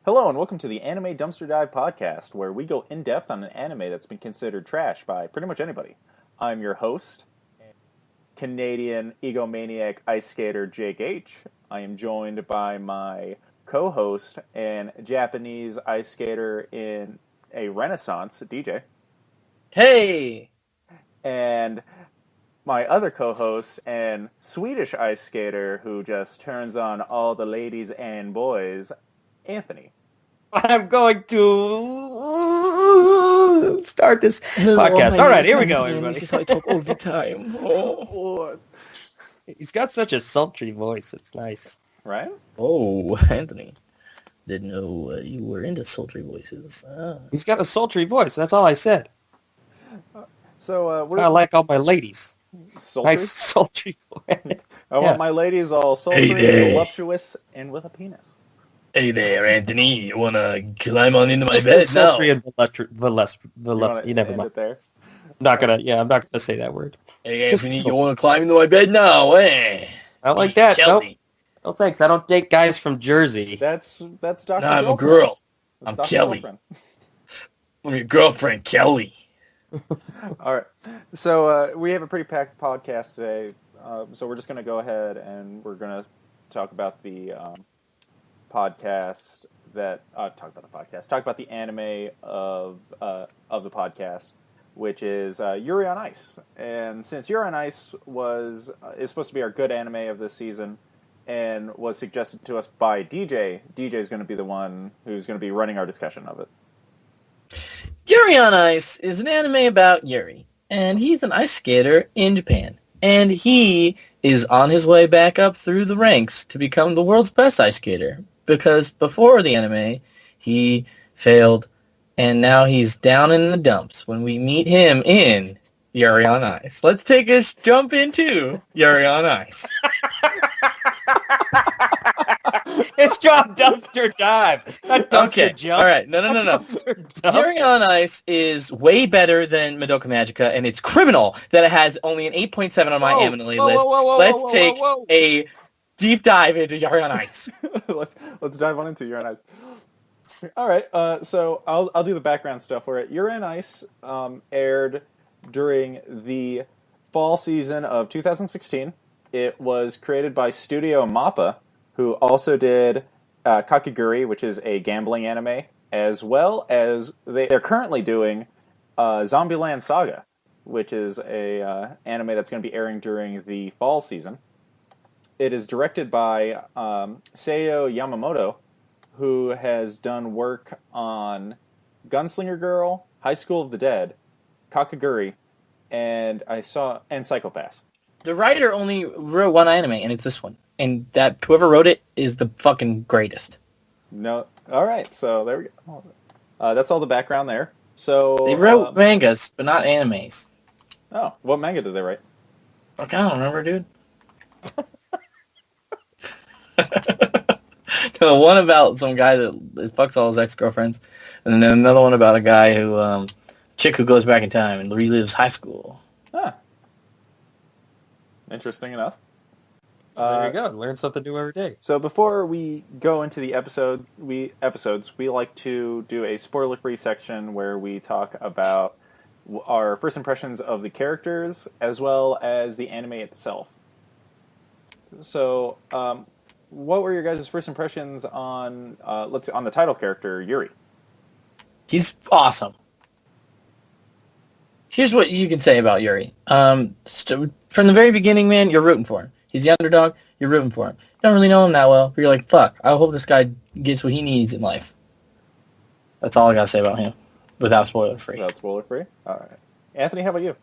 Hello and welcome to the Anime Dumpster Dive podcast, where we go in depth on an anime that's been considered trash by pretty much anybody. I'm your host, Canadian egomaniac ice skater Jake H. I am joined by my co-host and Japanese ice skater in a Renaissance, DJ. Hey! And my other co-host and Swedish ice skater who just turns on all the ladies and boys, Anthony. I'm going to start this podcast. All right, here we go, everybody. This is how I talk all the time. Oh. He's got such a sultry voice. It's nice. Right? Oh, Anthony. Didn't know you were into sultry voices. He's got a sultry voice. That's all I said. So, I like all my ladies. Sultry? Nice sultry voice. I want my ladies all sultry, voluptuous, and with a penis. Hey there, Anthony. You want to climb on into my Just bed now? sultry and you never mind. There? I'm not gonna say that word. Hey, Just Anthony, you want to climb into my bed now, eh? I don't like that. Kelly. No, thanks. I don't date guys from Jersey. That's Dr. Nah, I'm a Girlfriend. girl. That's I'm Dr. Kelly. Girlfriend. I'm your girlfriend, Kelly. All right. So we have a pretty packed podcast today. So we're just going to go ahead and we're going to talk about the podcast that talk about the anime of the podcast, which is Yuri on Ice. And since Yuri on Ice is supposed to be our good anime of this season and was suggested to us by DJ is going to be the one who's going to be running our discussion of it. Yuri on Ice is an anime about Yuri, and he's an ice skater in Japan. And he is on his way back up through the ranks to become the world's best ice skater. Because before the anime, he failed, and now he's down in the dumps when we meet him in Yuri on Ice. Let's take a jump into Yuri on Ice. It's called Dumpster Dive. Not Dumpster Okay, Jump. all right. No. Dumpster Dump. Yuri on Ice is way better than Madoka Magica, and it's criminal that it has only an 8.7 on my Eminently list. Let's take a deep dive into Yuri on Ice. let's dive on into Yuri on Ice. All right, so I'll do the background stuff for it. Yuri on Ice aired during the fall season of 2016. It was created by Studio Mappa, who also did Kakegurui, which is a gambling anime, as well as they're currently doing Zombieland Saga, which is a anime that's going to be airing during the fall season. It is directed by Seiyo Yamamoto, who has done work on Gunslinger Girl, High School of the Dead, Kakegurui, and Psycho-Pass. The writer only wrote one anime, and it's this one. And that whoever wrote it is the fucking greatest. No, all right. So there we go. That's all the background there. So They wrote mangas, but not animes. Oh, what manga did they write? Fuck, I don't remember, dude. The one about some guy that fucks all his ex-girlfriends, and then another one about a guy who, chick who goes back in time and relives high school. Ah, interesting enough. There you go. Learn something new every day. So before we go into the episodes, we like to do a spoiler-free section where we talk about our first impressions of the characters as well as the anime itself. So, what were your guys' first impressions on on the title character Yuri? He's awesome. Here's what you can say about Yuri. From the very beginning, man, you're rooting for him. He's the underdog. You're rooting for him. You don't really know him that well, but you're like, fuck, I hope this guy gets what he needs in life. That's all I gotta say about him, without spoiler-free. Without spoiler-free? All right. Anthony, how about you?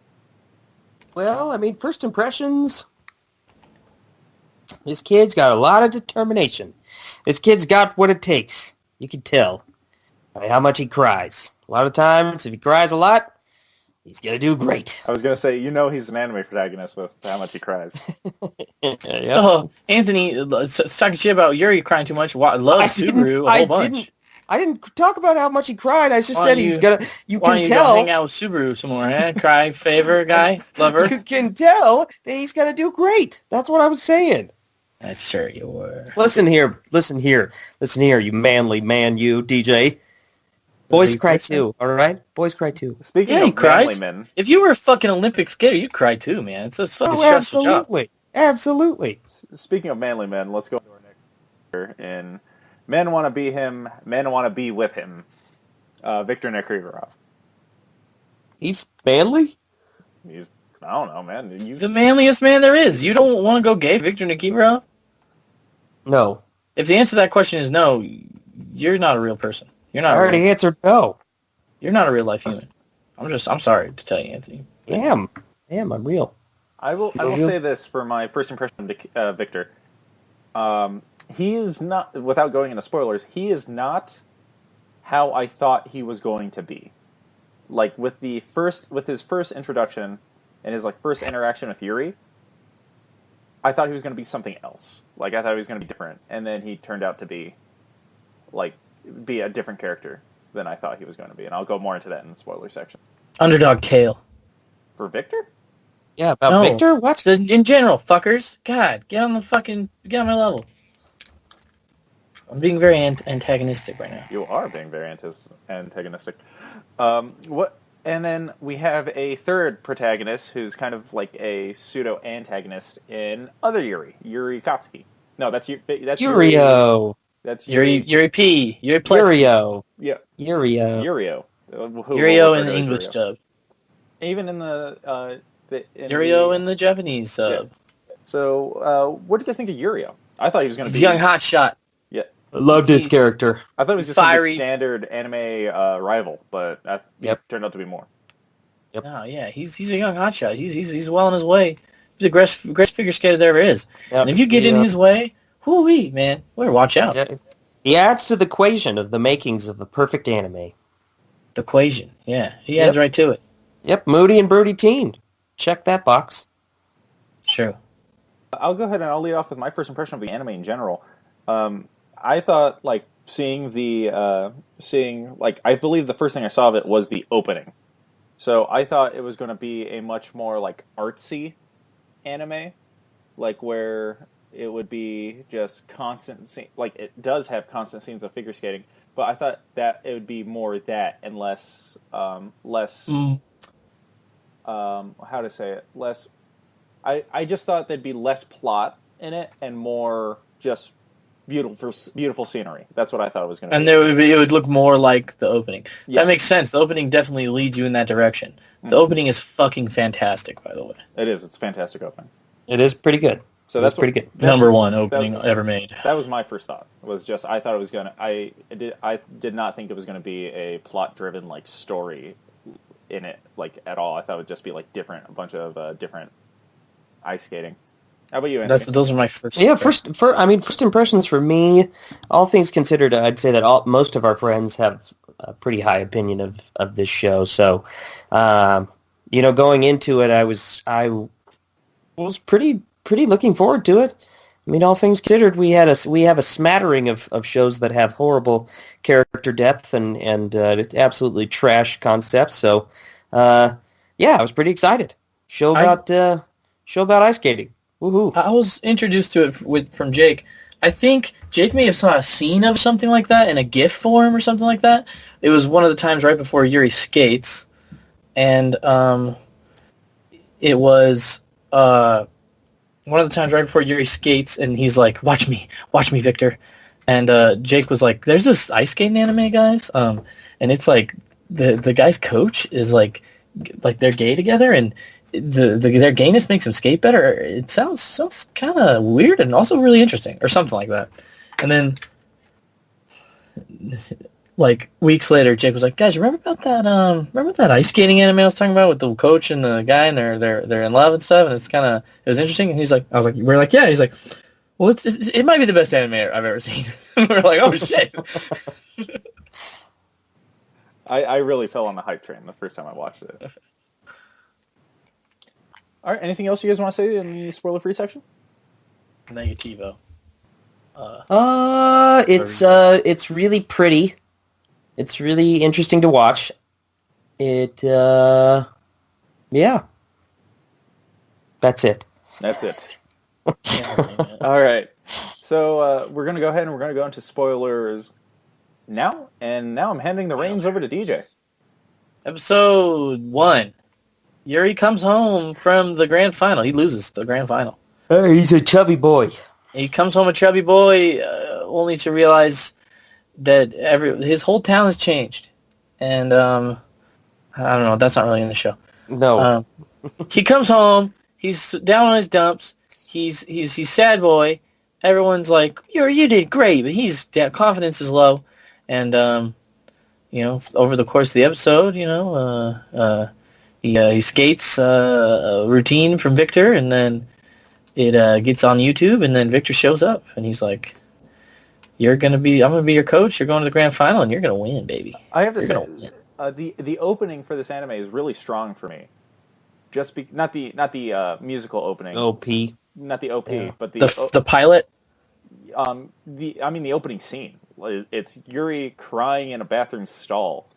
Well, I mean, first impressions, this kid's got a lot of determination. This kid's got what it takes. You can tell by how much he cries. A lot of times, if he cries a lot, he's going to do great. I was going to say, he's an anime protagonist with how much he cries. Yep. Oh, Anthony, talking shit about Yuri crying too much. Loves Subaru a whole bunch. I didn't talk about how much he cried. I just said he's gonna. You why can don't tell. You go hang out with Subaru some more, eh? Cry, favor, guy, lover. You can tell that he's gonna do great. That's what I was saying. Sure you were. Listen here, you manly man, you DJ. Boys cry too, all right? Boys cry too. Speaking Yeah, he of manly cries. men, If you were a fucking Olympic skater, you'd cry too, man. It's a fucking stressful job. Absolutely. speaking of manly men, let's go to our next character in Men Want to Be Him, Men Want to Be With Him. Victor Nikiforov. He's manly? He's, I don't know, man. The manliest man there is. You don't want to go gay, Victor Nikiforov? No. If the answer to that question is no, you're not a real person. You're not. I already answered no. You're not a real life human. I'm sorry to tell you, Anthony. I am. I'm real. I will say this for my first impression of Victor. He is not, without going into spoilers, he is not how I thought he was going to be. Like with his first introduction and his like first interaction with Yuri, I thought he was going to be something else. Like I thought he was going to be different, and then he turned out to be a different character than I thought he was going to be, and I'll go more into that in the spoiler section. Underdog tale. For Victor? Yeah, about Victor? What? In general, fuckers. God, get on my level. I'm being very antagonistic right now. You are being very antagonistic. What? And then we have a third protagonist who's kind of like a pseudo-antagonist in other Yuri. Yuri Katsuki. No, that's Yurio. That's Yuri P. Yuri Pletsky. Yurio. Yeah. Yurio. Yurio. Yurio in the English dub. Even in the Yurio in the Japanese sub. Yeah. So, what do you guys think of Yurio? I thought he was going to be young hotshot. Yeah. I loved his character. I thought it was just a standard anime rival, but that turned out to be more. Yep. Oh yeah, he's a young hotshot. He's well on his way. He's the greatest figure skater there is. Yep. And if you get in his way, whoo-wee, man, better watch out. Yeah. He adds to the equation of the makings of the perfect anime. The equation, yeah. He adds right to it. Yep, moody and broody teen. Check that box. Sure. I'll go ahead and I'll lead off with my first impression of the anime in general. I thought, I believe the first thing I saw of it was the opening. So I thought it was going to be a much more, artsy anime, where it would be just constant, it does have constant scenes of figure skating, but I thought that it would be more that and less, how to say it, less, I just thought there'd be less plot in it and more just beautiful scenery. That's what I thought it was going to be. And it would look more like the opening. Yeah. That makes sense. The opening definitely leads you in that direction. Mm-hmm. The opening is fucking fantastic, by the way. It is. It's a fantastic opening. It is pretty good. So that's pretty good. Number one opening ever made. That was my first thought. Was just I thought it was going to. I did not think it was going to be a plot driven story in it at all. I thought it would just be a bunch of different ice skating. How about you, Anthony? Those are my first. Yeah, first impressions for me. All things considered, I'd say that most of our friends have a pretty high opinion of this show. So, going into it, I was pretty looking forward to it. I mean, all things considered, we have a smattering of shows that have horrible character depth and absolutely trash concepts. So, I was pretty excited. Show about ice skating. Woohoo. I was introduced to it from Jake. I think Jake may have saw a scene of something like that in a GIF form or something like that. It was one of the times right before Yuri skates, and it was one of the times right before Yuri skates, and he's like, "Watch me, Victor." And Jake was like, "There's this ice skating anime, guys, and it's the guy's coach is like they're gay together, and their gayness makes them skate better. It sounds kind of weird and also really interesting," or something like that. And then, weeks later, Jake was like, "Guys, remember about that ice skating anime I was talking about with the coach and the guy, and they're in love and stuff, and it was interesting." And we're like, "Yeah." He's like, "Well, it might be the best anime I've ever seen." We're like, "Oh shit." I really fell on the hype train the first time I watched it. All right. Anything else you guys want to say in the spoiler-free section? Negativo. It's really pretty. It's really interesting to watch. That's it. That's it. All right. So we're gonna go ahead and we're gonna go into spoilers now, and now I'm handing the reins over to DJ. Episode 1. Yuri comes home from the grand final. He loses the grand final. Hey, he's a chubby boy. He comes home a chubby boy, only to realize that his whole town has changed. And I don't know. That's not really in the show. No. He comes home. He's down on his dumps. He's sad boy. Everyone's like, Yuri, you did great, but his confidence is low. And over the course of the episode, he skates a routine from Victor, and then it gets on YouTube, and then Victor shows up, and he's like, I'm gonna be your coach. You're going to the grand final, and you're gonna win, baby. I have to say, the opening for this anime is really strong for me. Not the musical opening. OP. Not the OP, Yeah. but the pilot. The opening scene. It's Yuri crying in a bathroom stall.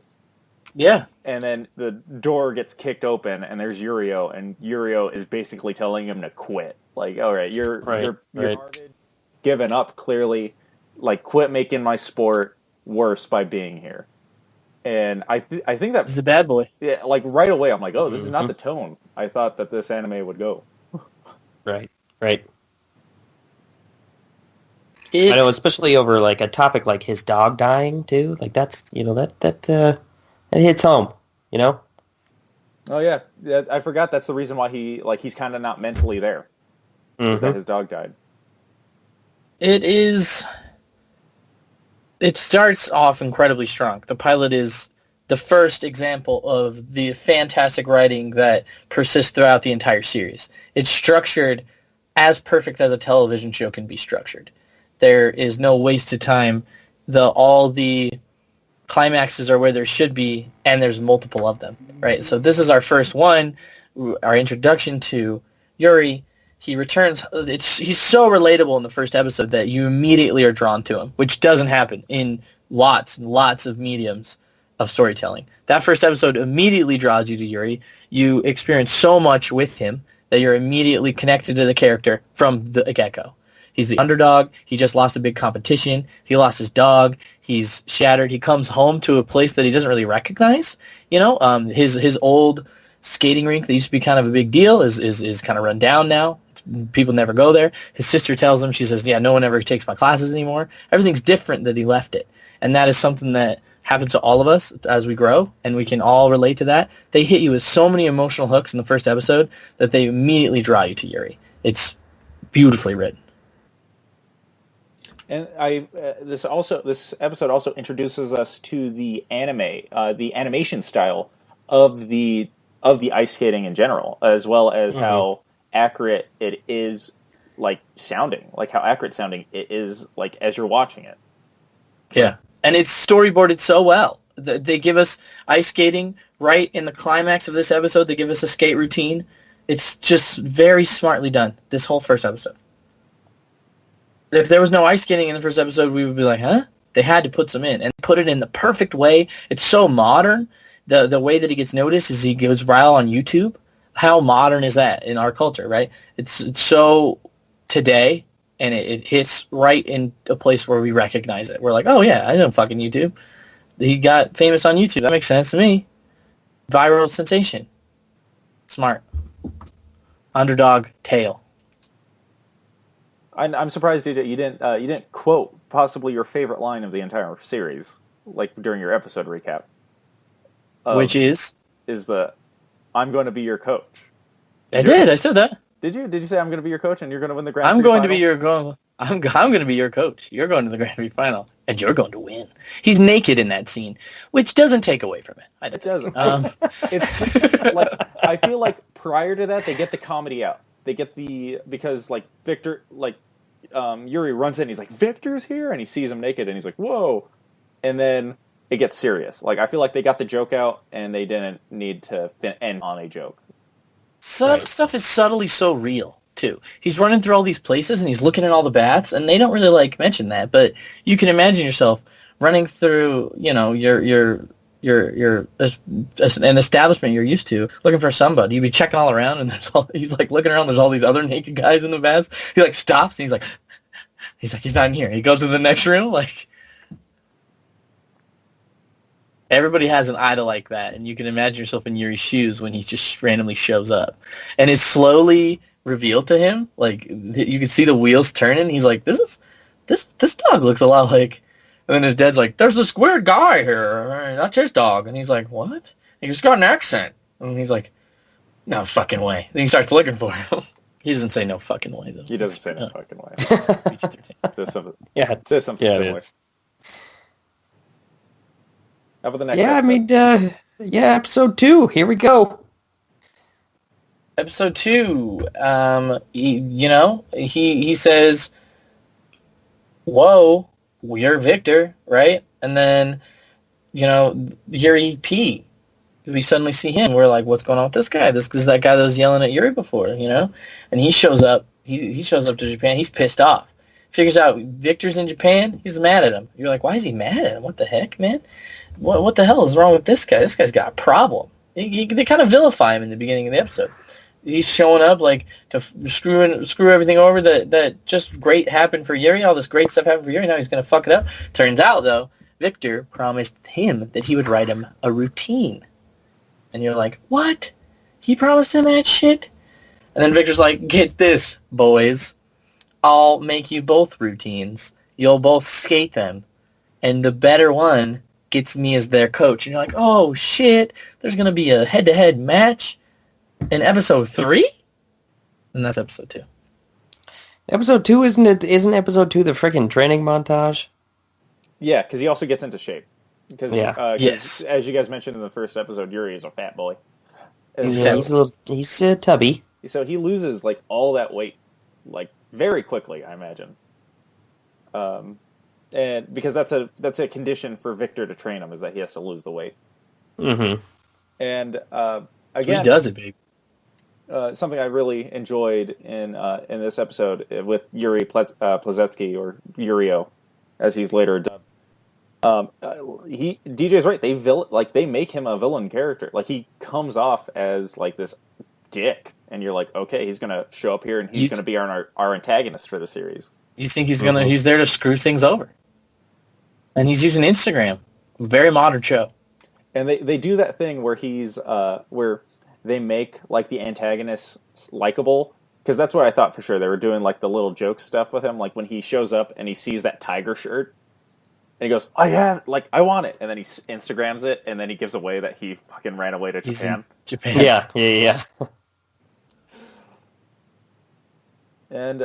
Yeah. And then the door gets kicked open, and there's Yurio, and Yurio is basically telling him to quit. Like, all right, you're hearted, given up clearly. Like, quit making my sport worse by being here. And I think that he's a bad boy. Yeah, like right away, I'm like, oh, this is not the tone I thought that this anime would go. Right. I know, especially over like a topic like his dog dying too. Like that's that hits home. Oh yeah, I forgot that's the reason why he's kind of not mentally there. Is that his dog died? It starts off incredibly strong. The pilot is the first example of the fantastic writing that persists throughout the entire series. It's structured as perfect as a television show can be structured. There is no wasted time. All the climaxes are where there should be, and there's multiple of them, right? So this is our first one, our introduction to Yuri. He returns. He's so relatable in the first episode that you immediately are drawn to him, which doesn't happen in lots and lots of mediums of storytelling. That first episode immediately draws you to Yuri. You experience so much with him that you're immediately connected to the character from the get-go. He's the underdog. He just lost a big competition. He lost his dog. He's shattered. He comes home to a place that he doesn't really recognize. His old skating rink that used to be kind of a big deal is kind of run down now. People never go there. His sister tells him, she says, yeah, no one ever takes my classes anymore. Everything's different that he left it. And that is something that happens to all of us as we grow, and we can all relate to that. They hit you with so many emotional hooks in the first episode that they immediately draw you to Yuri. It's beautifully written. And this episode also introduces us to the animation style of the ice skating in general, as well as how accurate it is, how accurate sounding it is, like as you're watching it. Yeah, and it's storyboarded so well. They give us ice skating right in the climax of this episode. They give us a skate routine. It's just very smartly done, this whole first episode. If there was no ice skating in the first episode, we would be like, huh? They had to put some in, and put it in the perfect way. It's so modern. The way that he gets noticed is he goes viral on YouTube. How modern is that in our culture, right? It's so today, and it hits right in a place where we recognize it. We're like, oh yeah, I know fucking YouTube. He got famous on YouTube. That makes sense to me. Viral sensation. Smart. Underdog tale. I'm surprised you didn't quote possibly your favorite line of the entire series, like during your episode recap. Which is the "I'm going to be your coach." I did. I said that. Did you? Did you say I'm going to be your coach and you're going to win the Grand Prix I'm going final? to be your I'm going to be your coach. You're going to the Grand Prix final, and you're going to win. He's naked in that scene, which doesn't take away from it. It doesn't. It's like I feel like prior to that they get the comedy out. They get because like Victor, Yuri runs in. He's like, Victor's here, and he sees him naked, and he's like, whoa, and then it gets serious. Like I feel like they got the joke out, and they didn't need to end on a joke. Stuff is subtly so real too. He's running through all these places, and he's looking at all the baths, and they don't really mention that, but you can imagine yourself running through, your an establishment you're used to, looking for somebody. You'd be checking all around, and he's looking around. There's all these other naked guys in the baths. He stops, and he's like, He's like, he's not in here. He goes to the next room. Like, everybody has an idol like that, and you can imagine yourself in Yuri's shoes when he just randomly shows up. And it's slowly revealed to him. Like, you can see the wheels turning. He's like, this dog looks a lot like... And then his dad's like, there's this weird guy here. That's his dog. And he's like, what? He's got an accent. And he's like, no fucking way. Then he starts looking for him. He doesn't say no fucking way, though. He doesn't say no fucking way. Says something, Yeah, something similar. How about the next yeah, episode? episode 2. Here we go. Episode 2, he says, whoa, you're Victor, right? And then, Yuri P. We suddenly see him. We're like, what's going on with this guy? This is that guy that was yelling at Yuri before, And he shows up. He shows up to Japan. He's pissed off. Figures out Victor's in Japan. He's mad at him. You're like, why is he mad at him? What the heck, man? What the hell is wrong with this guy? This guy's got a problem. They kind of vilify him in the beginning of the episode. He's showing up like to screw everything over that just great happened for Yuri. All this great stuff happened for Yuri. Now he's going to fuck it up. Turns out, though, Victor promised him that he would write him a routine. And you're like, what? He promised him that shit? And then Victor's like, get this, boys. I'll make you both routines. You'll both skate them. And the better one gets me as their coach. And you're like, oh, shit. There's going to be a head-to-head match in episode 3? And that's episode 2. Episode 2, isn't episode 2 the freaking training montage? Yeah, because he also gets into shape. Because yes, as you guys mentioned in the first episode, Yuri is a fat boy. He's tubby. So he loses like all that weight, like very quickly, I imagine. And because that's a condition for Victor to train him, is that he has to lose the weight. Mm-hmm. And so again, he does it, babe. Something I really enjoyed in this episode with Yuri Plazetsky, or Yurio, as he's later dubbed. DJ's right. They make him a villain character. Like, he comes off as like this dick, and you're like, okay, he's gonna show up here and he's gonna be our antagonist for the series. You think he's there to screw things over? And he's using Instagram. Very modern show. And they do that thing where where they make like the antagonist likable, because that's what I thought for sure. They were doing like the little joke stuff with him, like when he shows up and he sees that tiger shirt. And he goes, I want it. And then he Instagrams it, and then he gives away that he fucking ran away to Japan. Japan. Yeah. And,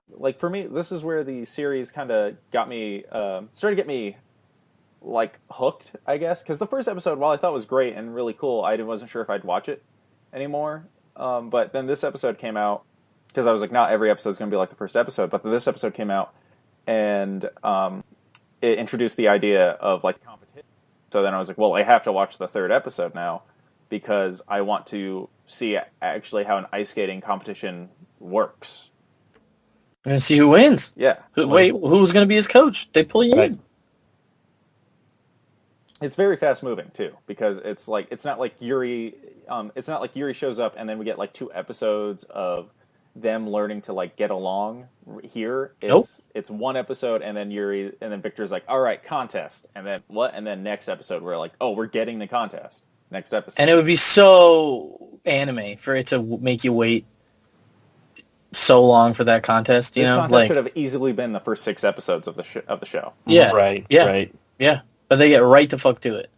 like, for me, this is where the series kind of started to get me, like, hooked, I guess. Because the first episode, while I thought was great and really cool, I wasn't sure if I'd watch it anymore. But then this episode came out, because I was like, not every episode's going to be like the first episode. But then this episode came out, and it introduced the idea of like competition. So then I was like, well, I have to watch the third episode now, because I want to see actually how an ice skating competition works. We're going to see who wins. Yeah. Who's going to be his coach? They pull you in. It's very fast moving too, because it's not like Yuri shows up and then we get like 2 episodes of them learning to like get along here. It's 1 episode, and then Victor's like, all right, contest, and then what? And then next episode we're like, oh, we're getting the contest. Next episode. And it would be so anime for it to make you wait so long for that contest. This contest could have easily been the first 6 episodes of the show. Yeah, right. Yeah, but they get right the fuck to it.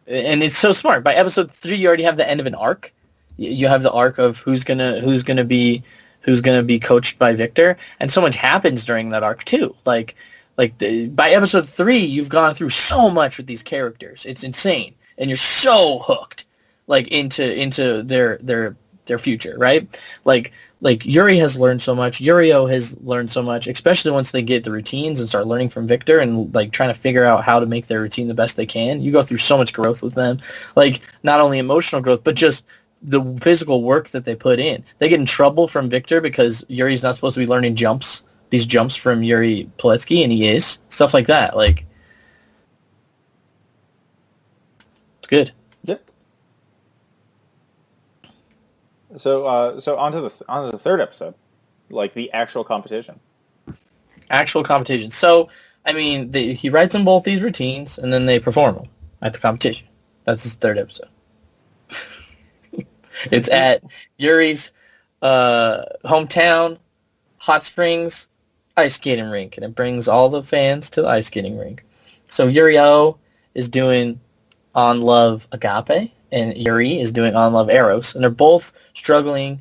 And it's so smart. By episode 3, you already have the end of an arc. You have the arc of who's gonna be coached by Victor, and so much happens during that arc too. By episode 3, you've gone through so much with these characters. It's insane, and you're so hooked, like into their future, right? Like Yuri has learned so much. Yurio has learned so much, especially once they get the routines and start learning from Victor and like trying to figure out how to make their routine the best they can. You go through so much growth with them, like not only emotional growth, but just the physical work that they put in. They get in trouble from Victor because Yuri's not supposed to be learning these jumps from Yuri Poletsky, and he is. Stuff like that. Like, it's good. Yeah. So on to the third episode. like the actual competition. Actual competition. So, I mean, he writes in both these routines, and then they perform them at the competition. That's his third episode. It's at Yuri's hometown, Hot Springs ice skating rink, and it brings all the fans to the ice skating rink. So Yuri-O is doing On Love Agape, and Yuri is doing On Love Eros, and they're both struggling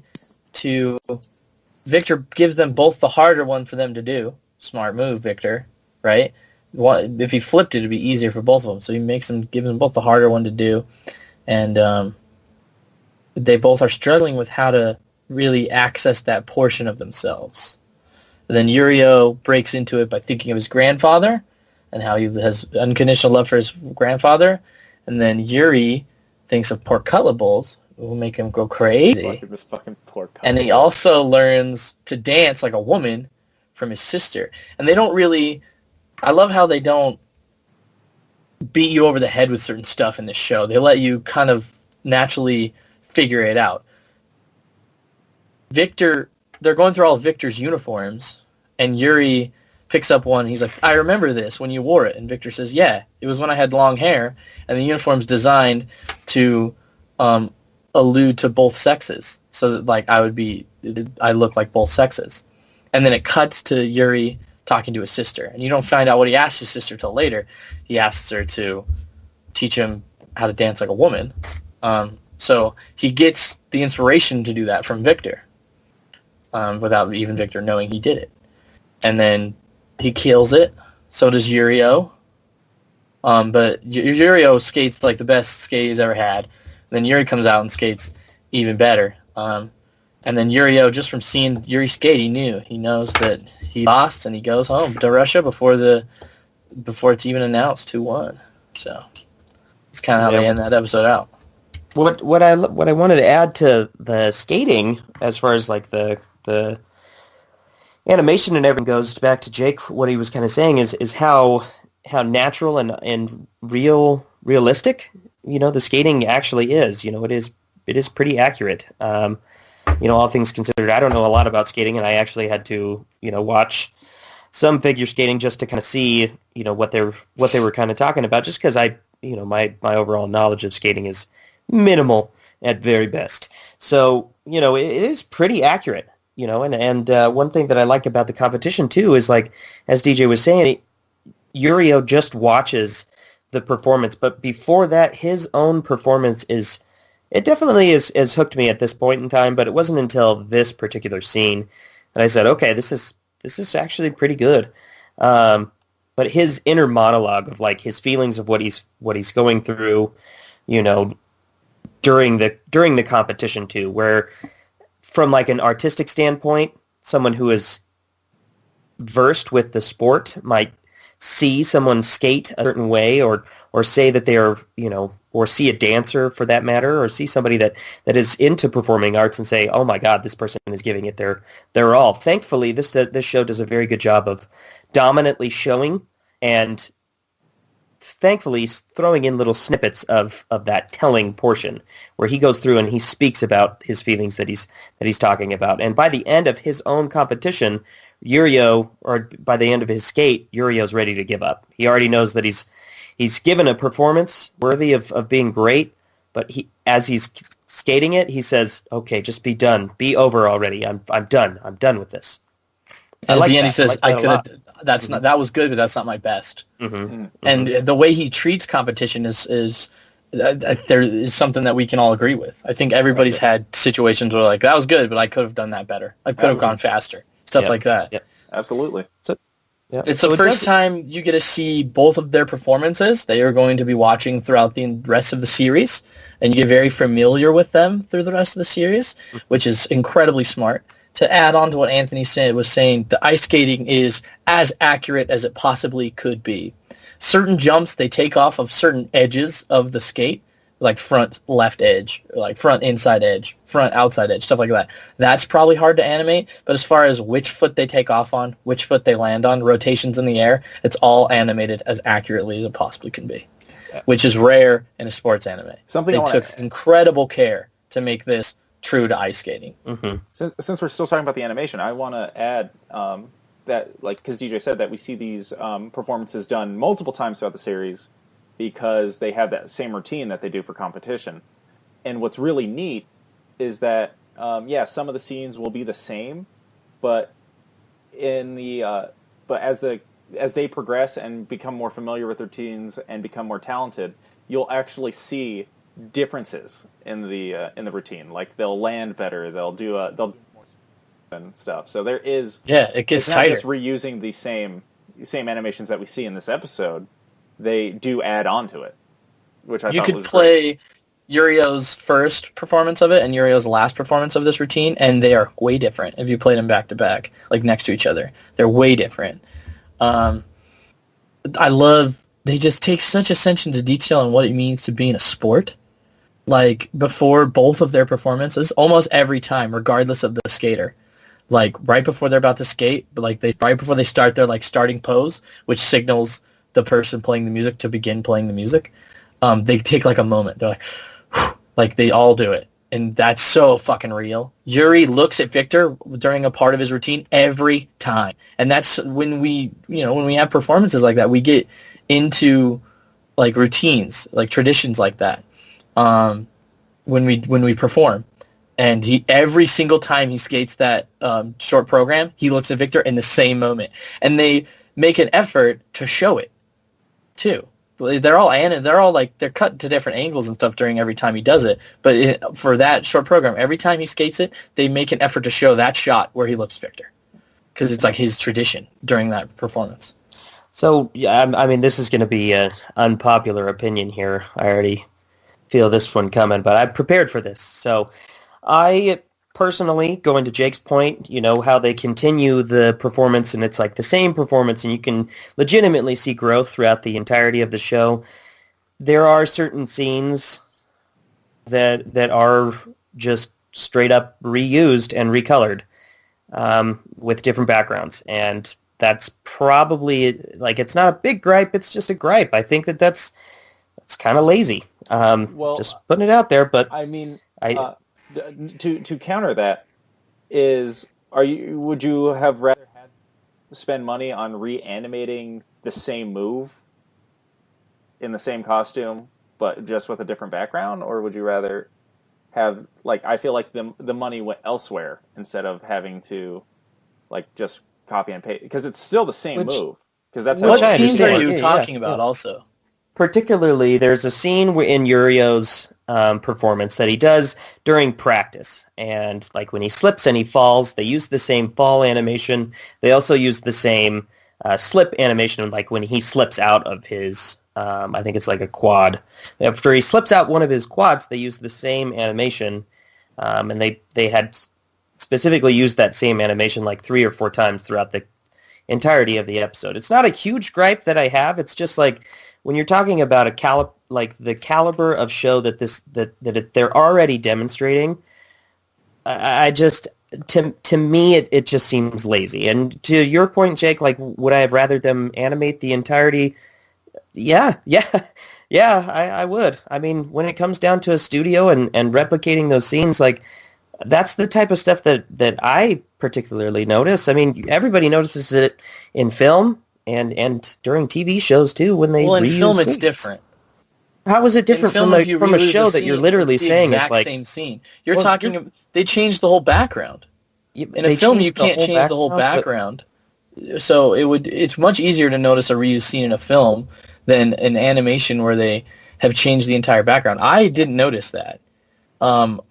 to... Victor gives them both the harder one for them to do. Smart move, Victor, right? If he flipped it, it'd be easier for both of them. So he gives them both the harder one to do, and they both are struggling with how to really access that portion of themselves. And then Yuri-O breaks into it by thinking of his grandfather and how he has unconditional love for his grandfather. And then Yuri thinks of pork cutlet bowls, will make him go crazy. This fucking pork cutlet. And he also learns to dance like a woman from his sister. And they don't really... I love how they don't beat you over the head with certain stuff in this show. They let you kind of naturally figure it out. Victor... They're going through all of Victor's uniforms, and Yuri picks up one. He's like, I remember this when you wore it. And Victor says, yeah, it was when I had long hair, and the uniform's designed to allude to both sexes, so that like I look like both sexes. And then it cuts to Yuri talking to his sister, and you don't find out what he asked his sister till later. He asks her to teach him how to dance like a woman. So he gets the inspiration to do that from Victor. Without even Victor knowing he did it. And then he kills it. So does Yuri-O. But Yuri-O skates like the best skate he's ever had. And then Yuri comes out and skates even better. And then Yuri-O, just from seeing Yuri skate, he knows that he lost, and he goes home to Russia before it's even announced 2-1. So it's kind of how they end that episode out. What I wanted to add to the skating, as far as like the animation and everything goes back to Jake, what he was kind of saying is how natural and realistic, the skating actually is. It is pretty accurate. All things considered, I don't know a lot about skating, and I actually had to, watch some figure skating just to kind of see, what they were kind of talking about, just because my overall knowledge of skating is minimal at very best. So, it is pretty accurate. And one thing that I like about the competition, too, is, like, as DJ was saying, Yuri-O just watches the performance. But before that, his own performance it definitely has hooked me at this point in time, but it wasn't until this particular scene that I said, okay, this is actually pretty good. But his inner monologue of, like, his feelings of what he's going through, during the competition, too, where... From like an artistic standpoint, someone who is versed with the sport might see someone skate a certain way, or say that they are, or see a dancer for that matter, or see somebody that is into performing arts and say, oh my God, this person is giving it their all. Thankfully, this show does a very good job of dominantly showing and thankfully throwing in little snippets of that telling portion where he goes through and he speaks about his feelings that he's talking about. And by the end of his own competition, Yuri-O, or by the end of his skate, Yuri-O's ready to give up. He already knows that he's given a performance worthy of being great, but as he's skating it, he says, okay, just be done. Be over already. I'm done. I'm done with this. And at the end, he says, "I could have. That's not. That was good, but that's not my best." Mm-hmm. And the way he treats competition is there is something that we can all agree with. I think everybody's had situations where like that was good, but I could have done that better. I could have gone faster. Stuff like that. Yeah, absolutely. So, yeah. It's the first time you get to see both of their performances. They are going to be watching throughout the rest of the series, and you get very familiar with them through the rest of the series, which is incredibly smart. To add on to what Anthony was saying, the ice skating is as accurate as it possibly could be. Certain jumps, they take off of certain edges of the skate, like front left edge, like front inside edge, front outside edge, stuff like that. That's probably hard to animate, but as far as which foot they take off on, which foot they land on, rotations in the air, it's all animated as accurately as it possibly can be, which is rare in a sports anime. They took incredible care to make this true to ice skating. Mm-hmm. Since we're still talking about the animation, I want to add that, like, because DJ said that we see these performances done multiple times throughout the series because they have that same routine that they do for competition. And what's really neat is that, some of the scenes will be the same, but but as they progress and become more familiar with their routines and become more talented, you'll actually see differences in the routine. Like they'll land better, they'll do more and stuff. So there is it gets it's not tighter. just reusing the same animations that we see in this episode. They do add on to it, which I You thought could was play great. Yurio's first performance of it and Yurio's last performance of this routine, and they are way different if you played them back to back, like next to each other. They're way different. I love they just take such attention to detail on what it means to be in a sport. Like before both of their performances, almost every time, regardless of the skater, like right before they're about to skate, but like right before they start their like starting pose, which signals the person playing the music to begin playing the music, they take like a moment. They're like, like they all do it, and that's so fucking real. Yuri looks at Victor during a part of his routine every time, and that's when we have performances like that, we get into like routines, like traditions like that. When we perform, and he every single time he skates that short program, he looks at Victor in the same moment, and they make an effort to show it too. They're all like they're cut to different angles and stuff during every time he does it. But for that short program, every time he skates it, they make an effort to show that shot where he looks at Victor, because it's like his tradition during that performance. So yeah, I mean, this is going to be an unpopular opinion here. I already feel this one coming, but I'm prepared for this. So I personally, going to Jake's point, how they continue the performance and it's like the same performance and you can legitimately see growth throughout the entirety of the show. There are certain scenes that are just straight up reused and recolored with different backgrounds. And that's probably, like, it's not a big gripe, it's just a gripe. I think that's kind of lazy. Just putting it out there, but I mean, to counter that would you have rather had to spend money on reanimating the same move in the same costume but just with a different background, or would you rather have, like, I feel like the money went elsewhere instead of having to like just copy and paste, because it's still the same move, because that's how What I scenes are you understand. talking about also? Particularly, there's a scene in Yurio's performance that he does during practice. And like when he slips and he falls, they use the same fall animation. They also use the same slip animation, like when he slips out of his, I think it's like a quad. After he slips out one of his quads, they use the same animation. And they had specifically used that same animation like 3 or 4 times throughout the entirety of the episode. It's not a huge gripe that I have. It's just like, when you're talking about the caliber of show that they're already demonstrating, I just, to me it just seems lazy. And to your point, Jake, like, would I have rather them animate the entirety? Yeah, I would. I mean, when it comes down to a studio and replicating those scenes, like, that's the type of stuff that I particularly notice. I mean, everybody notices it in film. And during TV shows too, when they in reuse film, it's scenes. different. How is it different from a show that you're literally it's the saying exact it's like same scene? They changed the whole background. In a film, you can't change the whole background. So it's much easier to notice a reused scene in a film than an animation where they have changed the entire background. I didn't notice that. I'm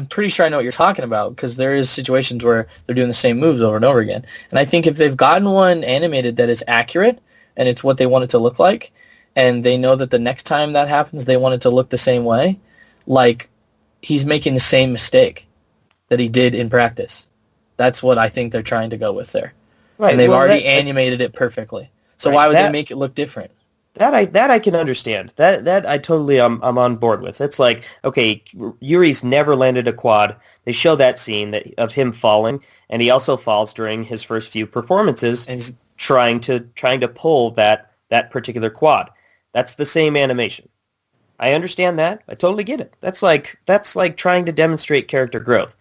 pretty sure I know what you're talking about, because there is situations where they're doing the same moves over and over again. And I think if they've gotten one animated that is accurate and it's what they want it to look like, and they know that the next time that happens they want it to look the same way, like, he's making the same mistake that he did in practice. That's what I think they're trying to go with there. Right, and they've already animated it perfectly. So why would they make it look different? That I can understand. That I totally I'm on board with. It's like, okay, Yuri's never landed a quad. They show that scene of him falling, and he also falls during his first few performances, and he's trying to pull that particular quad. That's the same animation. I understand that. I totally get it. That's like trying to demonstrate character growth.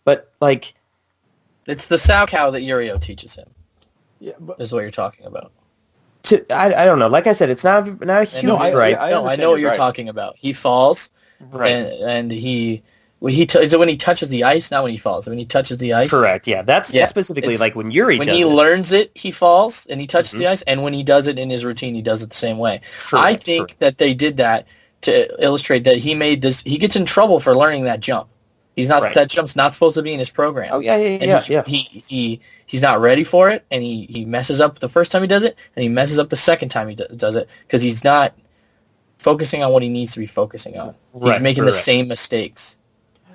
But like, It's the Sao that Yurio teaches him. Yeah, but Is what you're talking about. I don't know. Like I said, it's not a huge No, gripe. I I understand know what your you're gripe. talking about. He falls, Right. and is it when he touches the ice? Not when he falls. When he touches the ice. Correct. Yeah. That's specifically It's- like when Yuri When does he it. learns it, he falls and he touches Mhm. the ice. And when he does it in his routine, he does it the same way. Correct, I think that they did that to illustrate that he made this. He gets in trouble for learning that jump. He's not. Right. That jump's not supposed to be in his program. Oh yeah, And yeah. he's not ready for it, and he messes up the first time he does it, and he messes up the second time he does it because he's not focusing on what he needs to be focusing on. He's Right, making the correct. same mistakes.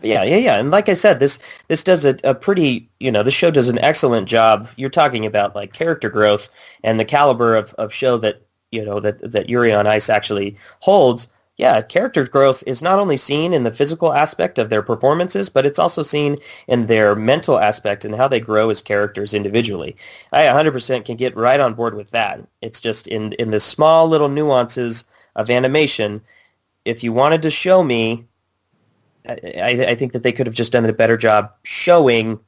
Yeah. And like I said, this does a pretty, this show does an excellent job. You're talking about like character growth and the caliber of show that, that Yuri on Ice actually holds. Yeah, character growth is not only seen in the physical aspect of their performances, but it's also seen in their mental aspect and how they grow as characters individually. I 100% can get right on board with that. It's just in the small little nuances of animation. If you wanted to show me, I think that they could have just done a better job showing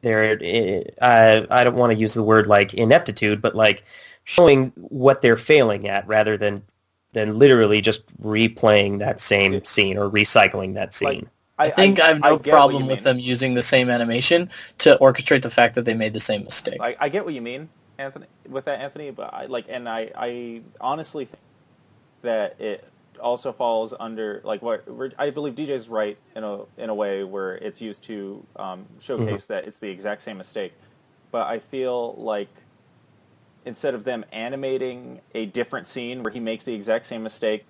their, I don't want to use the word like ineptitude, but like showing what they're failing at rather than literally just replaying that same scene or recycling that scene. I think I have no get what you problem with mean. them using the same animation to orchestrate the fact that they made the same mistake. I get what you mean, Anthony, with that, Anthony. But I honestly think that it also falls under like I believe DJ's right in a way where it's used to showcase that it's the exact same mistake. But I feel like instead of them animating a different scene where he makes the exact same mistake,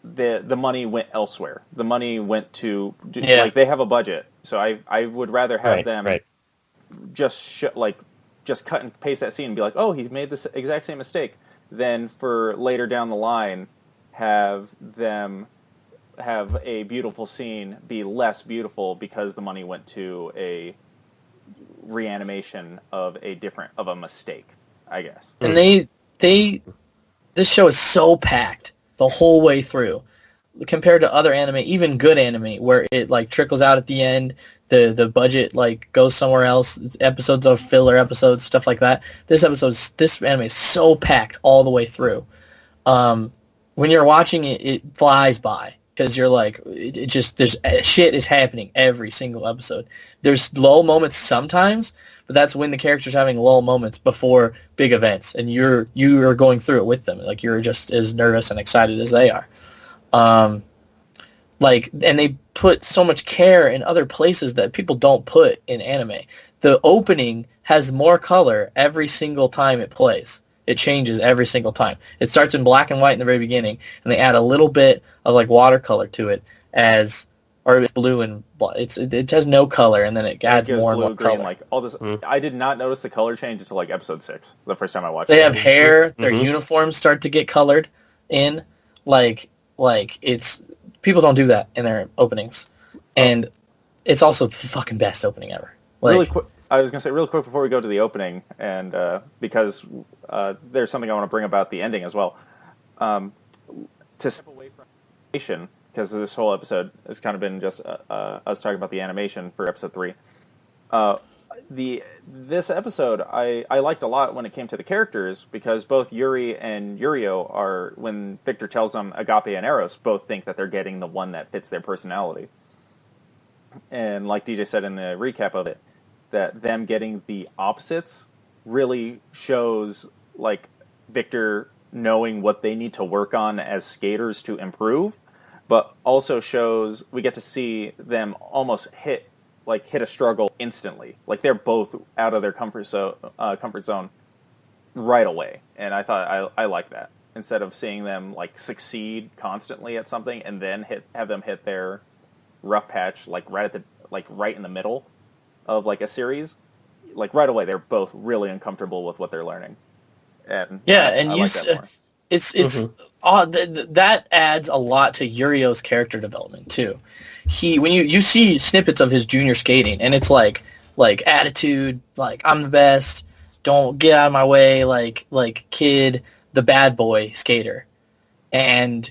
the money went elsewhere. The money went to like they have a budget, so I would rather have them just just cut and paste that scene and be like, oh, he's made this exact same mistake. Then for later down the line, have them have a beautiful scene be less beautiful because the money went to a reanimation of a mistake, I guess. And this show is so packed the whole way through compared to other anime, even good anime, where it like trickles out at the end, the budget like goes somewhere else, episodes are filler episodes, stuff like that. This anime is so packed all the way through. When you're watching it, it flies by. Because you're like, there's shit is happening every single episode. There's lull moments sometimes, but that's when the character's having lull moments before big events, and you are going through it with them. Like you're just as nervous and excited as they are. And they put so much care in other places that people don't put in anime. The opening has more color every single time it plays. It changes every single time. It starts in black and white in the very beginning, and they add a little bit of like watercolor to it or it's blue and it has no color, and then it adds more and more green, color. like all this. I did not notice the color change until like episode 6, the first time I watched They it. have hair. Their uniforms start to get colored in. Like it's people don't do that in their openings, and it's also the fucking best opening ever. Like, Really quick. I was going to say really quick before we go to the opening, and because there's something I want to bring about the ending as well. To step away from animation, because this whole episode has kind of been just us talking about the animation for episode 3. This episode I liked a lot when it came to the characters, because both Yuri and Yurio are, when Victor tells them Agape and Eros, both think that they're getting the one that fits their personality. And like DJ said in the recap of it, that them getting the opposites really shows like Victor knowing what they need to work on as skaters to improve, but also shows we get to see them almost hit a struggle instantly. Like they're both out of their comfort zone right away, and I thought I like that, instead of seeing them like succeed constantly at something and then have them hit their rough patch right in the middle of like a series, like right away they're both really uncomfortable with what they're learning. And I like that more. It's that adds a lot to Yurio's character development too. When you see snippets of his junior skating, and it's like attitude, like I'm the best, don't get out of my way, like kid, the bad boy skater, and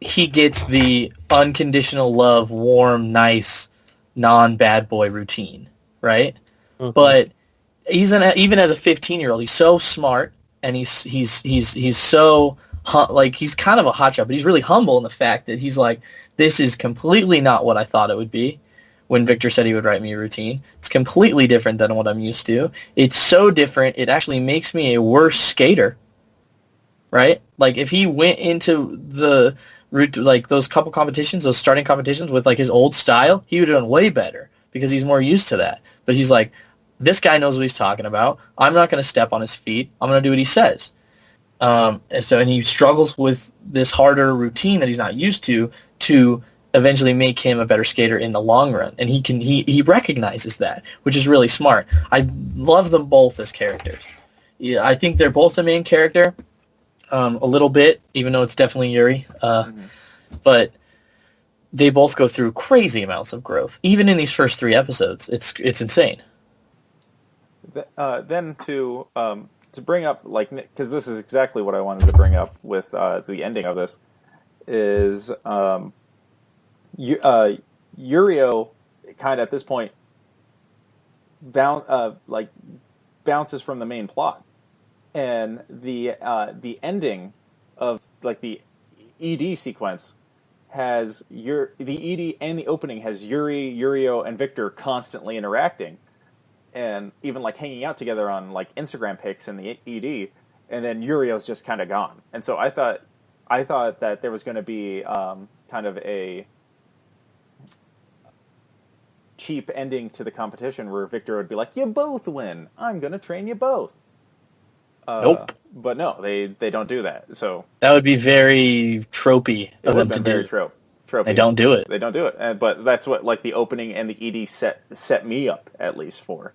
he gets the unconditional love, warm, nice, non-bad boy routine, right? Mhm. But even as a 15-year-old, he's so smart, and he's so like he's kind of a hotshot, but he's really humble in the fact that he's like, this is completely not what I thought it would be. When Victor said he would write me a routine, it's completely different than what I'm used to. It's so different, it actually makes me a worse skater, right? Like if he went into the route, like those couple competitions, those starting competitions with like his old style, he would have done way better because he's more used to that. But he's like, this guy knows what he's talking about. I'm not going to step on his feet. I'm going to do what he says. And he struggles with this harder routine that he's not used to eventually make him a better skater in the long run. And he recognizes that, which is really smart. I love them both as characters. Yeah, I think they're both the main character, a little bit, even though it's definitely Yuri. But they both go through crazy amounts of growth, even in these first 3 episodes. It's insane. Then to bring up, like, because this is exactly what I wanted to bring up with the ending of this, is Yurio kind of at this point bounces from the main plot, and the ending of like the ED sequence has the ED and the opening has Yuri, Yurio, and Victor constantly interacting, and even like hanging out together on like Instagram pics in the ED, and then Yurio's just kind of gone. And so I thought that there was going to be kind of a cheap ending to the competition where Victor would be like, "You both win. I'm going to train you both." Nope. But no, they don't do that. So that would be very tropey of them to do. Very tropey. They don't do it. They don't do it. But that's what like the opening and the ED set me up at least for.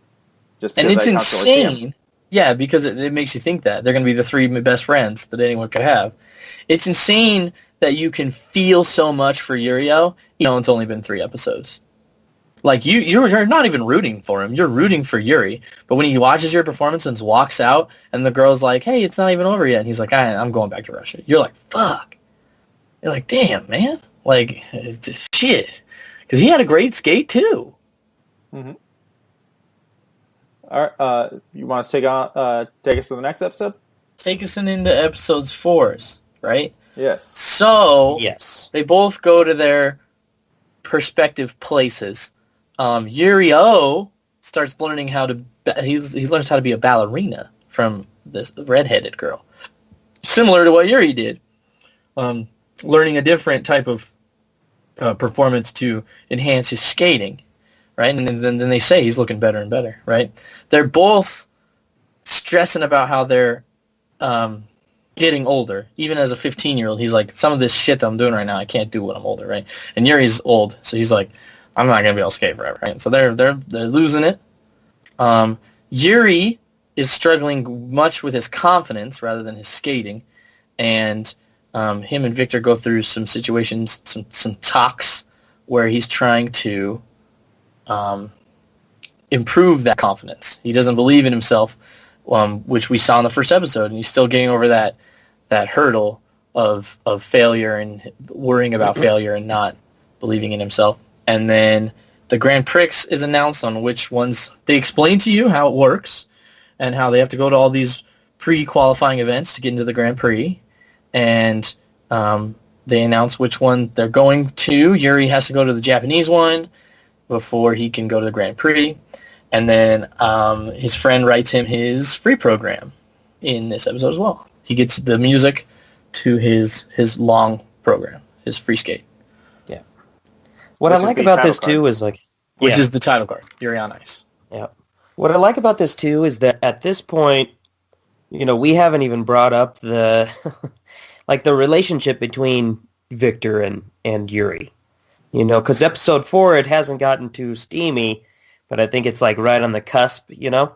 Just because and it's I constantly see 'em. insane. Yeah, because it makes you think that they're going to be the 3 best friends that anyone could have. It's insane that you can feel so much for Yurio, even though it's only been 3 episodes. Like you're not even rooting for him. You're rooting for Yuri. But when he watches your performance and walks out, and the girl's like, "Hey, it's not even over yet," and he's like, "I'm going back to Russia." You're like, "Fuck." You're like, "Damn, man." Like, it's shit. Because he had a great skate too. Mm-hmm. All right. You want us to take us to the next episode? Take us into episodes 4, right? Yes. So Yes. they both go to their respective places. Yuri starts learning how to. He learns how to be a ballerina from this redheaded girl, similar to what Yuri did. Learning a different type of performance to enhance his skating, right? And then they say he's looking better and better, right? They're both stressing about how they're getting older. Even as a 15-year-old, he's like, some of this shit that I'm doing right now, I can't do when I'm older, right? And Yuri's old, so he's like, I'm not gonna be able to skate forever, right? So they're losing it. Yuri is struggling much with his confidence rather than his skating, and him and Victor go through some situations, some talks where he's trying to improve that confidence. He doesn't believe in himself, which we saw in the first episode, and he's still getting over that hurdle of failure and worrying about failure and not believing in himself. And then the Grand Prix is announced on which ones they explain to you how it works and how they have to go to all these pre-qualifying events to get into the Grand Prix. And they announce which one they're going to. Yuri has to go to the Japanese one before he can go to the Grand Prix. And then his friend writes him his free program in this episode as well. He gets the music to his long program, his free skate. Yeah. What I like about this too is like... Which is the title card, Yuri on Ice. Yeah. What I like about this too is that at this point, we haven't even brought up the like the relationship between Victor and Yuri. Because episode 4, it hasn't gotten too steamy, but I think it's like right on the cusp, Yeah,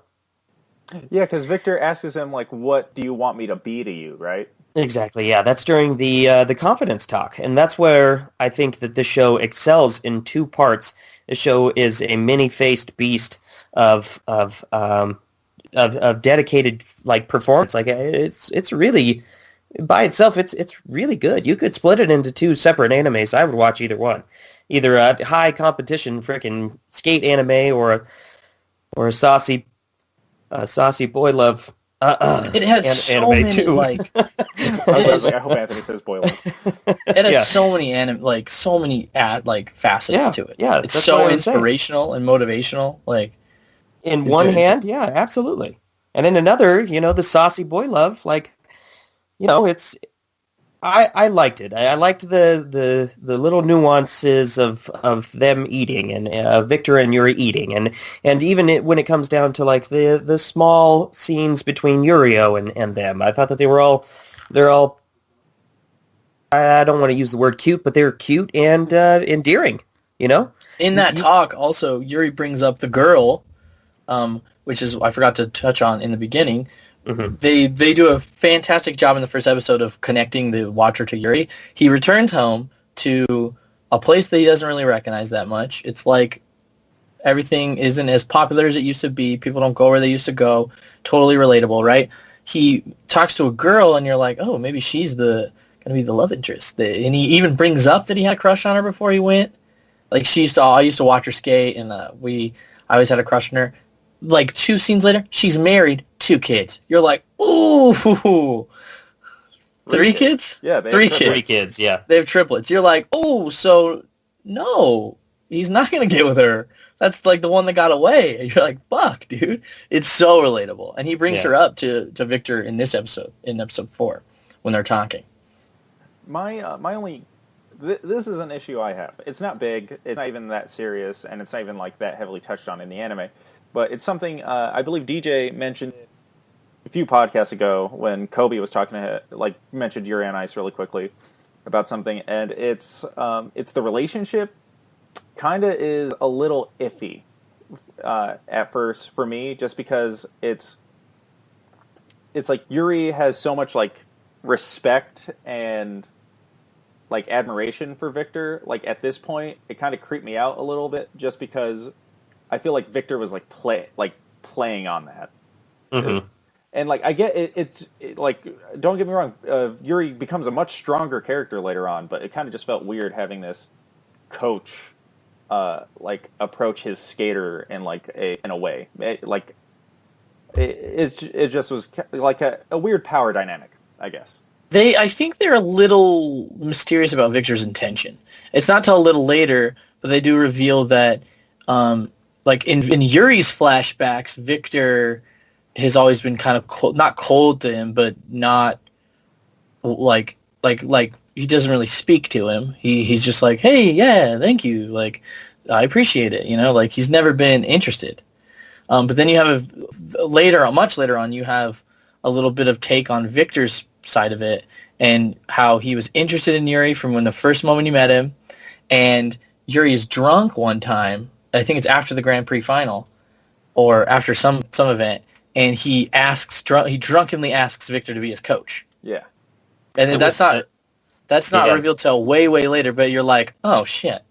because Victor asks him, like, what do you want me to be to you, right? Exactly, yeah. That's during the confidence talk, and that's where I think that this show excels in 2 parts. The show is a many-faced beast of dedicated like performance. Like it's really by itself, it's really good. You could split it into two separate animes. I would watch either one, either a high competition freaking skate anime or a saucy boy love It has so anime many too. like I was like, I hope Anthony says boy love. it has Yeah. so many facets to it. Yeah, It's that's so what I was saying. inspirational and motivational. Like In one hand, yeah, absolutely. And in another, the saucy boy love, like, it's I liked it. I liked the little nuances of them eating and Victor and Yuri eating, and even when it comes down to like the small scenes between Yurio and them. I thought that they're all I don't want to use the word cute, but they're cute and endearing. in that talk, also Yuri brings up the girl, which is I forgot to touch on in the beginning. Mm-hmm. They do a fantastic job in the first episode of connecting the watcher to Yuri. He returns home to a place that he doesn't really recognize that much. It's like everything isn't as popular as it used to be. People don't go where they used to go. Totally relatable, right? He talks to a girl, and you're like, oh, maybe she's gonna be the love interest. And he even brings up that he had a crush on her before he went. Like I used to watch her skate, and I always had a crush on her. Like 2 scenes later, she's married, 2 kids. You're like, ooh, 3 kids? Yeah, they 3 have kids. 3 kids, yeah. They have triplets. You're like, oh, so no, he's not gonna get with her. That's like the one that got away. And you're like, fuck, dude. It's so relatable. And he brings her up to Victor in this episode, in episode 4, when they're talking. My only this is an issue I have. It's not big. It's not even that serious, and it's not even like that heavily touched on in the anime. But it's something I believe DJ mentioned a few podcasts ago when Kobe was talking to him, mentioned Yuri on Ice really quickly about something, and it's the relationship kind of is a little iffy at first for me, just because it's like Yuri has so much like respect and like admiration for Victor. Like at this point, it kind of creeped me out a little bit, just because I feel like Victor was playing on that. Mm-hmm. And like I get it, it's like, don't get me wrong, Yuri becomes a much stronger character later on, but it kind of just felt weird having this coach approach his skater in in a way. It just was like a weird power dynamic, I guess. I think they're a little mysterious about Victor's intention. It's not till a little later, but they do reveal that, in Yuri's flashbacks, Victor has always been kind of cold, not cold to him, but not like he doesn't really speak to him. He's just like, hey, yeah, thank you, like I appreciate it, like he's never been interested. But then you have much later on, you have a little bit of take on Victor's side of it and how he was interested in Yuri from when the first moment he met him, and Yuri is drunk one time. I think it's after the Grand Prix final or after some event, and he drunkenly asks Victor to be his coach. Yeah. And then that's not revealed till way, way later, but you're like, oh shit.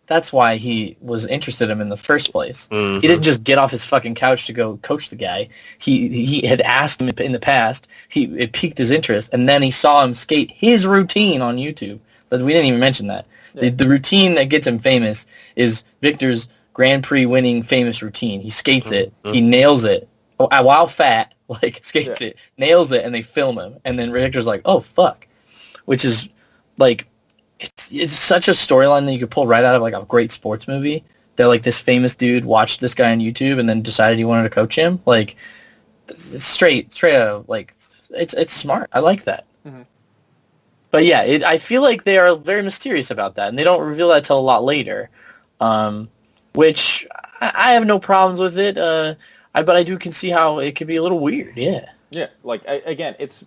That's why he was interested in him in the first place. Mm-hmm. He didn't just get off his fucking couch to go coach the guy. He had asked him in the past. It piqued his interest, and then he saw him skate his routine on YouTube. But we didn't even mention that. Yeah. The routine that gets him famous is Victor's Grand Prix winning famous routine. He skates it. He nails it. While fat, skates it, nails it, and they film him. And then Victor's like, oh, fuck. Which is, it's such a storyline that you could pull right out of, a great sports movie. That, this famous dude watched this guy on YouTube and then decided he wanted to coach him. It's straight out of, it's smart. I like that. Mm-hmm. But, yeah, I feel like they are very mysterious about that, and they don't reveal that till a lot later, which I have no problems with it. But I can see how it could be a little weird, yeah. Yeah, again, it's,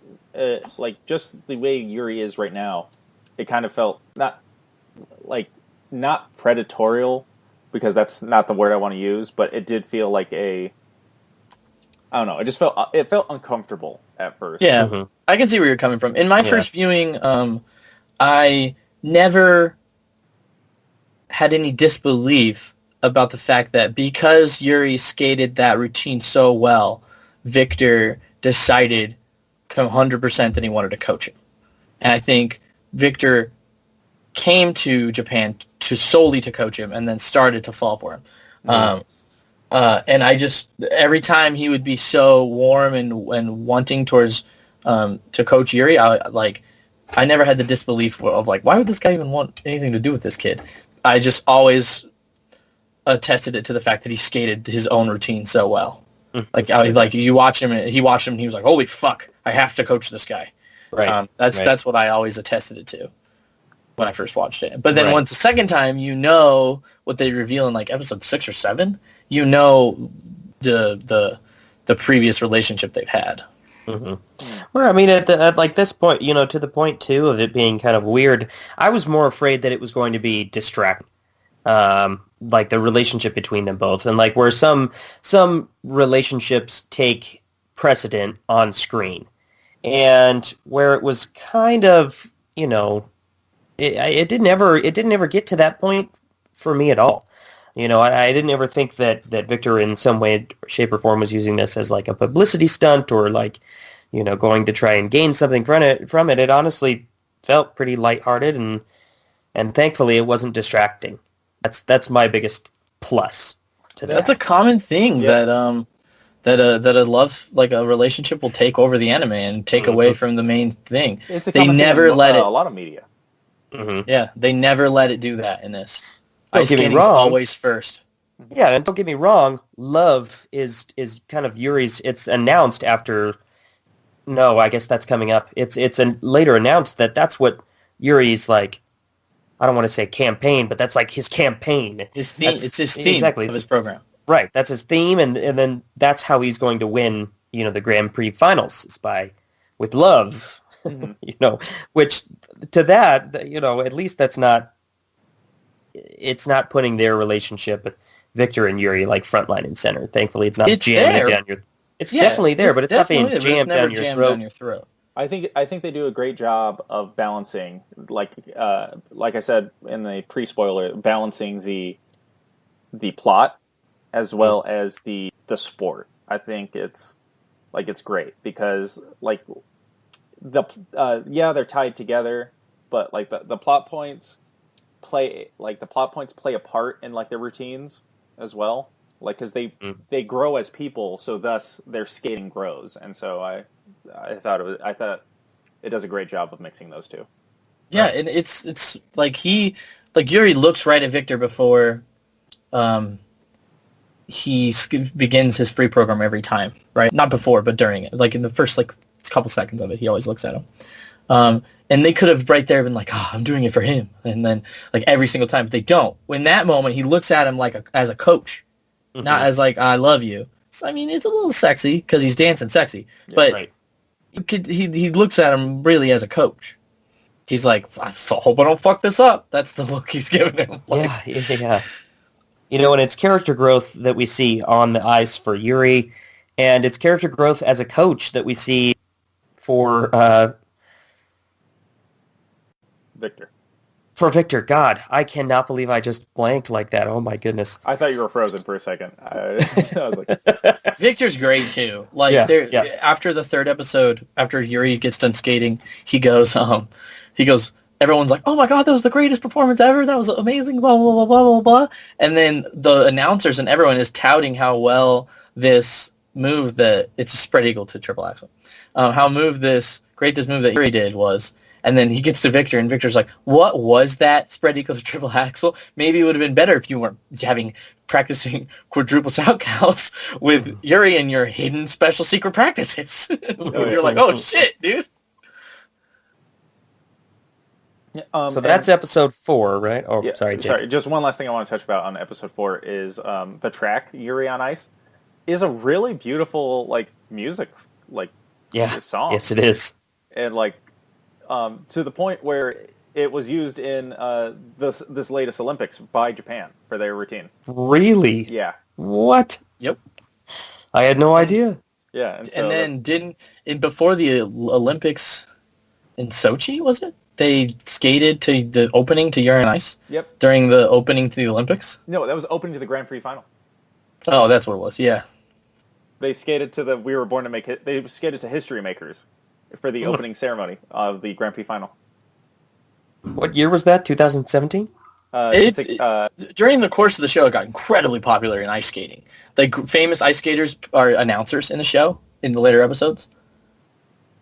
just the way Yuri is right now, it kind of felt not predatorial, because that's not the word I want to use, but it did feel like I don't know, it felt uncomfortable at first. Yeah, mm-hmm. I can see where you're coming from. In my first viewing, I never had any disbelief about the fact that because Yuri skated that routine so well, Victor decided 100% that he wanted to coach him. And I think Victor came to Japan solely to coach him, and then started to fall for him. And I just, every time he would be so warm and wanting towards to coach Yuri, I never had the disbelief of like, why would this guy even want anything to do with this kid? I just always attested it to the fact that he skated his own routine so well. You watch him, he watched him, and he was like, holy fuck, I have to coach this guy. Right. That's what I always attested it to when I first watched it. But then once the second time, you know what they reveal in like episode 6 or 7, you know the previous relationship they've had. Mm-hmm. Well, I mean, at like this point, you know, to the point too of it being kind of weird, I was more afraid that it was going to be distracting, like the relationship between them both, and like where some relationships take precedent on screen, and where it was kind of, you know, it didn't ever get to that point for me at all. You know, I didn't ever think that Victor in some way, shape, or form was using this as like a publicity stunt or like, you know, going to try and gain something from it. It honestly felt pretty lighthearted, and thankfully it wasn't distracting. That's my biggest plus to that. That's a common thing that a love, like a relationship, will take over the anime and take away from the main thing. It's a they never let it. A lot of media. Mm-hmm. Yeah, they never let it do that in this. Don't Ice get me skating's wrong. always first. Yeah, and don't get me wrong, love is kind of Yuri's. It's announced after. No, I guess that's coming up. It's later announced that that's what Yuri's like. I don't want to say campaign, but that's like his campaign. His theme. It's his theme exactly of his program. Right, that's his theme, and then that's how he's going to win. You know, the Grand Prix finals is with love. Mm-hmm. You know, which to that, you know, at least that's not. It's not putting their relationship, Victor and Yuri, like frontline and center. Thankfully, it's not jamming it down your. It's definitely there, but it's not being jammed down your throat. I think they do a great job of balancing, like I said in the pre-spoiler, balancing the plot as well as the sport. I think it's great because like they're tied together, but like the plot points play a part in like their routines as well, like because they grow as people, so thus their skating grows, and so I thought it does a great job of mixing those two. Yeah, and it's like Yuri looks right at Victor before he begins his free program every time, right? Not before, but during it. Like in the first like couple seconds of it, he always looks at him. And they could have right there been like, oh, I'm doing it for him. And then like every single time, but they don't. In that moment, he looks at him like as a coach, not as like, I love you. So, I mean, it's a little sexy because he's dancing sexy, but he looks at him really as a coach. He's like, I hope I don't fuck this up. That's the look he's giving him. Like, yeah. You know, and it's character growth that we see on the ice for Yuri, and it's character growth as a coach that we see for Victor. For Victor, God, I cannot believe I just blanked like that. Oh my goodness! I thought you were frozen for a second. I was like, Victor's great too. Like after the third episode, after Yuri gets done skating, he goes. Everyone's like, "Oh my God, that was the greatest performance ever. That was amazing." Blah blah blah blah blah blah. And then the announcers and everyone is touting how well this move that it's a spread eagle to triple axel. How this move that Yuri did was. And then he gets to Victor, and Victor's like, what was that spread equal to triple axel? Maybe it would have been better if you weren't practicing quadruple outcounts with Yuri and your hidden special secret practices. You're like, oh, shit, dude. Yeah, so that's episode 4, right? Oh, yeah, sorry, Jake. Sorry, just one last thing I want to touch about on episode 4 is the track, Yuri on Ice, is a really beautiful, like, music, like, song. Yes, it is. And, like, to the point where it was used in this latest Olympics by Japan for their routine. Really? Yeah. What? Yep. I had no idea. Yeah. And then before the Olympics in Sochi, was it? They skated to the opening to Yuri on Ice? Yep. During the opening to the Olympics? No, that was opening to the Grand Prix final. Oh, that's what it was, yeah. They skated to We Were Born to Make It. They skated to History Makers. for the opening ceremony of the Grand Prix final. What year was that? 2017? During the course of the show, it got incredibly popular in ice skating. Like famous ice skaters are announcers in the show in the later episodes.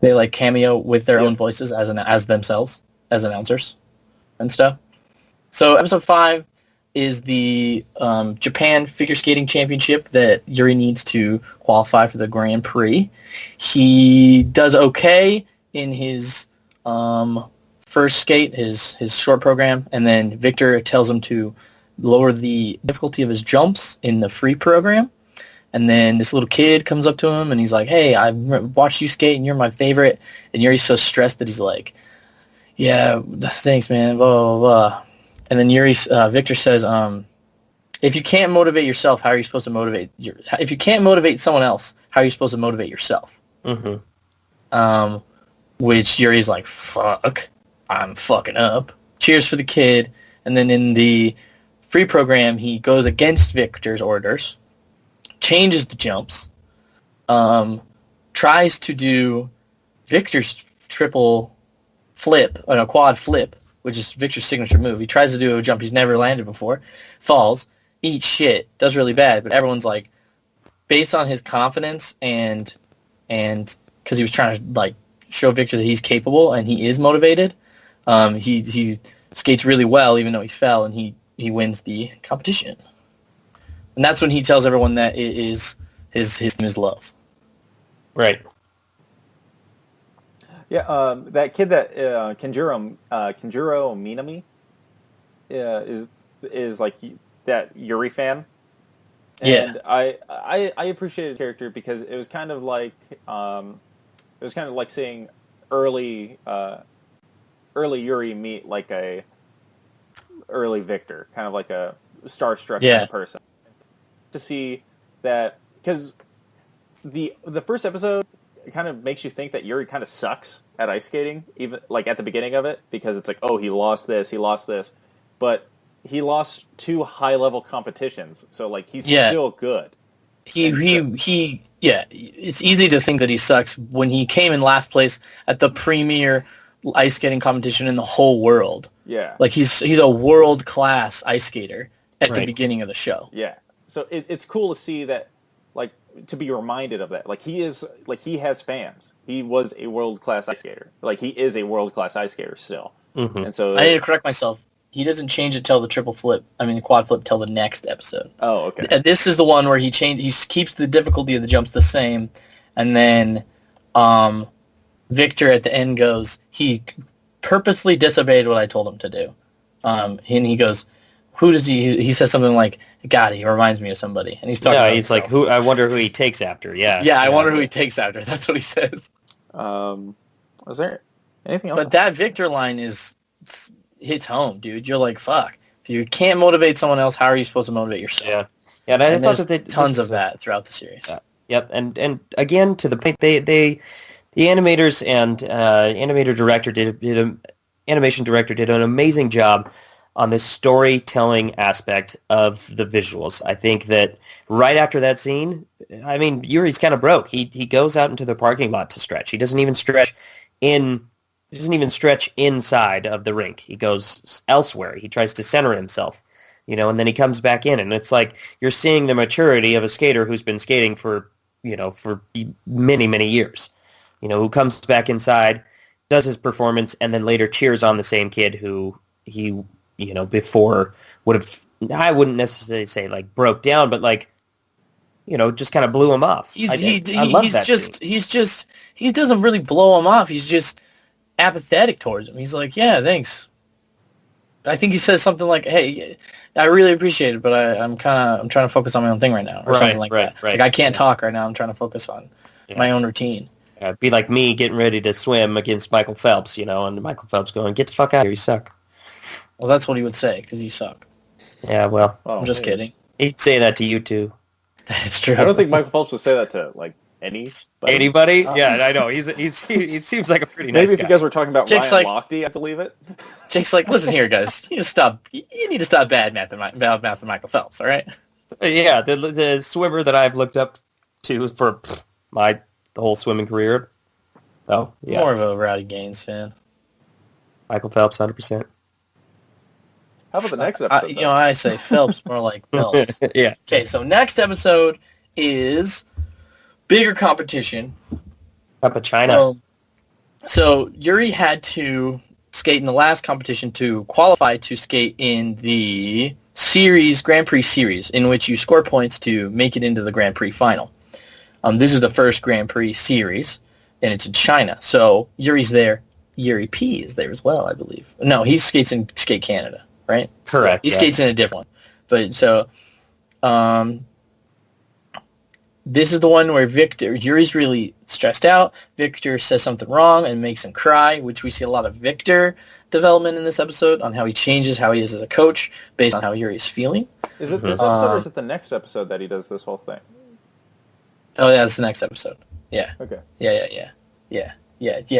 They like cameo with their own voices as themselves as announcers and stuff. So episode 5 is the Japan Figure Skating Championship that Yuri needs to qualify for the Grand Prix. He does okay in his first skate, his short program, and then Victor tells him to lower the difficulty of his jumps in the free program. And then this little kid comes up to him and he's like, "Hey, I watched you skate and you're my favorite." And Yuri's so stressed that he's like, "Yeah, thanks, man, blah, blah, blah." And then Victor says, if you can't motivate yourself, how are you supposed to motivate if you can't motivate someone else, how are you supposed to motivate yourself? Mm-hmm. Which Yuri's like, fuck, I'm fucking up. Cheers for the kid. And then in the free program, he goes against Victor's orders, changes the jumps, tries to do Victor's triple flip, or a quad flip, which is Victor's signature move. He tries to do a jump he's never landed before, falls, eats shit, does really bad, but everyone's like, based on his confidence and because he was trying to like show Victor that he's capable and he is motivated, he skates really well even though he fell, and he wins the competition. And that's when he tells everyone that it is his name is love. Right. Yeah, that kid that Kenjuro Minami is like that Yuri fan. And I appreciated the character because it was kind of like seeing early Yuri meet like a early Victor, kind of like a starstruck kind of person. To see that, because the first episode kind of makes you think that Yuri kind of sucks at ice skating, even like at the beginning of it, because it's like, oh, he lost this, but he lost 2 high-level competitions, so like he's still good. It's easy to think that he sucks when he came in last place at the premier ice skating competition in the whole world. Yeah, like he's a world-class ice skater at the beginning of the show. Yeah, so it's cool to see that, like, to be reminded of that. Like, he has fans. He was a world-class ice skater. Like, he is a world-class ice skater still. Mm-hmm. And so I need to correct myself. He doesn't change it till the the quad flip till the next episode. Oh, okay. And this is the one where he keeps the difficulty of the jumps the same, and then Victor at the end goes, he purposely disobeyed what I told him to do. And he goes, who does he says something like, God, he reminds me of somebody. And he's talking about he's himself. like, I wonder who he takes after. I wonder who he takes after. That's what he says. Was there anything else? But that Victor line hits home, dude. You're like, fuck. If you can't motivate someone else, how are you supposed to motivate yourself? Yeah, and I thought that tons of that throughout the series. Yep, and again, to the point, the animators and animation director did an amazing job on this storytelling aspect of the visuals. I think that right after that scene, I mean, Yuri's kind of broke. He goes out into the parking lot to stretch. He doesn't even stretch inside of the rink. He goes elsewhere. He tries to center himself, and then he comes back in, and it's like you're seeing the maturity of a skater who's been skating for many, many years, who comes back inside, does his performance, and then later cheers on the same kid who he, before would have, I wouldn't necessarily say like broke down, but like, just kind of blew him off. He doesn't really blow him off. He's just apathetic towards him. He's like, yeah, thanks. I think he says something like, hey, I really appreciate it, but I'm trying to focus on my own thing right now, or something like that. Right. Like, I can't talk right now. I'm trying to focus on my own routine. It'd be like me getting ready to swim against Michael Phelps, and Michael Phelps going, get the fuck out of here, you suck. Well, that's what he would say, because you suck. Yeah, well. I'm just kidding. He'd say that to you, too. That's true. I don't think Michael Phelps would say that to, like, anybody? Yeah, I know. He seems like a pretty nice guy. Maybe if you guys were talking about Jake's Ryan Lochte, I believe it. Jake's like, listen here, guys. You need to stop bad mouthing Michael Phelps, all right? Yeah, the swimmer that I've looked up to for the whole swimming career. Oh, yeah. More of a Rowdy Gaines fan. Michael Phelps, 100%. How about the next episode? I say Phelps, more like Phelps. Yeah. Okay, so next episode is bigger competition. Cup of China. So Yuri had to skate in the last competition to qualify to skate in the Grand Prix series, in which you score points to make it into the Grand Prix final. This is the first Grand Prix series, and it's in China. So Yuri's there. Yuri P is there as well, I believe. No, he skates in Skate Canada, right? Correct. He skates in a different one. But so, this is the one where Yuri's really stressed out. Victor says something wrong and makes him cry, which we see a lot of Victor development in this episode on how he changes, how he is as a coach based on how Yuri's feeling. Is it this episode or is it the next episode that he does this whole thing? Oh, yeah, it's the next episode. Yeah. Okay. Yeah,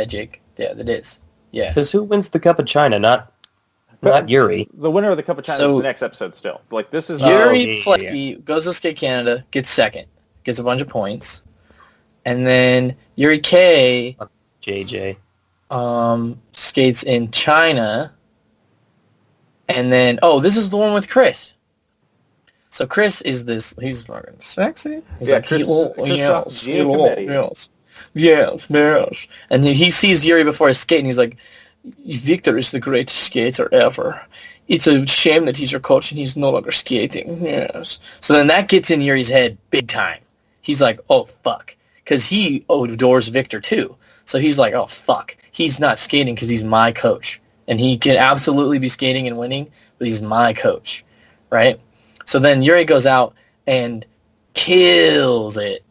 Jake. Yeah, that is. Yeah. Because who wins the Cup of China? Not Yuri. The winner of the Cup of China So- is the next episode still. Like, this is... Yuri yeah, Plesky goes to Skate Canada, gets second, gets a bunch of points. And then Yuri K JJ. skates in China. And then, this is the one with Chris. So Chris is he's fucking sexy. He's Yeah, like, Christoph Giacometti. yes. And then he sees Yuri before his skate, and he's like, Victor is the greatest skater ever. It's a shame that he's your coach and he's no longer skating. Yes. So then that gets in Yuri's head big time. He's like, oh, fuck. Because he adores Victor, too. So he's like, oh, fuck. He's not skating because he's my coach. And he can absolutely be skating and winning, but he's my coach. Right? So then Yuri goes out and kills it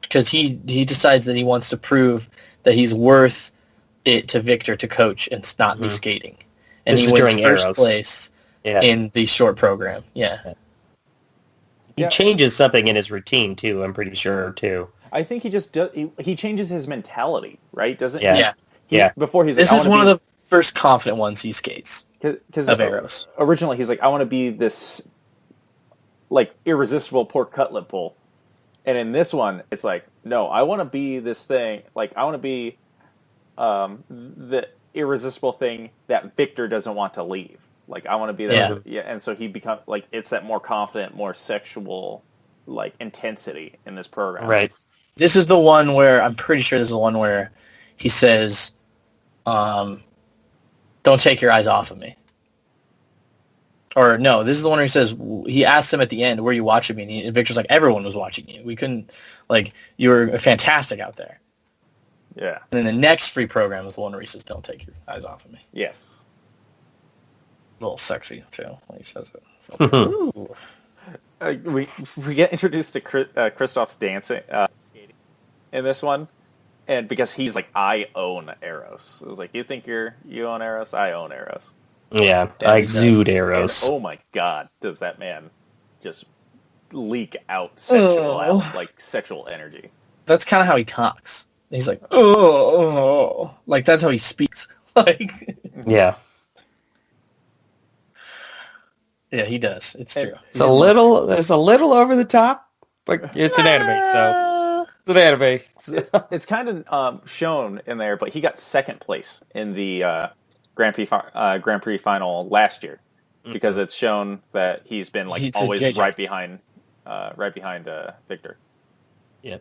because he decides that he wants to prove that he's worth it to Victor to coach and not be skating. And This he is wins during first Arrows. place in the short program. Yeah. He changes something in his routine, too, I'm pretty sure, too. I think he just does... He changes his mentality, right? Doesn't Yeah. he? Yeah. Before he's This like, is one of the first confident ones he skates Because of Arrows. originally he's like, I want to be this... like irresistible pork cutlet pull, and in this one it's like, no, I want to be this thing. Like, I want to be the irresistible thing that Victor doesn't want to leave. Like, I want to be that. Yeah. And so he becomes like, it's that more confident, more sexual, like, intensity in this program. Right. This is the one where I'm pretty sure this is the one where he says, "Don't take your eyes off of me." Or no, this is the one where he says, he asks him at the end, "Were you watching me?" And Victor's like, "Everyone was watching you. We couldn't, like, you were fantastic out there." Yeah. And then the next free program is the one where he says, "Don't take your eyes off of me." Yes. A little sexy too when he says it. Ooh. We get introduced to Kristoff's dancing skating in this one, and because he's like, I own Arrows. It was like, you think you own Arrows? I own Arrows. Yeah, And I he does. exude Arrows. And, oh my god, does that man just leak out sexual energy? That's kind of how he talks. He's like, oh, like that's how he speaks. Like, Yeah. yeah, he does. It's true. It's a little over the top, but it's an anime, so it's an anime. It's kind of shown in there, but he got second place in the Grand Prix final last year because it's shown that he's been like always JJ. right behind Victor. Yeah.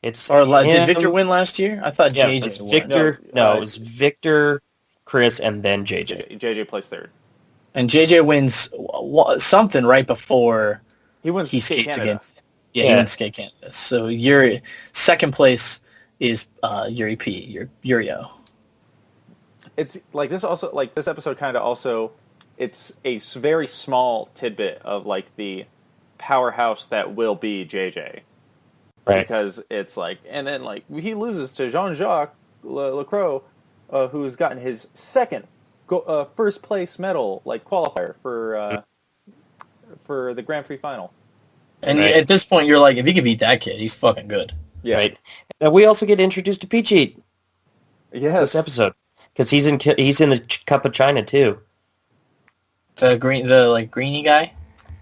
It's Did Victor win last year? I thought Yeah, JJ it was won. Victor. No, No, it was Victor, Chris, and then JJ. JJ placed third. And JJ wins something right before He wins he Skate skates Canada. against. Yeah, he wins Skate Canada. So Yuri, second place is Yuri P. Yurio. It's like this also, like this episode kind of also, it's a very small tidbit of like the powerhouse that will be JJ. Right. Because it's like, and then like he loses to Jean-Jacques Lacroix, who's gotten his second first place medal, like qualifier for the Grand Prix final. And Right. at this point, you're like, if he can beat that kid, he's fucking good. Yeah. Right. And we also get introduced to Peachy Yes. this episode because he's in the Cup of China too. The greeny guy.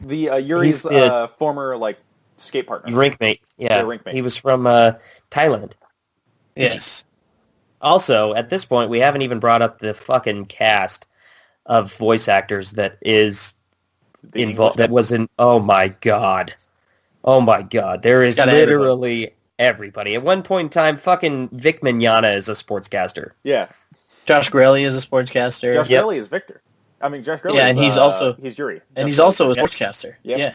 The Yuri's He's the- former like skate partner. Rink mate. Yeah. rink mate. He was from Thailand. Yes. Also, at this point, we haven't even brought up the fucking cast of voice actors that is involved. That was in. Oh my god! There is literally everybody. At one point in time, fucking Vic Mignogna is a sportscaster. Yeah. Josh Grelle is a sportscaster. Josh Grelle is Victor. I mean, Josh Grelle. Yeah, and he's Yuri. And he's also a sportscaster. Yep. Yeah.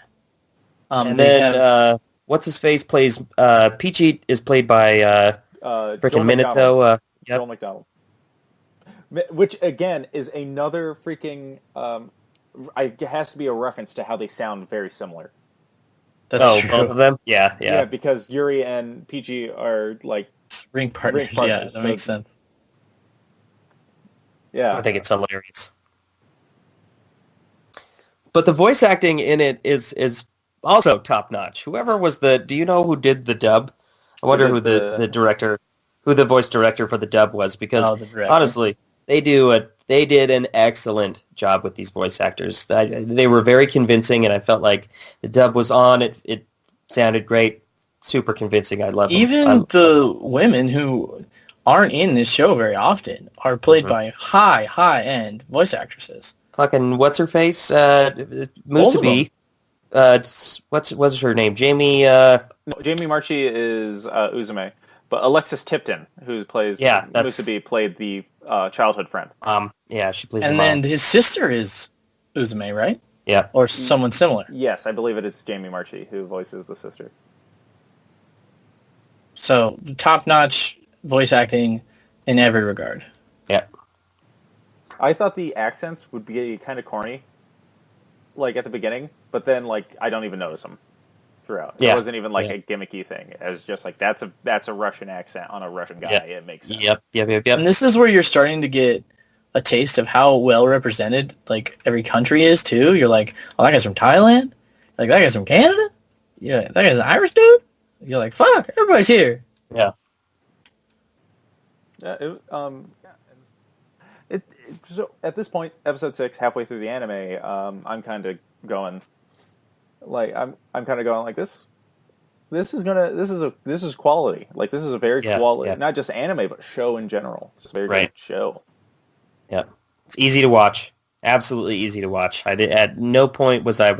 And then what's his face plays Peachy is played by freaking Minato. Joel McDonald. Which again is another freaking. It has to be a reference to how they sound very similar. That's true. Both of them. Yeah. Because Yuri and Peachy are like ring partners. Yeah, that makes sense. Yeah, I think it's hilarious. But the voice acting in it is also top notch. Whoever was do you know who did the dub? I wonder who the voice director for the dub was, because honestly, they did an excellent job with these voice actors. They were very convincing, and I felt like the dub was on. It sounded great, super convincing. I love even the women who aren't in this show very often are played by high end voice actresses. Fucking what's her face? Musubi. What's her name? Jamie. No, Jamie Marchi is Uzume, but Alexis Tipton, who plays Musubi, played the childhood friend. Yeah, she plays. And then his sister is Uzume, right? Yeah, or someone similar. Yes, I believe it is Jamie Marchi who voices the sister. So top-notch voice acting in every regard. Yeah. I thought the accents would be kind of corny, like at the beginning, but then like I don't even notice them throughout. It wasn't even like a gimmicky thing. It was just like that's a Russian accent on a Russian guy. It makes sense. Yep. And this is where you're starting to get a taste of how well represented like every country is too. You're like, oh, that guy's from Thailand. Like that guy's from Canada. Yeah, that guy's an Irish dude. You're like, fuck, everybody's here. Yeah. So at this point, episode 6, halfway through the anime, I'm kind of going, like I'm kind of going like this. This is quality. Like this is a very quality, not just anime, but show in general. It's a very good show. Yeah, it's easy to watch. Absolutely easy to watch. At no point was I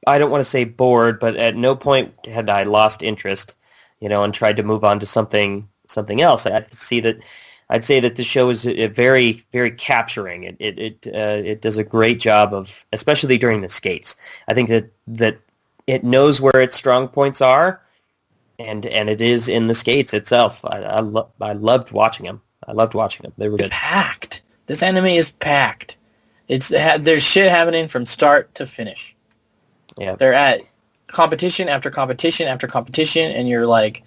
don't want to say bored, but at no point had I lost interest, and tried to move on to something else. I'd say that the show is very, very capturing. It does a great job of, especially during the skates. I think that it knows where its strong points are, and it is in the skates itself. I loved watching them. They were good. It's packed. This anime is packed. There's shit happening from start to finish. Yeah, they're at competition after competition after competition, and you're like,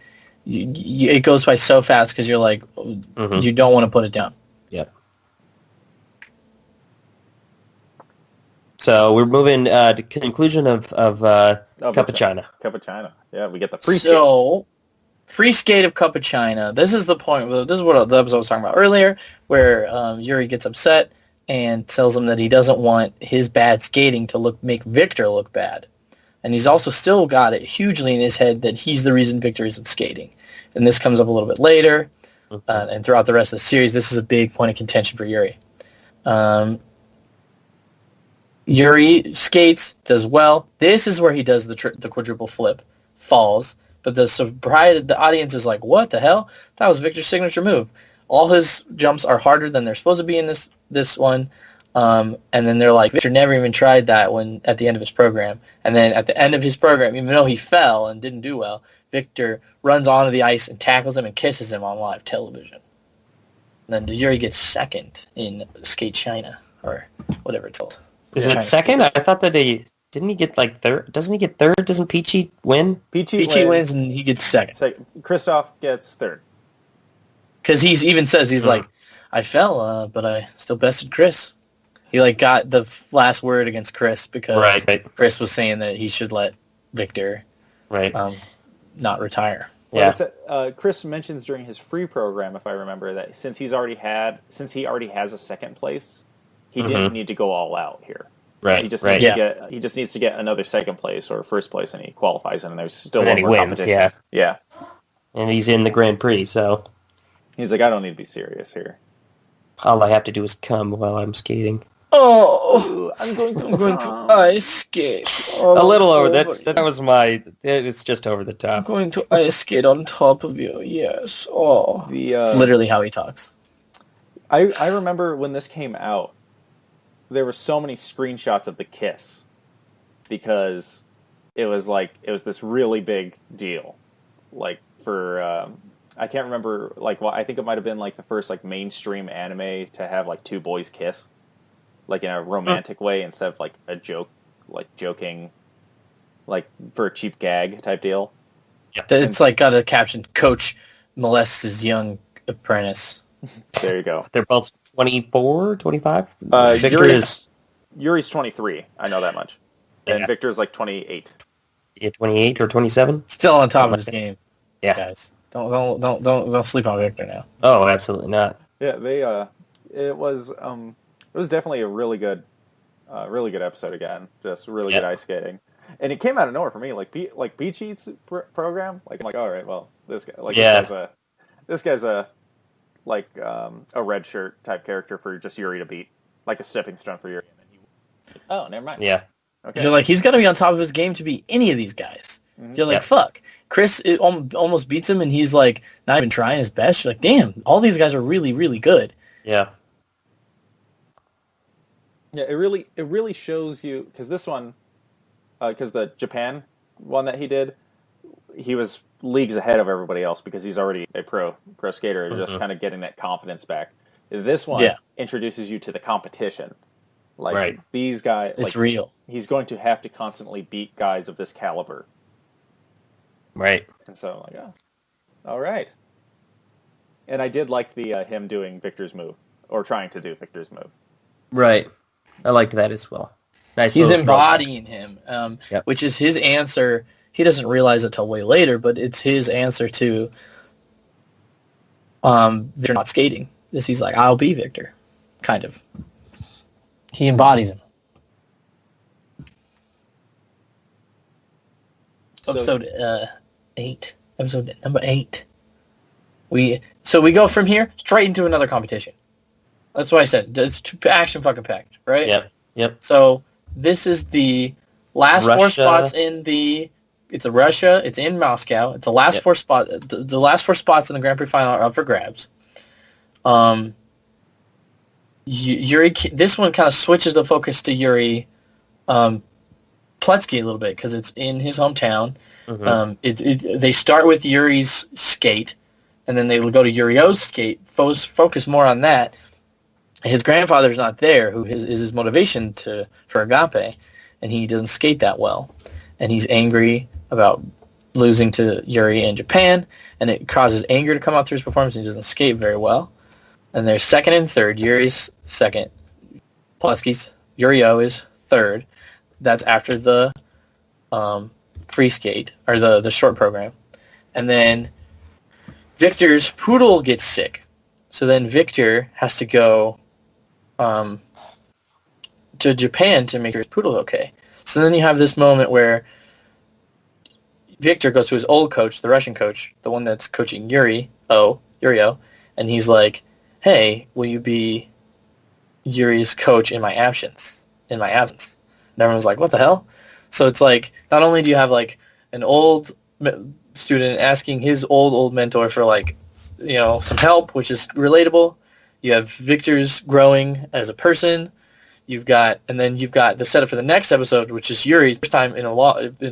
it goes by so fast because you're like, you don't want to put it down. Yeah. So we're moving to conclusion of Cup of China. Cup of China. Yeah, we get the free skate. So, free skate of Cup of China. This is the point. This is what the episode I was talking about earlier, where Yuri gets upset and tells him that he doesn't want his bad skating to make Victor look bad. And he's also still got it hugely in his head that he's the reason Victor isn't skating. And this comes up a little bit later. And throughout the rest of the series, this is a big point of contention for Yuri. Yuri skates, does well. This is where he does the quadruple flip, falls. But the audience is like, what the hell? That was Victor's signature move. All his jumps are harder than they're supposed to be in this one. And then they're like, Victor never even tried that at the end of his program. And then at the end of his program, even though he fell and didn't do well, Victor runs onto the ice and tackles him and kisses him on live television. And then Yuri gets second in Skate China, or whatever it's called. Is it second? I thought that didn't he get like third? Doesn't he get third? Doesn't Peachy win? Peachy wins and he gets second. Christoph gets third. Because he even says, he's like, I fell, but I still bested Chris. He got the last word against Chris because Chris was saying that he should let Victor not retire. Well, Chris mentions during his free program, if I remember, that since he already has a second place, he didn't need to go all out here. Right. He just needs to get another second place or first place, and he qualifies, and there's still one more competition. Yeah. And he's in the Grand Prix, so He's like, I don't need to be serious here. All I have to do is come while I'm skating. Oh, I'm going to ice skate. A little over. That was my. It's just over the I'm top. going to ice skate on top of you. Yes. Oh, it's literally how he talks. I remember when this came out, there were so many screenshots of the kiss because it was this really big deal, like for I can't remember I think it might have been like the first like mainstream anime to have like two boys kiss, like in a romantic way instead of like a joking, like for a cheap gag type deal. Yeah, it's like got a caption: "Coach molests his young apprentice." There you go. They're both 24, 25? Yuri's 23. I know that much. And Victor's like 28. Yeah, 28 or 27? Still on top of his game. Yeah, guys, don't sleep on Victor now. Oh, absolutely not. Yeah, it was definitely a really good episode again. Just really good ice skating, and it came out of nowhere for me. Like Beach Eats program. Like I'm like, all right, well, this guy, this guy's a red shirt type character for just Yuri to beat, like a stepping stone for Yuri. Oh, never mind. Yeah. Okay. You're like, he's got to be on top of his game to beat any of these guys. Mm-hmm. You're like, fuck. Chris almost beats him, and he's like not even trying his best. You're like, damn, all these guys are really, really good. Yeah. Yeah, it really shows you, because this one, because the Japan one that he did, he was leagues ahead of everybody else because he's already a pro skater, just kind of getting that confidence back. This one introduces you to the competition. Like these guys, it's real. He's going to have to constantly beat guys of this caliber. Right. And so I'm like, oh, all right. And I did like the him doing Victor's move, or trying to do Victor's move. Right. I liked that as well. Nice. He's embodying him, which is his answer. He doesn't realize it till way later, but it's his answer to they're not skating. He's like, I'll be Victor, kind of. He embodies him. Episode 8. Episode number 8. We go from here straight into another competition. That's what I said. It's action fucking packed, right? Yep. So this is the last Russia. 4 spots in the. It's Russia. It's in Moscow. It's the last 4 spots. The last 4 spots in the Grand Prix final are up for grabs. Yuri. This one kind of switches the focus to Yuri Pletsky a little bit because it's in his hometown. Mm-hmm. They start with Yuri's skate, and then they will go to Yurio's skate. Focus more on that. His grandfather's not there, who is his motivation for Agape, and he doesn't skate that well, and he's angry about losing to Yuri in Japan, and it causes anger to come out through his performance, and he doesn't skate very well. And they're second and third. Yuri's second. Pletsky's. Yurio is third. That's after the free skate, or the short program. And then Victor's poodle gets sick. So then Victor has to go to Japan to make his poodle okay. So then you have this moment where Victor goes to his old coach, the Russian coach, the one that's coaching Yurio, and he's like, hey, will you be Yuri's coach in my absence? And everyone's like, what the hell? So it's like, not only do you have like an old student asking his old mentor for like, some help, which is relatable. You have Victor's growing as a person. You've got the setup for the next episode, which is Yuri's first time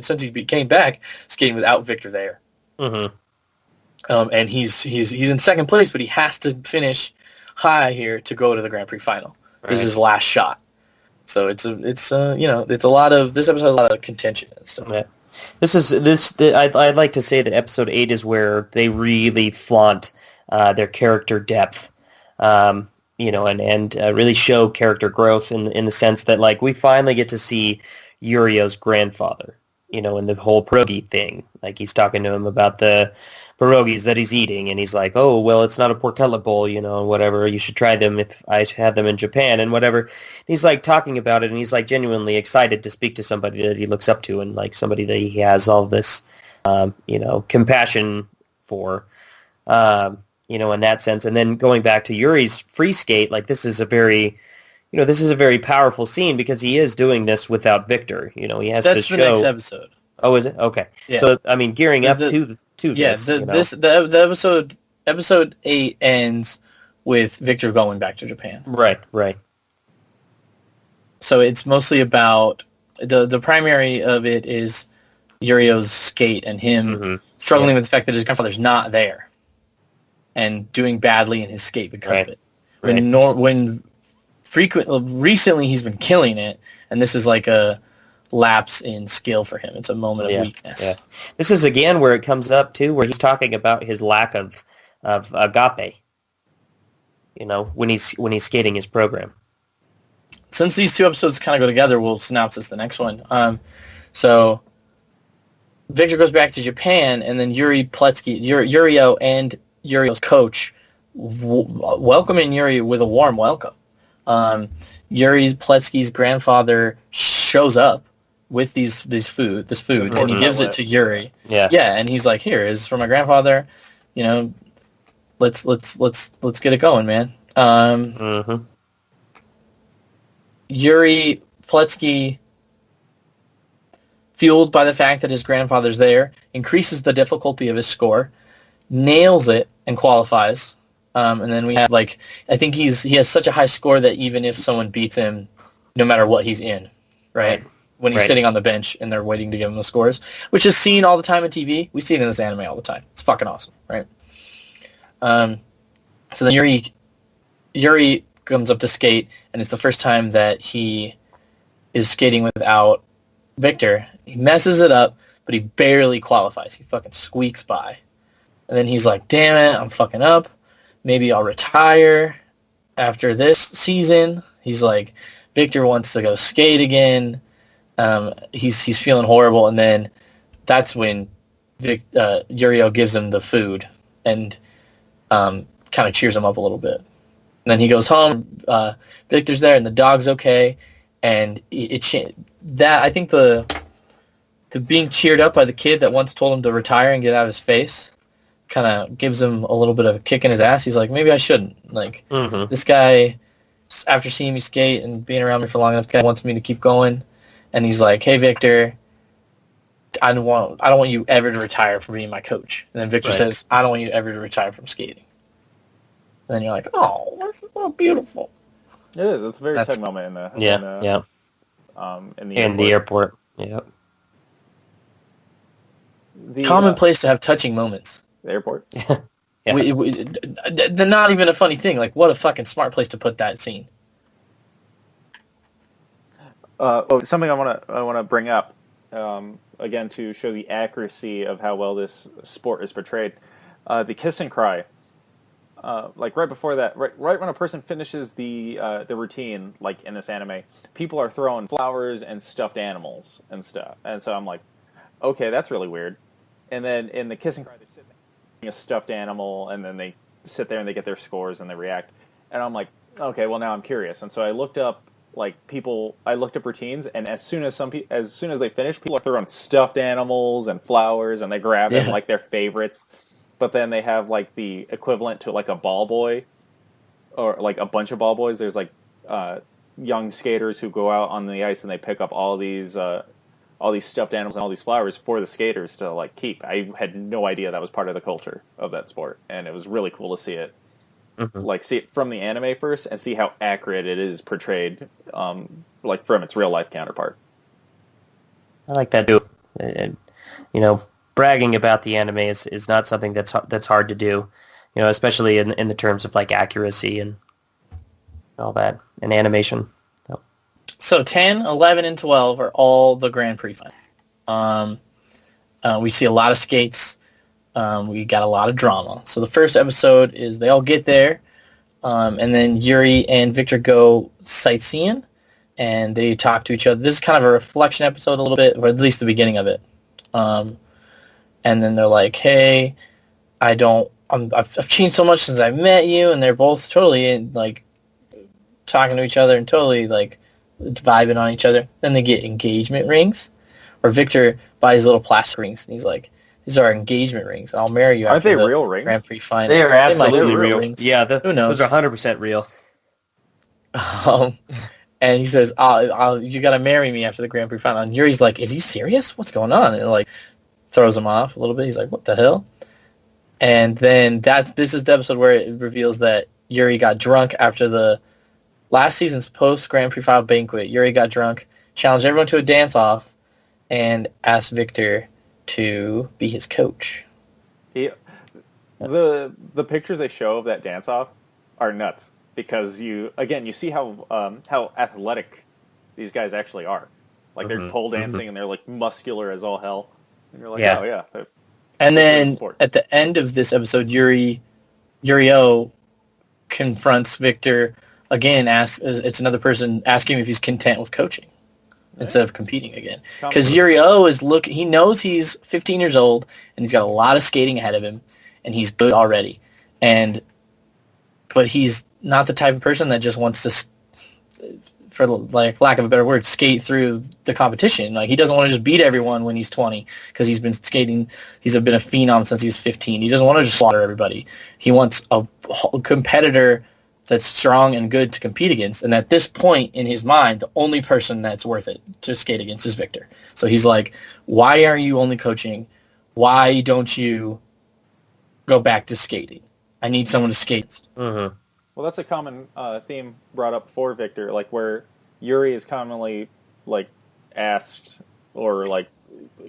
since he came back skating without Victor there. Mm-hmm. And he's in second place, but he has to finish high here to go to the Grand Prix final. Right. This is his last shot. So it's a lot of, this episode has a lot of contention and stuff. Yeah. I'd like to say that episode 8 is where they really flaunt their character depth, and really show character growth in the sense that, like, we finally get to see Yurio's grandfather, in the whole pierogi thing. Like, he's talking to him about the pierogies that he's eating, and he's like, oh, well, it's not a pork cutlet bowl, whatever. You should try them if I had them in Japan and whatever. And he's, like, talking about it, and he's, like, genuinely excited to speak to somebody that he looks up to and, like, somebody that he has all this, compassion for. in that sense. And then going back to Yuri's free skate, like this is a very powerful scene because he is doing this without Victor. He has That's to the show. next episode. Oh, is it? Okay. Yeah. So I mean, gearing up to yeah, this. The episode 8 ends with Victor going back to Japan. Right. So it's mostly about the primary of it is Yurio's skate and him struggling with the fact that his grandfather's not there and doing badly in his skate because of it. When recently he's been killing it, and this is like a lapse in skill for him. It's a moment of weakness. Yeah. This is again where it comes up too, where he's talking about his lack of agape. When he's skating his program. Since these two episodes kind of go together, we'll synopsis the next one. So Victor goes back to Japan, and then Yurio and Yurio's coach welcoming Yuri with a warm welcome. Yuri Pletsky's grandfather shows up with this food, and he gives it to Yuri. Yeah, and he's like, "Here, this is for my grandfather. Let's get it going, man." Yuri Pletsky, fueled by the fact that his grandfather's there, increases the difficulty of his score, nails it, and qualifies. And then we have, I think he has such a high score that even if someone beats him, no matter what, he's in, right? When he's sitting on the bench and they're waiting to give him the scores, which is seen all the time on TV. We see it in this anime all the time. It's fucking awesome, right? So then Yuri comes up to skate, and it's the first time that he is skating without Victor. He messes it up, but he barely qualifies. He fucking squeaks by. And then he's like, damn it, I'm fucking up. Maybe I'll retire after this season. He's like, Victor wants to go skate again. He's feeling horrible, and then that's when Yurio gives him the food and kind of cheers him up a little bit. And then he goes home. Victor's there, and the dog's okay. And I think the being cheered up by the kid that once told him to retire and get out of his face kind of gives him a little bit of a kick in his ass. He's like, maybe I shouldn't. This guy, after seeing me skate and being around me for long enough, the guy wants me to keep going. And he's like, hey, Victor, I don't want you ever to retire from being my coach. And then Victor says, I don't want you ever to retire from skating. And then you're like, oh, that's so beautiful. It is. It's a very sad moment in the airport. Yep. Commonplace to have touching moments. The airport. They're not even a funny thing. What a fucking smart place to put that scene. Something I want to bring up again to show the accuracy of how well this sport is portrayed. The kiss and cry. Right before that, right when a person finishes the routine, like in this anime, people are throwing flowers and stuffed animals and stuff. And so I'm like, okay, that's really weird. And then in the kiss and cry, they're sitting there, a stuffed animal, and then they sit there and they get their scores and they react. And I'm like, okay, well now I'm curious. And so I looked up routines, and as soon as they finish, people are throwing stuffed animals and flowers, and they grab them like their favorites. But then they have the equivalent to a ball boy, or a bunch of ball boys. There's young skaters who go out on the ice and they pick up all these stuffed animals and all these flowers for the skaters to keep. I had no idea that was part of the culture of that sport, and it was really cool to see it. See it from the anime first and see how accurate it is portrayed, from its real life counterpart. I like that too. And, bragging about the anime is not something that's hard to do, especially in the terms of accuracy and all that and animation. So 10, 11, and 12 are all the Grand Prix final. We see a lot of skates. We got a lot of drama. So the first episode is they all get there, and then Yuri and Victor go sightseeing, and they talk to each other. This is kind of a reflection episode a little bit, or at least the beginning of it. And then they're like, hey, I've changed so much since I met you, and they're both totally talking to each other and totally vibing on each other. Then they get engagement rings, or Victor buys little plastic rings, and he's like, These are engagement rings. I'll marry you Aren't after they the real rings? Grand Prix final. They are might absolutely be real. rings. Yeah, Who knows? those are 100% real. And he says, you got to marry me after the Grand Prix final. And Yuri's like, is he serious? What's going on? And it, like, throws him off a little bit. He's like, what the hell? And then this is the episode where it reveals that Yuri got drunk after the last season's post-Grand Prix final banquet. Yuri got drunk, challenged everyone to a dance-off, and asked Victor to be his coach. The pictures they show of that dance-off are nuts. Because you see how athletic these guys actually are. Like they're pole dancing and they're like muscular as all hell. And you're like, oh yeah. And then at the end of this episode, Yuri-O confronts Victor again. It's another person asking him if he's content with coaching instead of competing again. Because Yuri-O he knows he's 15 years old and he's got a lot of skating ahead of him, and he's good already. But he's not the type of person that just wants to, for like lack of a better word, skate through the competition. Like he doesn't want to just beat everyone when he's 20 because he's been skating. He's been a phenom since he was 15. He doesn't want to just slaughter everybody. He wants a competitor that's strong and good to compete against. And at this point in his mind, the only person that's worth it to skate against is Victor. So he's like, why are you only coaching? Why don't you go back to skating? I need someone to skate. Mm-hmm. Well, that's a common theme brought up for Victor, like where Yuri is commonly like asked or like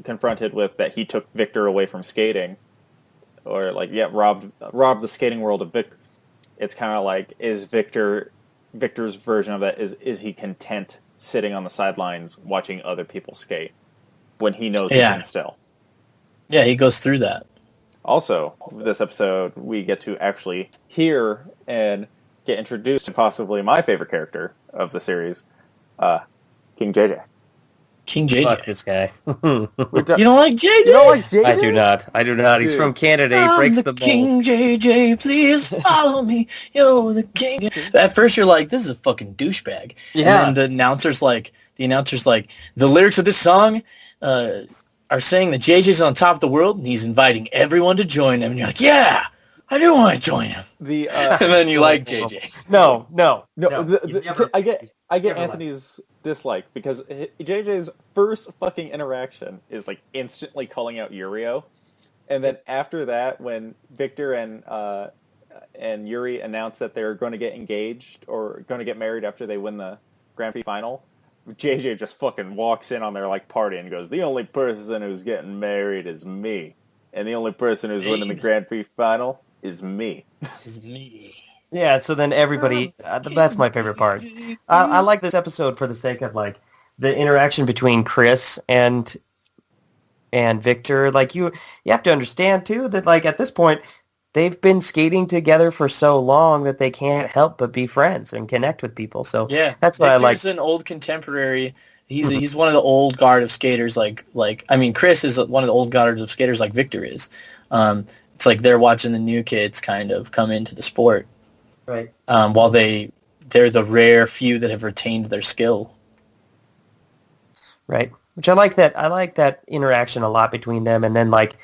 confronted with that he took Victor away from skating, or like robbed the skating world of Victor. It's kind of like, is Victor's version of that is he content sitting on the sidelines watching other people skate when he knows he can still? Yeah, he goes through that. Also, this episode, we get to actually hear and get introduced to possibly my favorite character of the series, King JJ. King JJ. Fuck this guy. You don't like JJ? You don't like JJ? I do not. He's from Canada. He breaks the mold. King JJ, please follow me. You're the king. At first, you're like, this is a fucking douchebag. Yeah. And then the announcer's like, the lyrics of this song are saying that JJ's on top of the world and he's inviting everyone to join him. And you're like, yeah, I do want to join him. And then you like JJ. No. I get Anthony's dislike because JJ's first fucking interaction is like instantly calling out Yuri-O, and then after that, when Victor and Yuri announce that they're going to get engaged or going to get married after they win the Grand Prix final, JJ just fucking walks in on their like party and goes, "The only person who's getting married is me, and the only person who's winning the Grand Prix final is me." Is me. Yeah, so then everybody, that's my favorite part. I like this episode for the sake of, like, the interaction between Chris and Victor. Like, you have to understand, too, that, like, at this point, they've been skating together for so long that they can't help but be friends and connect with people. So that's what I like. Victor's an old contemporary. He's one of the old guard of skaters. Chris is one of the old guards of skaters like Victor is. It's like they're watching the new kids kind of come into the sport. Right. While they're the rare few that have retained their skill. Right. Which I like that interaction a lot between them, and then like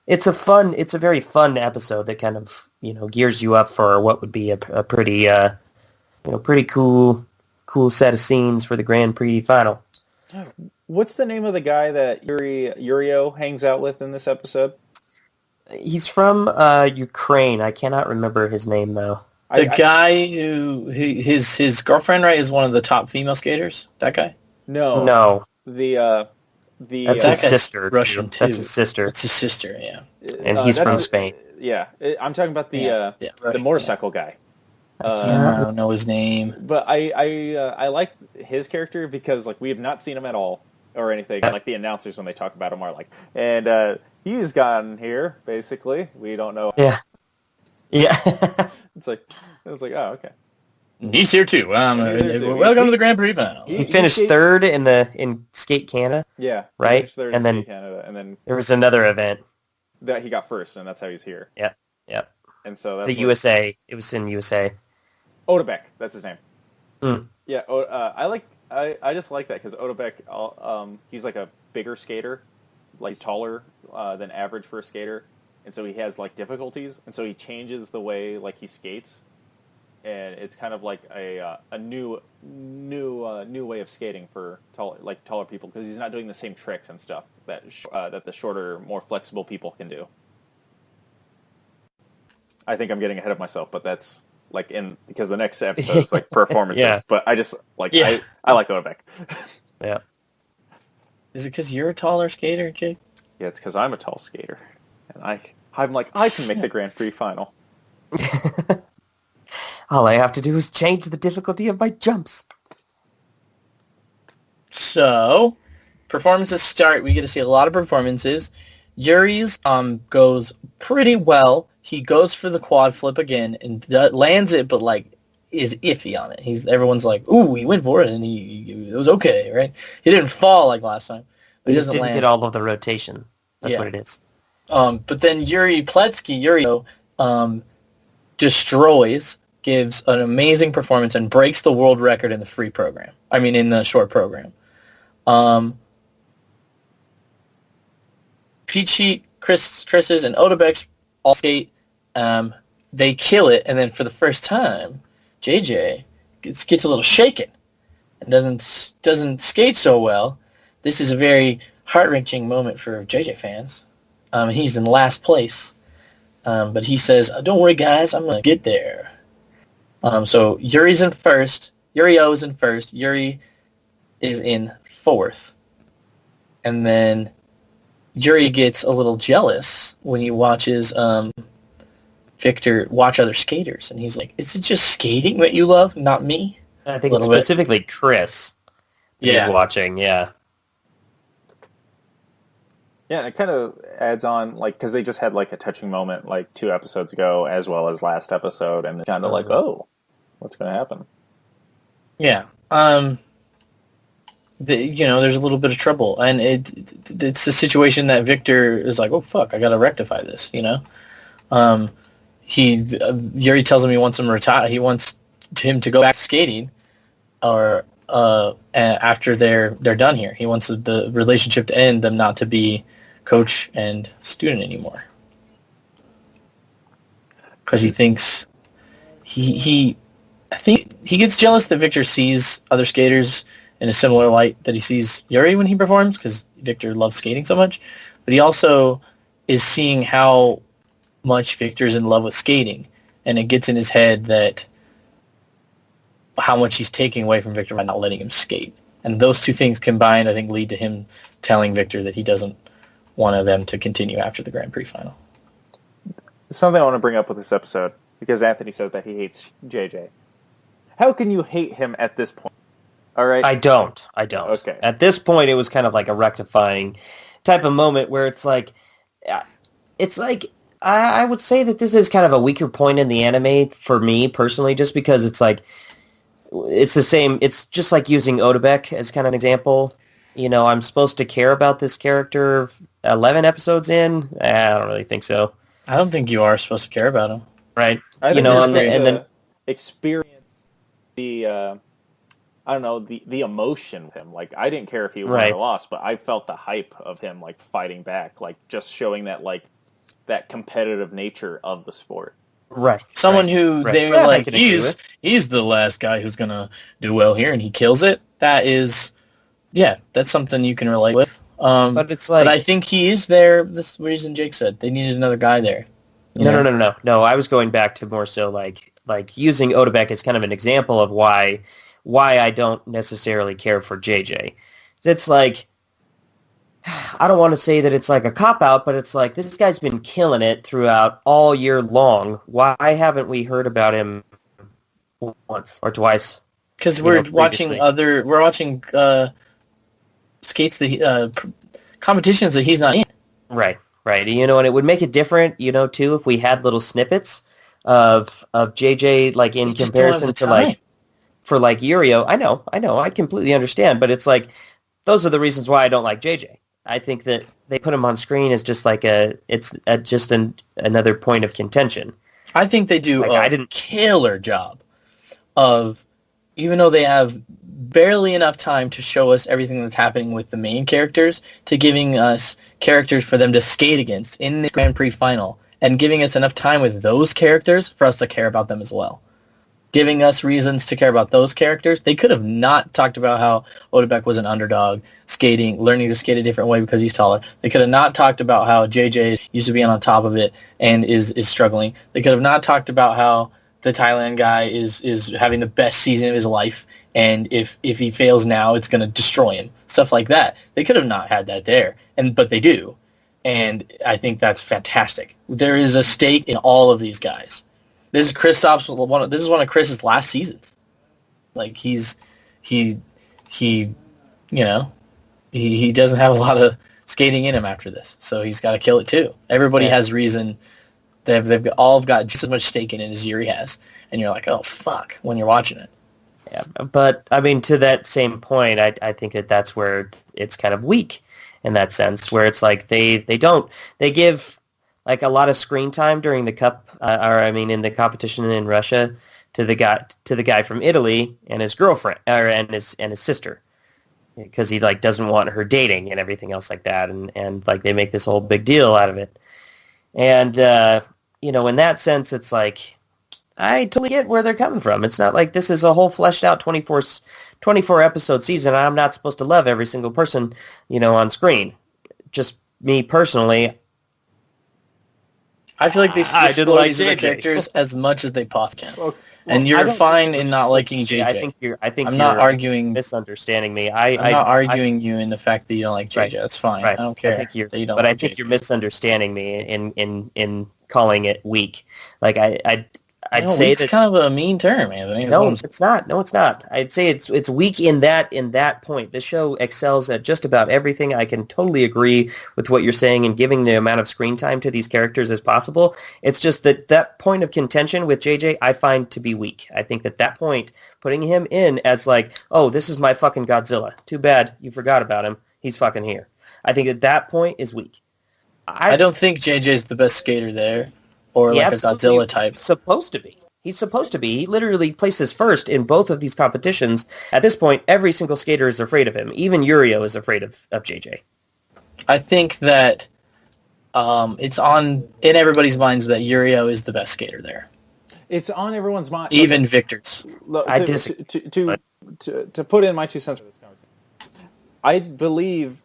it's a very fun episode that kind of, gears you up for what would be a pretty pretty cool set of scenes for the Grand Prix final. What's the name of the guy that Yuri-O hangs out with in this episode? He's from Ukraine. I cannot remember his name though. The guy who his girlfriend, right, is one of the top female skaters. That guy? No. That's his sister. Russian too. That's his sister. It's his sister. Yeah. And he's from Spain. Yeah, I'm talking about the motorcycle guy. I don't know his name. But I like his character because like we have not seen him at all or anything. And, like the announcers when they talk about him are like, and he's gotten here basically. We don't know. Yeah. It's like oh, okay. He's here too. Welcome to the Grand Prix final. He finished third in Skate Canada. Yeah, right. Third and in then Skate Canada, and then there was another event that he got first, and that's how he's here. Yeah. And so that's USA. It was in USA. Odebek, that's his name. Mm. Yeah, I just like that because Odebek, he's like a bigger skater like he's taller than average for a skater, and so he has like difficulties, and so he changes the way like he skates, and it's kind of like a new way of skating for taller people because he's not doing the same tricks and stuff that the shorter, more flexible people can do. I think I'm getting ahead of myself, but that's like because the next episode is like performances. Yeah. But I just like I like Odebek. Yeah. Is it because you're a taller skater, Jake? Yeah, it's because I'm a tall skater, and I'm like I can make the Grand Prix final. All I have to do is change the difficulty of my jumps. So, performances start. We get to see a lot of performances. Yuri's goes pretty well. He goes for the quad flip again and lands it, but like is iffy on it. Everyone's like, "Ooh, he went for it, and it was okay, right?" He didn't fall like last time. But He just didn't get all of the rotation. That's what it is. But then Yuri destroys, gives an amazing performance, and breaks the world record in the free program. I mean, in the short program. Peachy, Chris's, and Odebek's all skate. They kill it, and then for the first time, JJ gets a little shaken and doesn't skate so well. This is a very heart-wrenching moment for JJ fans. He's in last place, but he says, "Don't worry, guys, I'm gonna get there." So Yuri's in first. Yuri-O is in first. Yuri is in fourth, and then Yuri gets a little jealous when he watches Victor watch other skaters, and he's like, "Is it just skating that you love, not me?" I think it's specifically Chris. Yeah, he's watching. Yeah. Yeah, and it kind of adds on, like, because they just had, like, a touching moment, like, 2 episodes ago, as well as last episode, and kind of like, oh, what's going to happen? Yeah. There's a little bit of trouble, and it's a situation that Victor is like, oh, fuck, I got to rectify this, Yuri tells him he wants him to retire. He wants him to go back to skating, or after they're done here. He wants the relationship to end, them not to be coach and student anymore, because he thinks I think he gets jealous that Victor sees other skaters in a similar light that he sees Yuri when he performs, because Victor loves skating so much. But he also is seeing how much Victor's in love with skating, and it gets in his head that how much he's taking away from Victor by not letting him skate. And those two things combined, I think, lead to him telling Victor that he doesn't want them to continue after the Grand Prix final. Something I want to bring up with this episode, because Anthony said that he hates JJ. How can you hate him at this point? All right. I don't. Okay. At this point, it was kind of like a rectifying type of moment where it's like I would say that this is kind of a weaker point in the anime for me personally, just because it's like, it's the same. It's just like using Odebek as kind of an example. I'm supposed to care about this character 11 episodes in. I don't really think so. I don't think you are supposed to care about him. Right. I think and then experience the the emotion of him. Like, I didn't care if he won or lost, but I felt the hype of him, like, fighting back, like, just showing that, like, that competitive nature of the sport. Right. Someone who they were like, he's the last guy who's gonna do well here, and he kills it. That is, that's something you can relate with. But it's like, but I think he is there. This reason Jake said they needed another guy there. No. I was going back to more so like using Odebek as kind of an example of why I don't necessarily care for JJ. It's like, I don't want to say that it's like a cop-out, but it's like, this guy's been killing it throughout all year long. Why haven't we heard about him once or twice? Because we're watching skates that competitions that he's not in. Right. And it would make it different, too, if we had little snippets of JJ, like, in comparison to, like, for, like, Yuri-O. I know, I completely understand, but it's like, those are the reasons why I don't like JJ. I think that they put him on screen as just like another point of contention. I think they do a killer job of, even though they have barely enough time to show us everything that's happening with the main characters to giving us characters for them to skate against in this Grand Prix final, and giving us enough time with those characters for us to care about them as well. Giving us reasons to care about those characters. They could have not talked about how Odebek was an underdog, learning to skate a different way because he's taller. They could have not talked about how JJ used to be on top of it and is struggling. They could have not talked about how the Thailand guy is having the best season of his life, and if he fails now, it's going to destroy him. Stuff like that. They could have not had that there, but they do. And I think that's fantastic. There is a stake in all of these guys. This is one of Chris's last seasons. Like he doesn't have a lot of skating in him after this, so he's got to kill it too. Everybody has reason. They've all got just as much stake in it as Yuri has, and you're like, oh fuck, when you're watching it. Yeah, but I mean, to that same point, I think that's where it's kind of weak in that sense, where it's like they give like a lot of screen time during the cup, in the competition in Russia to the guy from Italy and his girlfriend and his sister, because he like doesn't want her dating and everything else like that, and like they make this whole big deal out of it, and in that sense, it's like I totally get where they're coming from. It's not like this is a whole fleshed out 24 episode season. I'm not supposed to love every single person on screen. Just me personally. I feel like they explore these other characters as much as they possibly can. And you're fine in not liking JJ. I'm not arguing misunderstanding me. I'm not arguing you in the fact that you don't like JJ. Right. That's fine. Right. I don't care. I think you're misunderstanding me in calling it weak. Like I'd say it's kind of a mean term, Anthony. No, it's not. No, it's not. I'd say it's weak in that point. The show excels at just about everything. I can totally agree with what you're saying and giving the amount of screen time to these characters as possible. It's just that point of contention with JJ I find to be weak. I think that point, putting him in as like, oh, this is my fucking Godzilla. Too bad you forgot about him. He's fucking here. I think that point is weak. I don't think JJ's the best skater there. Or like a Godzilla type. He's supposed to be. He literally places first in both of these competitions. At this point, every single skater is afraid of him. Even Yurio is afraid of JJ. I think that it's in everybody's minds that Yurio is the best skater there. It's on everyone's mind. Even Victor's. To put in my 2 cents for this conversation, I believe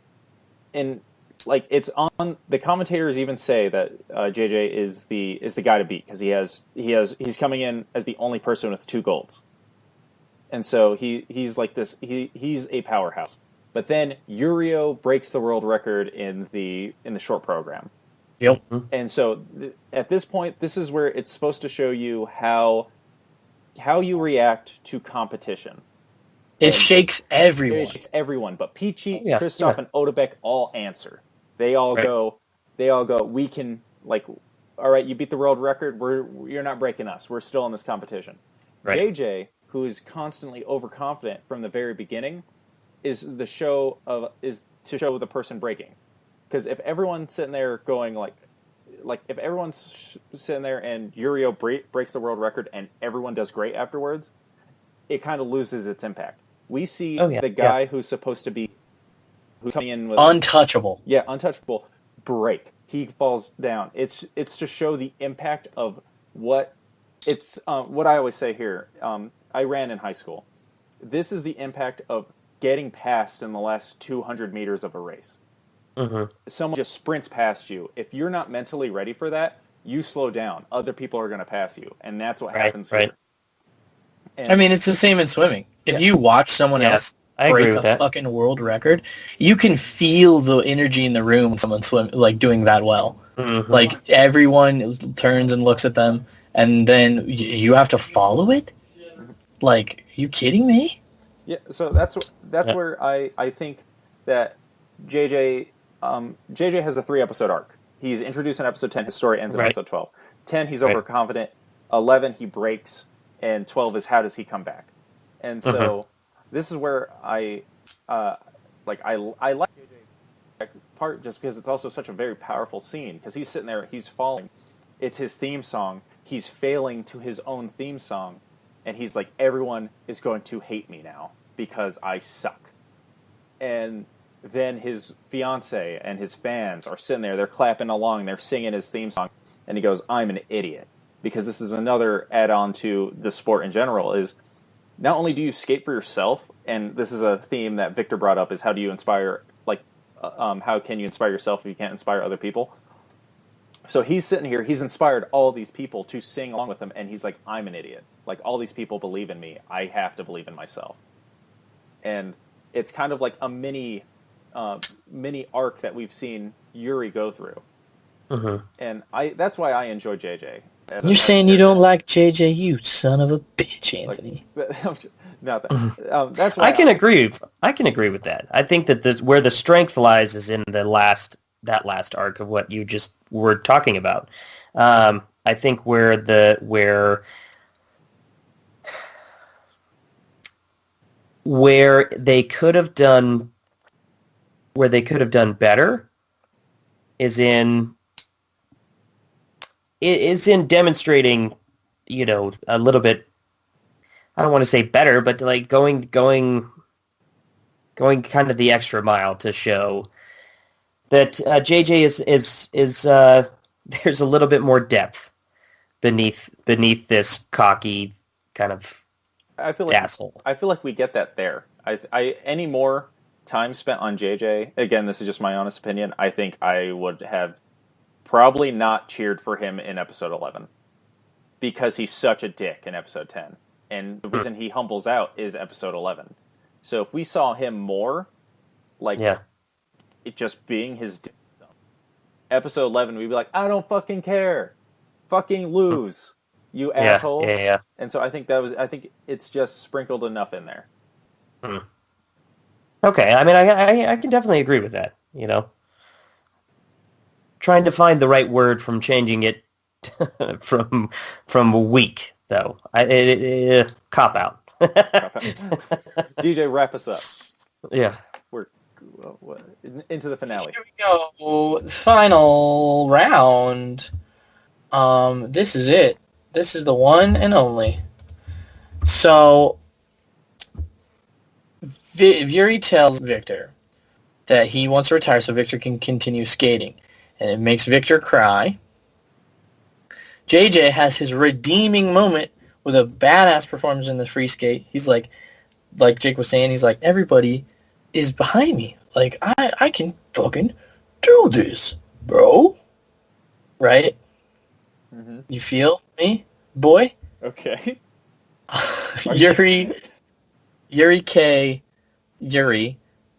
in... Like it's on the commentators even say that JJ is the guy to beat because he's coming in as the only person with 2 golds, and so he's like this he's a powerhouse. But then Yurio breaks the world record in the short program. Yep. And so at this point, this is where it's supposed to show you how you react to competition. It shakes everyone. It shakes everyone, but Peachy, Kristoff, and Odebek all answer. They all go, we can, like, all right, you beat the world record, you're not breaking us. We're still in this competition. Right. JJ, who is constantly overconfident from the very beginning, is to show the person breaking. Because if everyone's sitting there going, like if everyone's sitting there and Yurio breaks the world record and everyone does great afterwards, it kind of loses its impact. We see the guy who's supposed to be who's coming in with untouchable. Yeah, untouchable. Break. He falls down. It's to show the impact of what it's what I always say here. I ran in high school. This is the impact of getting past in the last 200 meters of a race. Mm-hmm. Someone just sprints past you. If you're not mentally ready for that, you slow down. Other people are going to pass you, and that's what happens here. And, I mean, it's the same in swimming. If you watch someone else break a fucking world record, you can feel the energy in the room when someone's doing that well. Mm-hmm. Like everyone turns and looks at them, and then you have to follow it. Like, are you kidding me? Yeah. So that's where I think that JJ has a 3-episode arc. He's introduced in episode 10. His story ends in episode 12. 10, he's overconfident. 11, he breaks, and 12 is how does he come back? And so. This is where I like JJ part just because it's also such a very powerful scene because he's sitting there, he's falling. It's his theme song. He's failing to his own theme song, and he's like, everyone is going to hate me now. because I suck. And then his fiance and his fans are sitting there, they're clapping along, they're singing his theme song, and he goes, I'm an idiot. Because this is another add-on to the sport in general, is not only do you skate for yourself, and this is a theme that Victor brought up, is how do you inspire, how can you inspire yourself if you can't inspire other people? So he's sitting here, he's inspired all these people to sing along with him, and he's like, I'm an idiot. Like, all these people believe in me, I have to believe in myself. And it's kind of like a mini arc that we've seen Yuri go through. Mm-hmm. And that's why I enjoy JJ. You're saying you don't like JJ, you son of a bitch, Anthony. Not that. Mm-hmm. That's why I can agree. I can agree with that. I think that where the strength lies is in that last arc of what you just were talking about. I think where they could have done better is in demonstrating, a little bit. I don't want to say better, but like going kind of the extra mile to show that JJ is there's a little bit more depth beneath this cocky kind of asshole. I feel like we get that there. I any more time spent on JJ, again, this is just my honest opinion, I think I would have probably not cheered for him in episode 11 because he's such a dick in episode 10. And the reason he humbles out is episode 11. So if we saw him more, it just being his dick, episode 11, we'd be like, I don't fucking care. Fucking lose, you asshole. Yeah. And so I think it's just sprinkled enough in there. Okay, I mean, I can definitely agree with that, Trying to find the right word from changing it from weak, though. Cop out. DJ, wrap us up. Yeah. We're into the finale. Here we go. Final round. This is it. This is the one and only. So, Yuri tells Victor that he wants to retire so Victor can continue skating. And it makes Victor cry. JJ has his redeeming moment with a badass performance in the free skate. He's like Jake was saying, he's like, everybody is behind me. Like, I can fucking do this, bro. Right? Mm-hmm. You feel me, boy? Okay. Yuri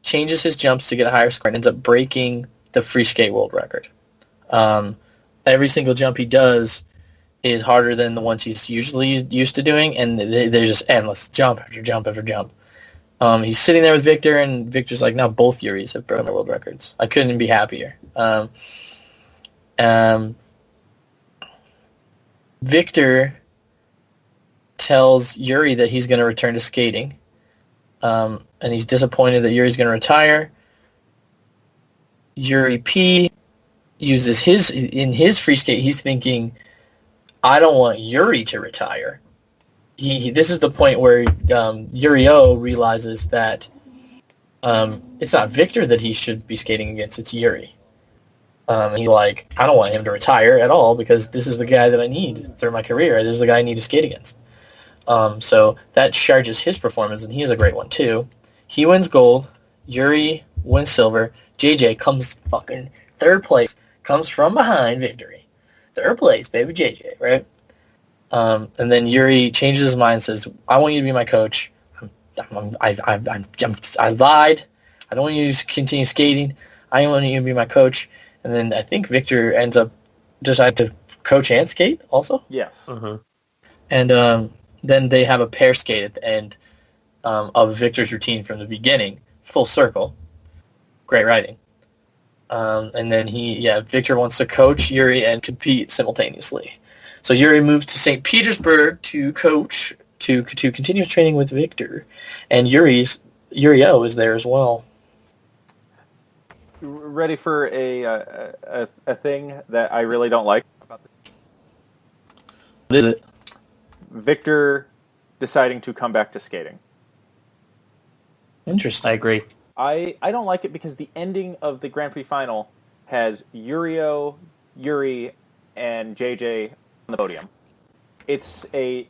changes his jumps to get a higher score and ends up breaking the free skate world record. Every single jump he does is harder than the ones he's usually used to doing, and they're just endless, jump after jump after jump. He's sitting there with Victor, and Victor's like, now both Yuris have broken their world records. I couldn't be happier. Victor tells Yuri that he's going to return to skating, and he's disappointed that Yuri's going to retire. Yuri P uses in his free skate, he's thinking, I don't want Yuri to retire. This is the point where Yuri O realizes that it's not Victor that he should be skating against, it's Yuri. He's like, I don't want him to retire at all because this is the guy that I need through my career. This is the guy I need to skate against. So that charges his performance, and he has a great one too. He wins gold. Yuri wins silver. JJ comes fucking third place. Comes from behind victory. Third place, baby JJ, right? And then Yuri changes his mind and says, I want you to be my coach. I lied. I don't want you to continue skating. I want you to be my coach. And then I think Victor ends up deciding to coach and skate also. Yes. Mm-hmm. And then they have a pair skate at the end of Victor's routine from the beginning, full circle. Great writing. And then Victor wants to coach Yuri and compete simultaneously. So Yuri moves to St. Petersburg to coach, to continue training with Victor. And Yuri O is there as well. Ready for a thing that I really don't like about this? What is it? Victor deciding to come back to skating. Interesting. I agree. I don't like it because the ending of the Grand Prix final has Yuri, and JJ on the podium. It's a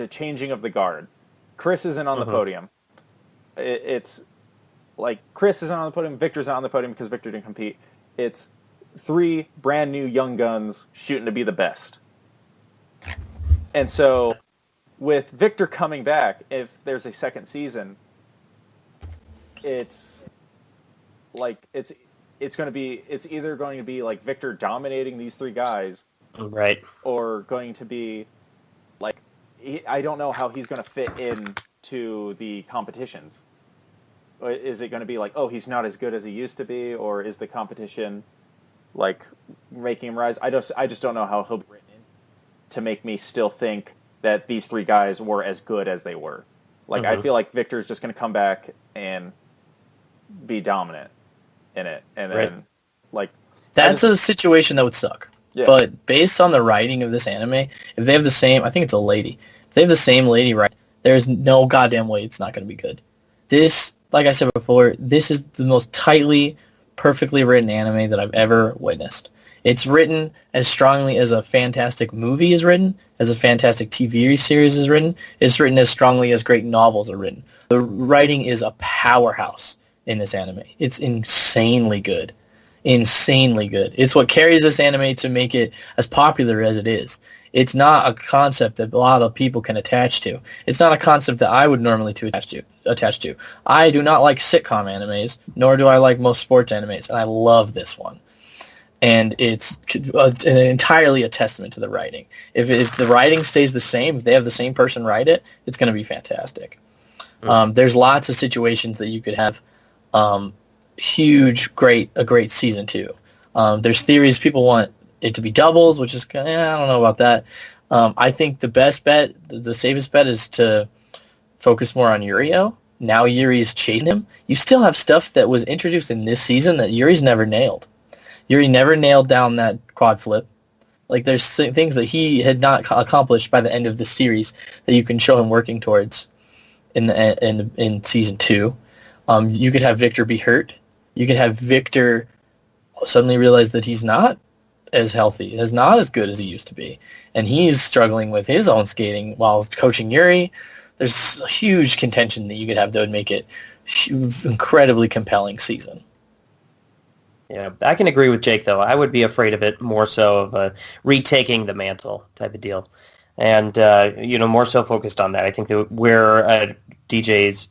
changing of the guard. Chris isn't on the Mhm. podium. It's like Chris isn't on the podium. Victor's not on the podium because Victor didn't compete. It's three brand new young guns shooting to be the best. And so, with Victor coming back, if there's a second season, it's like it's either going to be like Victor dominating these three guys, Right. or going to be like I don't know how he's going to fit in to the competitions. Is it going to be like, oh, he's not as good as he used to be, or is the competition like making him rise? I just don't know how he'll be written in to make me still think that these three guys were as good as they were. Like I feel like Victor's just going to come back and be dominant in it, and then Right. like That's a situation that would suck. Yeah. But based on the writing of this anime, if they have the same, I think it's a lady. If they have the same lady write, there's no goddamn way it's not going to be good. This, like I said before, this is the most tightly, perfectly written anime that I've ever witnessed. It's written as strongly as a fantastic movie is written, as a fantastic TV series is written. It's written as strongly as great novels are written. The writing is a powerhouse in this anime. It's insanely good. Insanely good. It's what carries this anime to make it as popular as it is. It's not a concept that a lot of people can attach to. It's not a concept that I would normally attach to. I do not like sitcom animes, nor do I like most sports animes, and I love this one. And it's entirely a testament to the writing. If the writing stays the same, if they have the same person write it, it's going to be fantastic. There's lots of situations that you could have a great season 2. There's theories people want it to be doubles, which is, I don't know about that. I think the best bet, the safest bet, is to focus more on Yurio. Now Yuri's chasing him. You still have stuff that was introduced in this season that Yuri's never nailed. Yuri never nailed down that quad flip. Like, there's things that he had not accomplished by the end of the series that you can show him working towards in season 2. You could have Victor be hurt. You could have Victor suddenly realize that he's not as healthy, is not as good as he used to be, and he's struggling with his own skating while coaching Yuri. There's a huge contention that you could have that would make it incredibly compelling season. Yeah, I can agree with Jake, though. I would be afraid of it more so of retaking the mantle type of deal. And, more so focused on that. I think that where DJ's,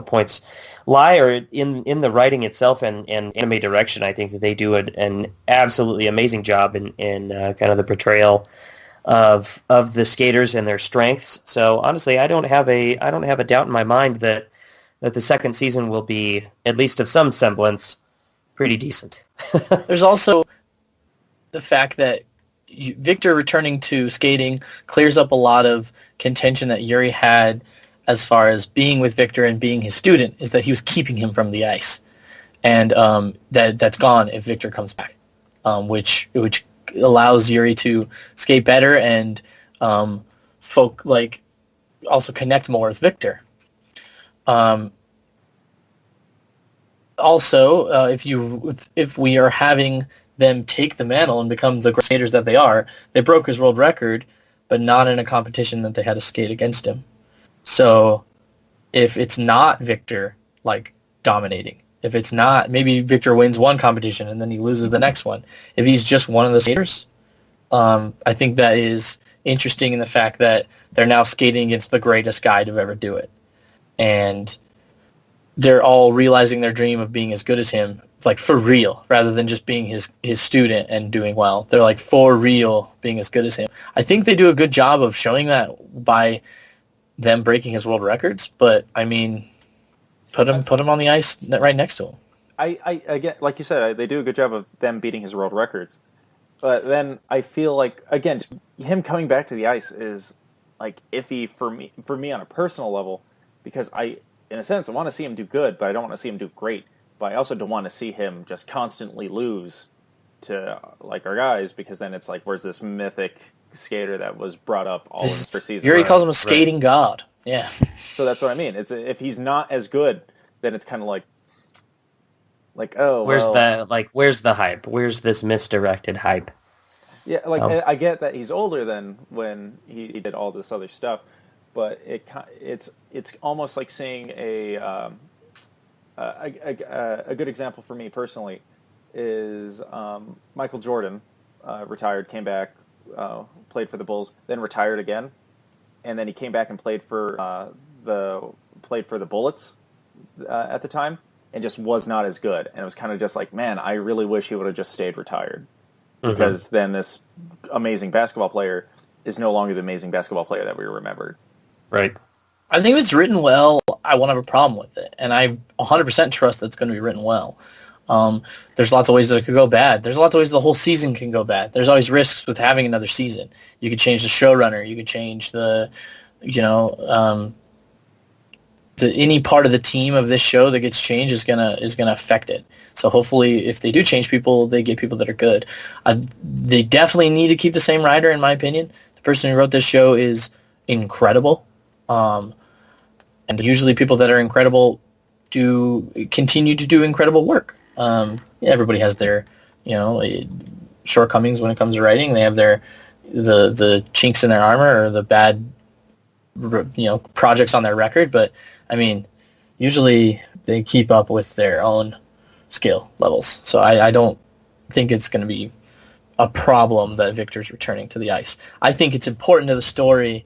points lie are in the writing itself and anime direction. I think that they do an absolutely amazing job in kind of the portrayal of the skaters and their strengths. So honestly, I don't have a doubt in my mind that the second season will be, at least of some semblance, pretty decent. There's also the fact that Victor returning to skating clears up a lot of contention that Yuri had as far as being with Victor and being his student, is that he was keeping him from the ice. And that's gone if Victor comes back, which allows Yuri to skate better and also connect more with Victor. Also, if we are having them take the mantle and become the great skaters that they are, they broke his world record, but not in a competition that they had to skate against him. So if it's not Victor dominating, if it's not, maybe Victor wins one competition and then he loses the next one. If he's just one of the skaters, I think that is interesting in the fact that they're now skating against the greatest guy to ever do it. And they're all realizing their dream of being as good as him, for real, rather than just being his student and doing well. They're for real being as good as him. I think they do a good job of showing that by them breaking his world records, but I mean, put him on the ice right next to him. I again, like you said, they do a good job of them beating his world records. But then I feel like, again, just him coming back to the ice is iffy for me on a personal level, because in a sense, I want to see him do good, but I don't want to see him do great. But I also don't want to see him just constantly lose to our guys, because then it's where's this mythic skater that was brought up all in for season? Yuri calls him a skating god. Yeah. So that's what I mean. It's if he's not as good, then it's kind of oh, Where's well, where's the hype? Where's this misdirected hype? yeah, like I get that he's older than when he did all this other stuff, but it's almost like seeing a good example for me personally is Michael Jordan retired, came back, played for the Bulls, then retired again, and then he came back and played for the Bullets at the time, and just was not as good. And it was kind of just like, man, I really wish he would have just stayed retired, because then this amazing basketball player is no longer the amazing basketball player that we remembered. Right. I think if it's written well, I won't have a problem with it. And I 100% trust that it's going to be written well. There's lots of ways that it could go bad. There's lots of ways the whole season can go bad. There's always risks with having another season. You could change the showrunner. You could change any part of the team of this show that gets changed is gonna affect it. So hopefully, if they do change people, they get people that are good. They definitely need to keep the same writer, in my opinion. The person who wrote this show is incredible, and usually people that are incredible do continue to do incredible work. Everybody has their shortcomings when it comes to writing. They have the chinks in their armor or the bad projects on their record, but I mean, usually they keep up with their own skill levels. So I don't think it's going to be a problem that Victor's returning to the ice. I think it's important to the story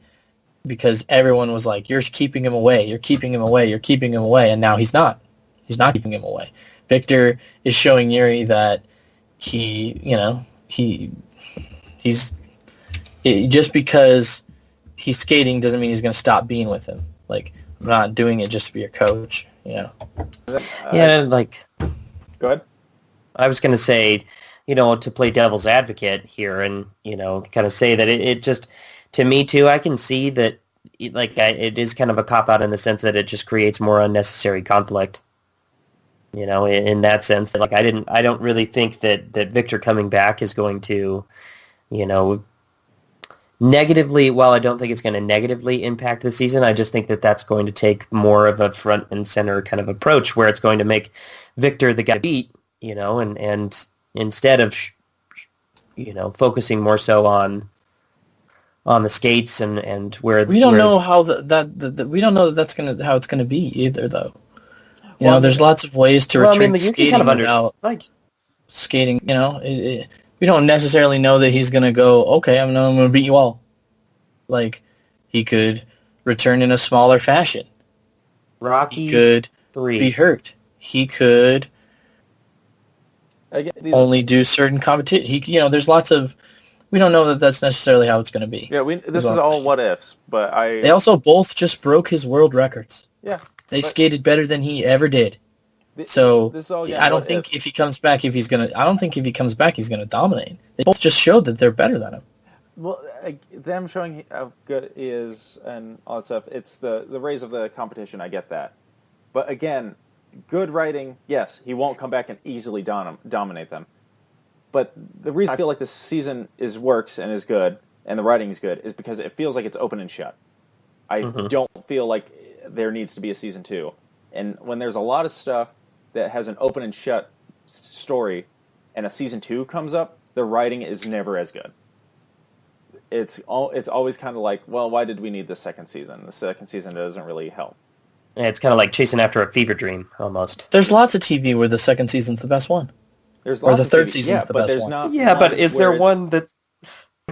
because everyone was like, you're keeping him away, you're keeping him away, you're keeping him away, and now he's not. He's not keeping him away. Victor is showing Yuri that just because he's skating doesn't mean he's going to stop being with him. Like, I'm not doing it just to be your coach, Yeah, Go ahead. I was going to say, to play devil's advocate here and, kind of say that it just, to me too, I can see that, it is kind of a cop-out in the sense that it just creates more unnecessary conflict. In that sense, that I don't really think that Victor coming back is going to, negatively, while I don't think it's going to negatively impact the season, I just think that that's going to take more of a front and center kind of approach where it's going to make Victor the guy to beat, and instead of, focusing more so on the skates and where we don't know how we don't know how it's gonna be either, though. There's lots of ways to return to skating without skating. We don't necessarily know that he's gonna go, okay, I'm gonna beat you all. Like, he could return in a smaller fashion. Rocky He could 3 be hurt. He could Again, only do certain competition. There's lots of. We don't know that that's necessarily how it's going to be. Yeah, this is all what ifs, but They also both just broke his world records. Yeah. They skated better than he ever did. So this is all, I don't think if he comes back, he's going to dominate. They both just showed that they're better than him. Well, them showing how good he is and all that stuff, it's the raise of the competition, I get that. But again, good writing, yes, he won't come back and easily dominate them. But the reason I feel like this season works and is good, and the writing is good, is because it feels like it's open and shut. I don't feel like there needs to be a season 2. And when there's a lot of stuff that has an open and shut story, and a season 2 comes up, the writing is never as good. It's always kind of like, well, why did we need this second season? The second season doesn't really help. Yeah, it's kind of like chasing after a fever dream, almost. There's lots of TV where the second season's the best one. Or the third season's the best one. But is there one that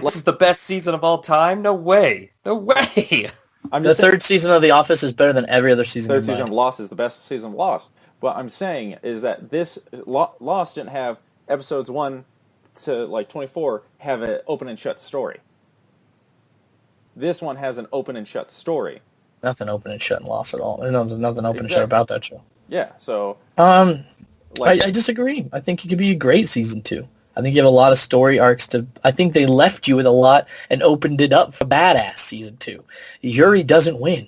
this is the best season of all time? No way. No way. The third season of The Office is better than every other season. Third season of Lost is the best season of Lost. What I'm saying is that this Lost didn't have episodes 1 to 24 have an open and shut story. This one has an open and shut story. Nothing open and shut in Lost at all. There's nothing open and shut about that show. Yeah, so I disagree. I think it could be a great season 2. I think you have a lot of story arcs I think they left you with a lot and opened it up for badass season 2. Yuri doesn't win.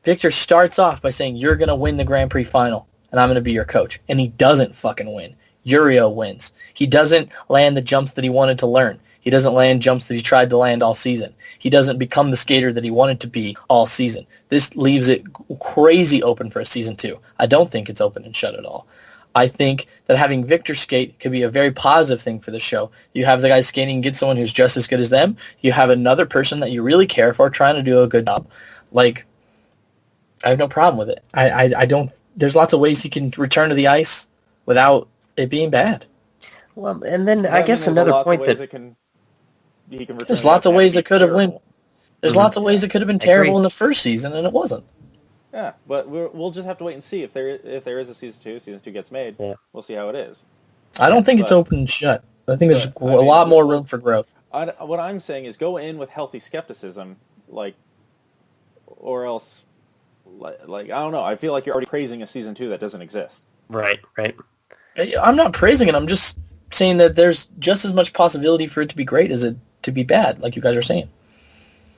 Victor starts off by saying, you're going to win the Grand Prix final, and I'm going to be your coach. And he doesn't fucking win. Yurio wins. He doesn't land the jumps that he wanted to learn. He doesn't land jumps that he tried to land all season. He doesn't become the skater that he wanted to be all season. This leaves it crazy open for a season 2. I don't think it's open and shut at all. I think that having Victor skate could be a very positive thing for the show. You have the guy skating and get someone who's just as good as them. You have another person that you really care for trying to do a good job. Like, I have no problem with it. I don't. There's lots of ways he can return to the ice without it being bad. Well, and then I guess another point that he can return. There's lots of ways it could have went. There's Mhm. lots of ways it could have been terrible in the first season, and it wasn't. Yeah, but we'll just have to wait and see if there is a season 2. Season 2 gets made. Yeah. We'll see how it is. I don't think it's open and shut. I think there's But, I mean, a lot more room for growth. What I'm saying is go in with healthy skepticism, or else, I don't know. I feel like you're already praising a season 2 that doesn't exist. right. I'm not praising it. I'm just saying that there's just as much possibility for it to be great as it to be bad, like you guys are saying.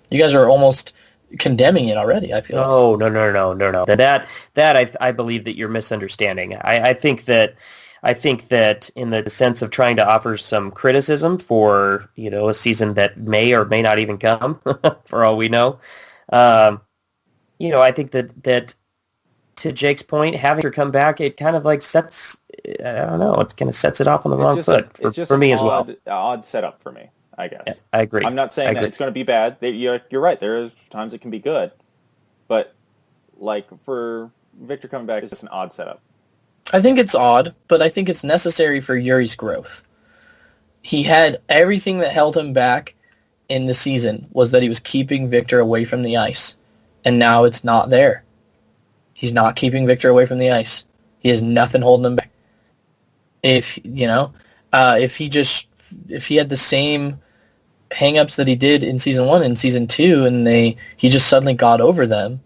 You guys are almost condemning it already, I feel. Oh, no. That I believe that you're misunderstanding. I think that in the sense of trying to offer some criticism for, a season that may or may not even come, for all we know, I think that to Jake's point, having her come back, it kind of sets, I don't know, it kind of sets it off on the wrong foot for me as well. Odd setup for me, I guess. Yeah, I agree. I'm not saying that it's going to be bad. You're right. There is times it can be good, but for Victor coming back, it's just an odd setup. I think it's odd, but I think it's necessary for Yuri's growth. He had everything that held him back in the season was that he was keeping Victor away from the ice, and now it's not there. He's not keeping Victor away from the ice. He has nothing holding him back. If he had the same hang-ups that he did in season 1 and season 2, and he just suddenly got over them,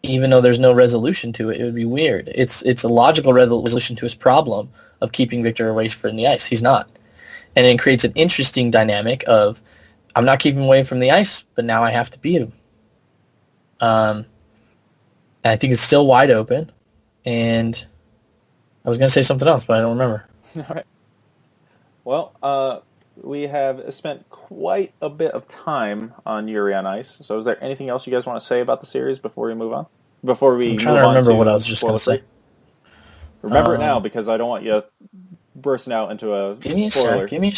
even though there's no resolution to it, it would be weird. It's a logical resolution to his problem of keeping Victor away from the ice. He's not. And it creates an interesting dynamic of, I'm not keeping him away from the ice, but now I have to beat him. I think it's still wide open, and I was going to say something else, but I don't remember. All right. Well, we have spent quite a bit of time on Yuri on Ice. So, is there anything else you guys want to say about the series before we move on? I'm trying to remember what I was just going to say. Remember it now, because I don't want you bursting out into a spoiler. Give me a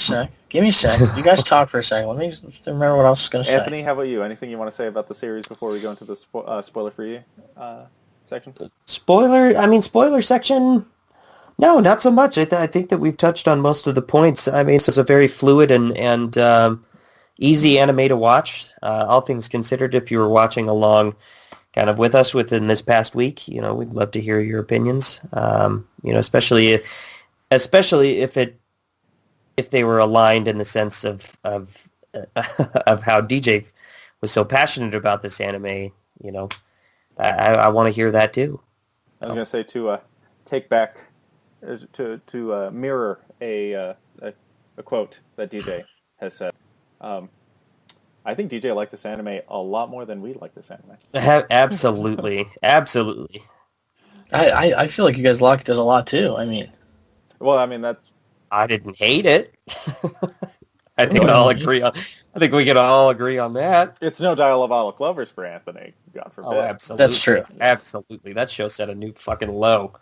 sec. You guys talk for a second. Let me remember what I was going to say. Anthony, how about you? Anything you want to say about the series before we go into the spoiler-free section? Spoiler section. No, not so much. I think that we've touched on most of the points. I mean, it's a very fluid and easy anime to watch. All things considered, if you were watching along kind of with us within this past week, we'd love to hear your opinions. Especially if they were aligned in the sense of how DJ was so passionate about this anime. I want to hear that too. I was going to say to take back, to mirror a quote that DJ has said. I think DJ liked this anime a lot more than we like this anime. Absolutely. I feel like you guys liked it a lot too. I didn't hate it. I think we can all agree on that. It's no Diabolic Lovers for Anthony. God forbid. Oh, absolutely. That's true. Absolutely. That show set a new fucking low.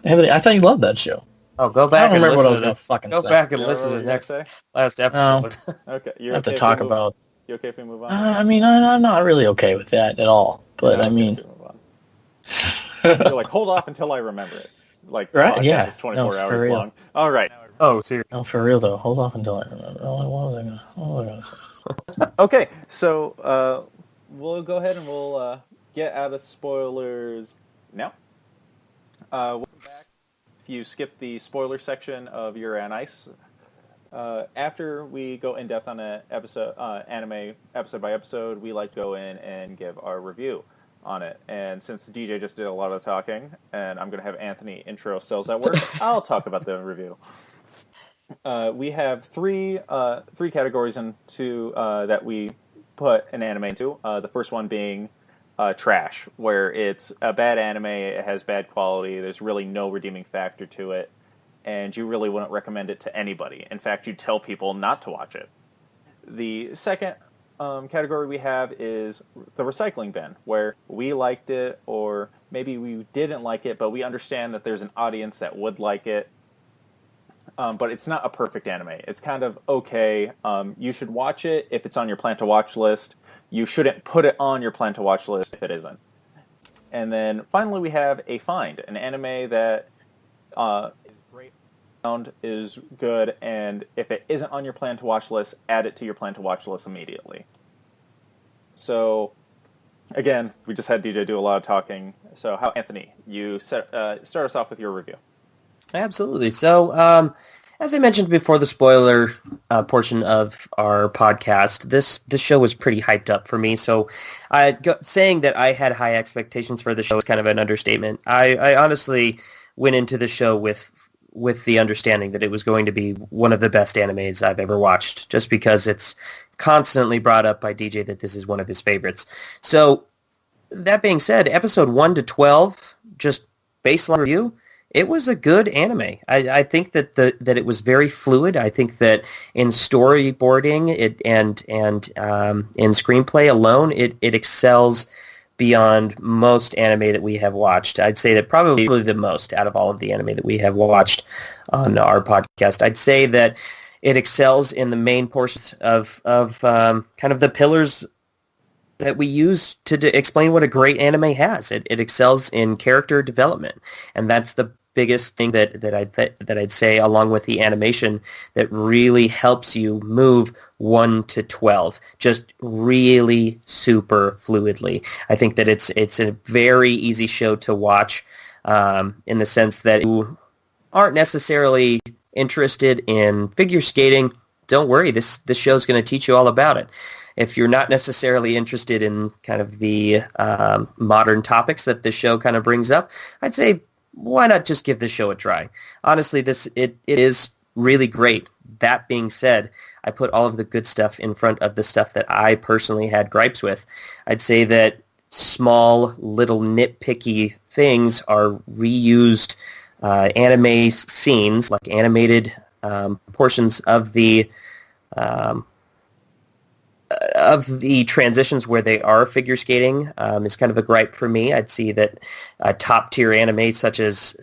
Anthony, I thought you loved that show. Oh, go back and listen to the last episode. Okay, I have to talk about. You okay if we move on? I'm not really okay with that at all. But you're like, hold off until I remember it. Like, right? Yeah, it's 24 hours long. All right. Oh, seriously. No, for real though. Hold off until I remember. What was I gonna say? Okay, so we'll go ahead and we'll get out of spoilers now. Welcome back. If you skip the spoiler section of Yuri on Ice, after we go in depth on an episode, anime episode by episode, we like to go in and give our review on it. And since DJ just did a lot of talking, and I'm going to have Anthony intro Cells at Work, I'll talk about the review. We have three categories into that we put an anime into. The first one being trash, where it's a bad anime, it has bad quality, there's really no redeeming factor to it, and you really wouldn't recommend it to anybody. In fact, you'd tell people not to watch it. The second category we have is the recycling bin, where we liked it, or maybe we didn't like it, but we understand that there's an audience that would like it. But it's not a perfect anime. It's kind of okay. You should watch it if it's on your plan to watch list. You shouldn't put it on your plan to watch list if it isn't. And then finally we have a find, an anime that is great, is good, and if it isn't on your plan to watch list, add it to your plan to watch list immediately. So, again, we just had DJ do a lot of talking. So, Anthony, you start us off with your review. Absolutely. So, as I mentioned before the spoiler portion of our podcast, this show was pretty hyped up for me. So, saying that I had high expectations for the show is kind of an understatement. I honestly went into the show with the understanding that it was going to be one of the best animes I've ever watched, just because it's constantly brought up by DJ that this is one of his favorites. So, that being said, episode 1 to 12, just baseline review, it was a good anime. I think that it was very fluid. I think that in storyboarding and in screenplay alone, it excels beyond most anime that we have watched. I'd say that probably the most out of all of the anime that we have watched on our podcast. I'd say that it excels in the main portions of kind of the pillars that we use to explain what a great anime has. It excels in character development, and that's the biggest thing that I'd say, along with the animation, that really helps you move 1 to 12 just really super fluidly. I think that it's a very easy show to watch, in the sense that you aren't necessarily interested in figure skating. Don't worry, this show is going to teach you all about it. If you're not necessarily interested in kind of the modern topics that the show kind of brings up, I'd say, why not just give this show a try? Honestly, it is really great. That being said, I put all of the good stuff in front of the stuff that I personally had gripes with. I'd say that small, little nitpicky things are reused anime scenes, like animated portions of the transitions where they are figure skating, is kind of a gripe for me. I'd see that top tier anime such as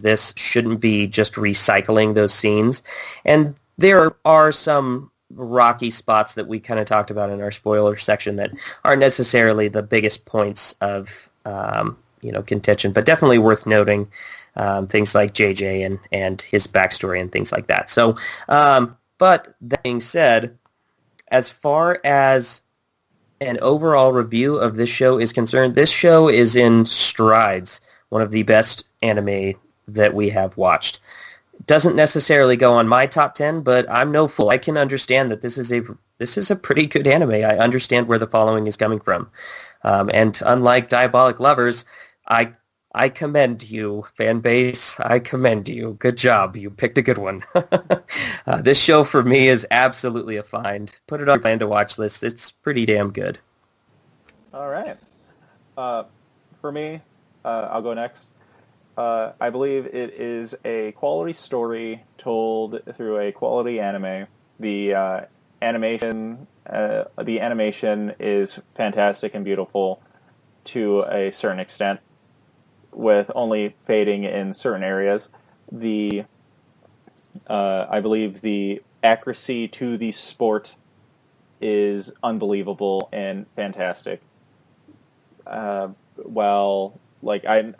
this shouldn't be just recycling those scenes. And there are some rocky spots that we kind of talked about in our spoiler section that aren't necessarily the biggest points of contention, but definitely worth noting. Things like JJ and his backstory and things like that. So, but that being said, as far as an overall review of this show is concerned, this show is in strides one of the best anime that we have watched. Doesn't necessarily go on my top 10, but I'm no fool. I can understand that this is a pretty good anime. I understand where the following is coming from. And unlike Diabolic Lovers, I commend you, fan base. I commend you. Good job. You picked a good one. This show for me is absolutely a find. Put it on your plan to watch list. It's pretty damn good. All right. For me, I'll go next. I believe it is a quality story told through a quality anime. The animation is fantastic and beautiful to a certain extent, with only fading in certain areas. I believe the accuracy to the sport is unbelievable and fantastic. I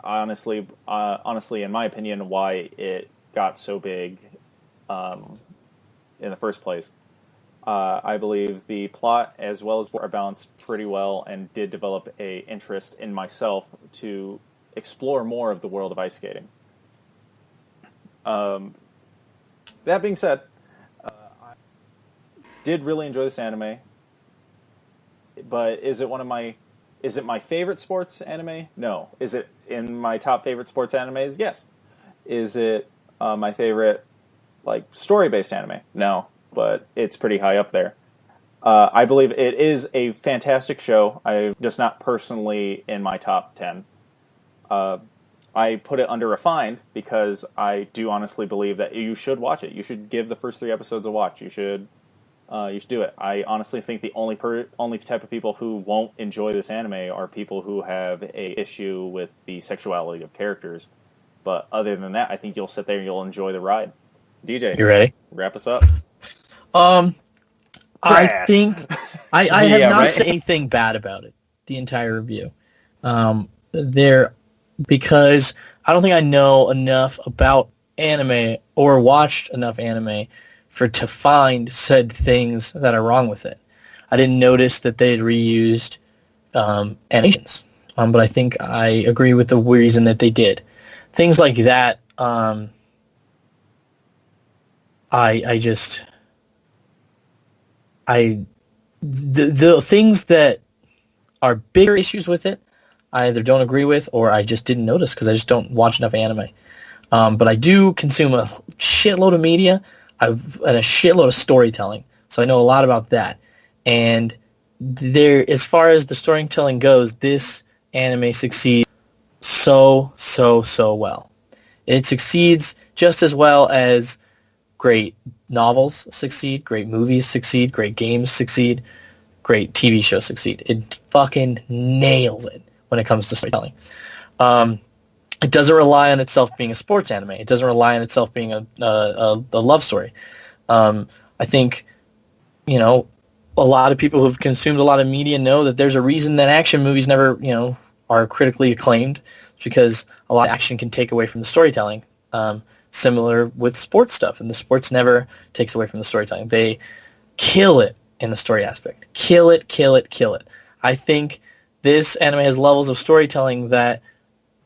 honestly, in my opinion, why it got so big, in the first place. I believe the plot as well as are balanced pretty well, and did develop a interest in myself to explore more of the world of ice skating. That being said, I did really enjoy this anime, but is it my favorite sports anime? No. Is it in my top favorite sports animes? Yes. Is it my favorite story-based anime? No, but it's pretty high up there. I believe it is a fantastic show. I'm just not personally in my top 10. I put it under refined because I do honestly believe that you should watch it. You should give the first 3 episodes a watch. You should do it. I honestly think the only type of people who won't enjoy this anime are people who have a issue with the sexuality of characters. But other than that, I think you'll sit there and you'll enjoy the ride. DJ, You ready? wrap us up. I think I have Yeah, not right? said anything bad about it the entire review. Because I don't think I know enough about anime or watched enough anime to find said things that are wrong with it. I didn't notice that they had reused animations, but I think I agree with the reason that they did. Things like that, the things that are bigger issues with it, I either don't agree with or I just didn't notice because I just don't watch enough anime. But I do consume a shitload of media and a shitload of storytelling, so I know a lot about that. And as far as the storytelling goes, this anime succeeds so well. It succeeds just as well as great novels succeed, great movies succeed, great games succeed, great TV shows succeed. It fucking nails it when it comes to storytelling. It doesn't rely on itself being a sports anime. It doesn't rely on itself being a love story. I think, a lot of people who've consumed a lot of media know that there's a reason that action movies never, are critically acclaimed. It's because a lot of action can take away from the storytelling. Similar with sports stuff, and the sports never takes away from the storytelling. They kill it in the story aspect. Kill it. I think this anime has levels of storytelling that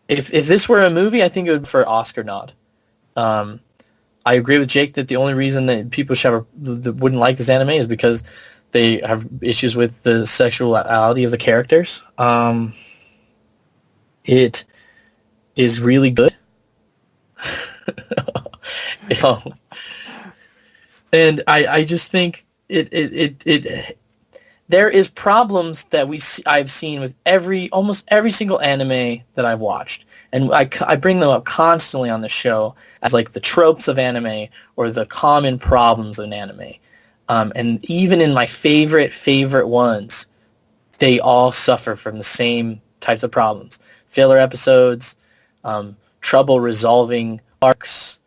if this were a movie, I think it would be for Oscar nod. I agree with Jake that the only reason that people wouldn't like this anime is because they have issues with the sexuality of the characters. It is really good. And I just think it there is problems that I've seen with almost every single anime that I've watched, and I bring them up constantly on the show as like the tropes of anime or the common problems of an anime. And even in my favorite ones, they all suffer from the same types of problems: filler episodes, trouble resolving arcs.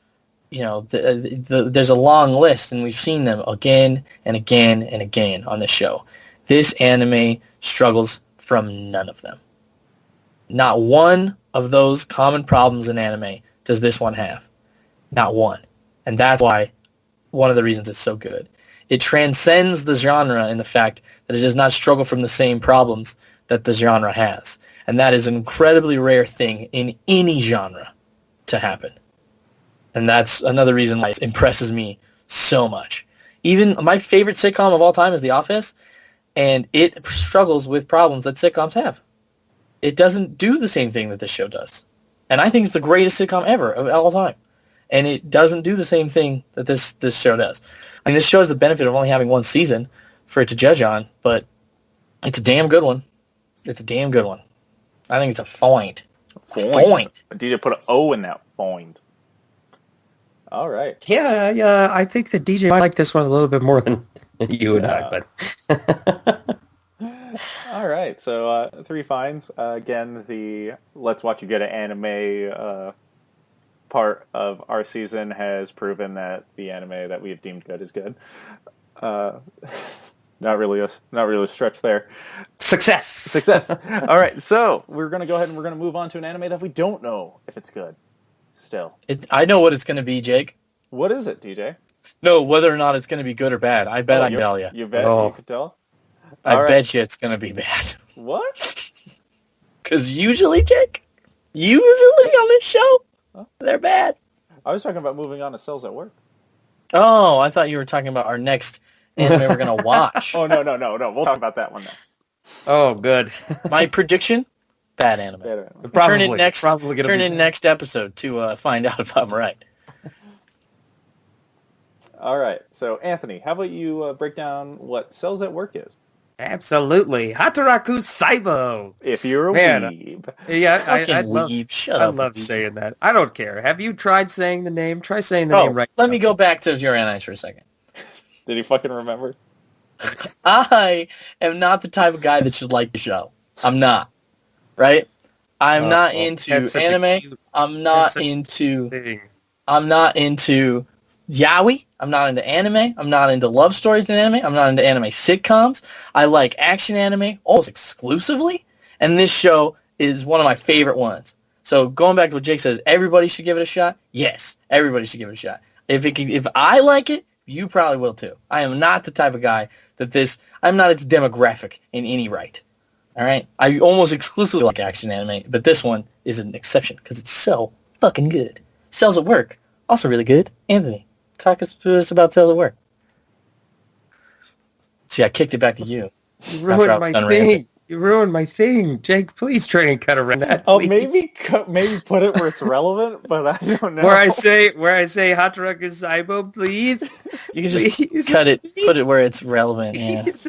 There's a long list, and we've seen them again and again and again on this show. This anime struggles from none of them. Not one of those common problems in anime does this one have. Not one. And that's why one of the reasons it's so good. It transcends the genre in the fact that it does not struggle from the same problems that the genre has. And that is an incredibly rare thing in any genre to happen. And that's another reason why it impresses me so much. Even my favorite sitcom of all time is The Office, and it struggles with problems that sitcoms have. It doesn't do the same thing that this show does. And I think it's the greatest sitcom ever of all time. And it doesn't do the same thing that this show does. I mean, this show has the benefit of only having one season for it to judge on, but it's a damn good one. It's a damn good one. I think it's a point. Point. DJ put an O in that point. All right. Yeah, I think that DJ might like this one a little bit more than you and I, but... All right, so 3 finds. Again, the Let's Watch You Get an Anime part of our season has proven that the anime that we have deemed good is good. Not really a stretch there. Success. All right, so we're going to go ahead and we're going to move on to an anime that we don't know if it's good. Still. I know what it's going to be, Jake. What is it, DJ? No, whether or not it's going to be good or bad. I bet I can tell you. You bet Oh. you could tell? I bet you it's going to be bad. What? Because usually, Jake, on this show, they're bad. I was talking about moving on to Cells at Work. Oh, I thought you were talking about our next anime we're going to watch. Oh, no. We'll talk about that one next. Oh, good. My prediction, bad anime. Turn in next episode to find out if I'm right. All right. So, Anthony, how about you break down what Cells at Work is? Absolutely. Hataraku Saibo. If you're a Man, weeb. Yeah, I Fucking love. weeb. Shut I up. love weeb. saying that. I don't care. Have you tried saying the name? Try saying the Oh, name right. let now. me go back to Yuri on Ice for a second. Did he fucking remember? I am not the type of guy that should like the show. I'm not. Right? I'm not into that's such a anime. cute I'm not such a into thing. I'm not into yaoi. I'm not into anime. I'm not into love stories in anime. I'm not into anime sitcoms. I like action anime almost exclusively, and this show is one of my favorite ones. So going back to what Jake says, everybody should give it a shot. Yes, everybody should give it a shot. If I like it, you probably will too. I am not the type of guy I'm not its demographic in any right. All right? I almost exclusively like action anime, but this one is an exception because it's so fucking good. Cells at Work, also really good. Anthony, talk to us about Cells at Work. See, I kicked it back to you. You ruined After my I'm done thing. ranting. You ruined my thing. Jake, please try and cut around that. Oh, please. maybe put it where it's relevant, but I don't know. Where I say Hataraku Saibo, please. You can just Please. cut it, put it where it's relevant. Yeah, Please.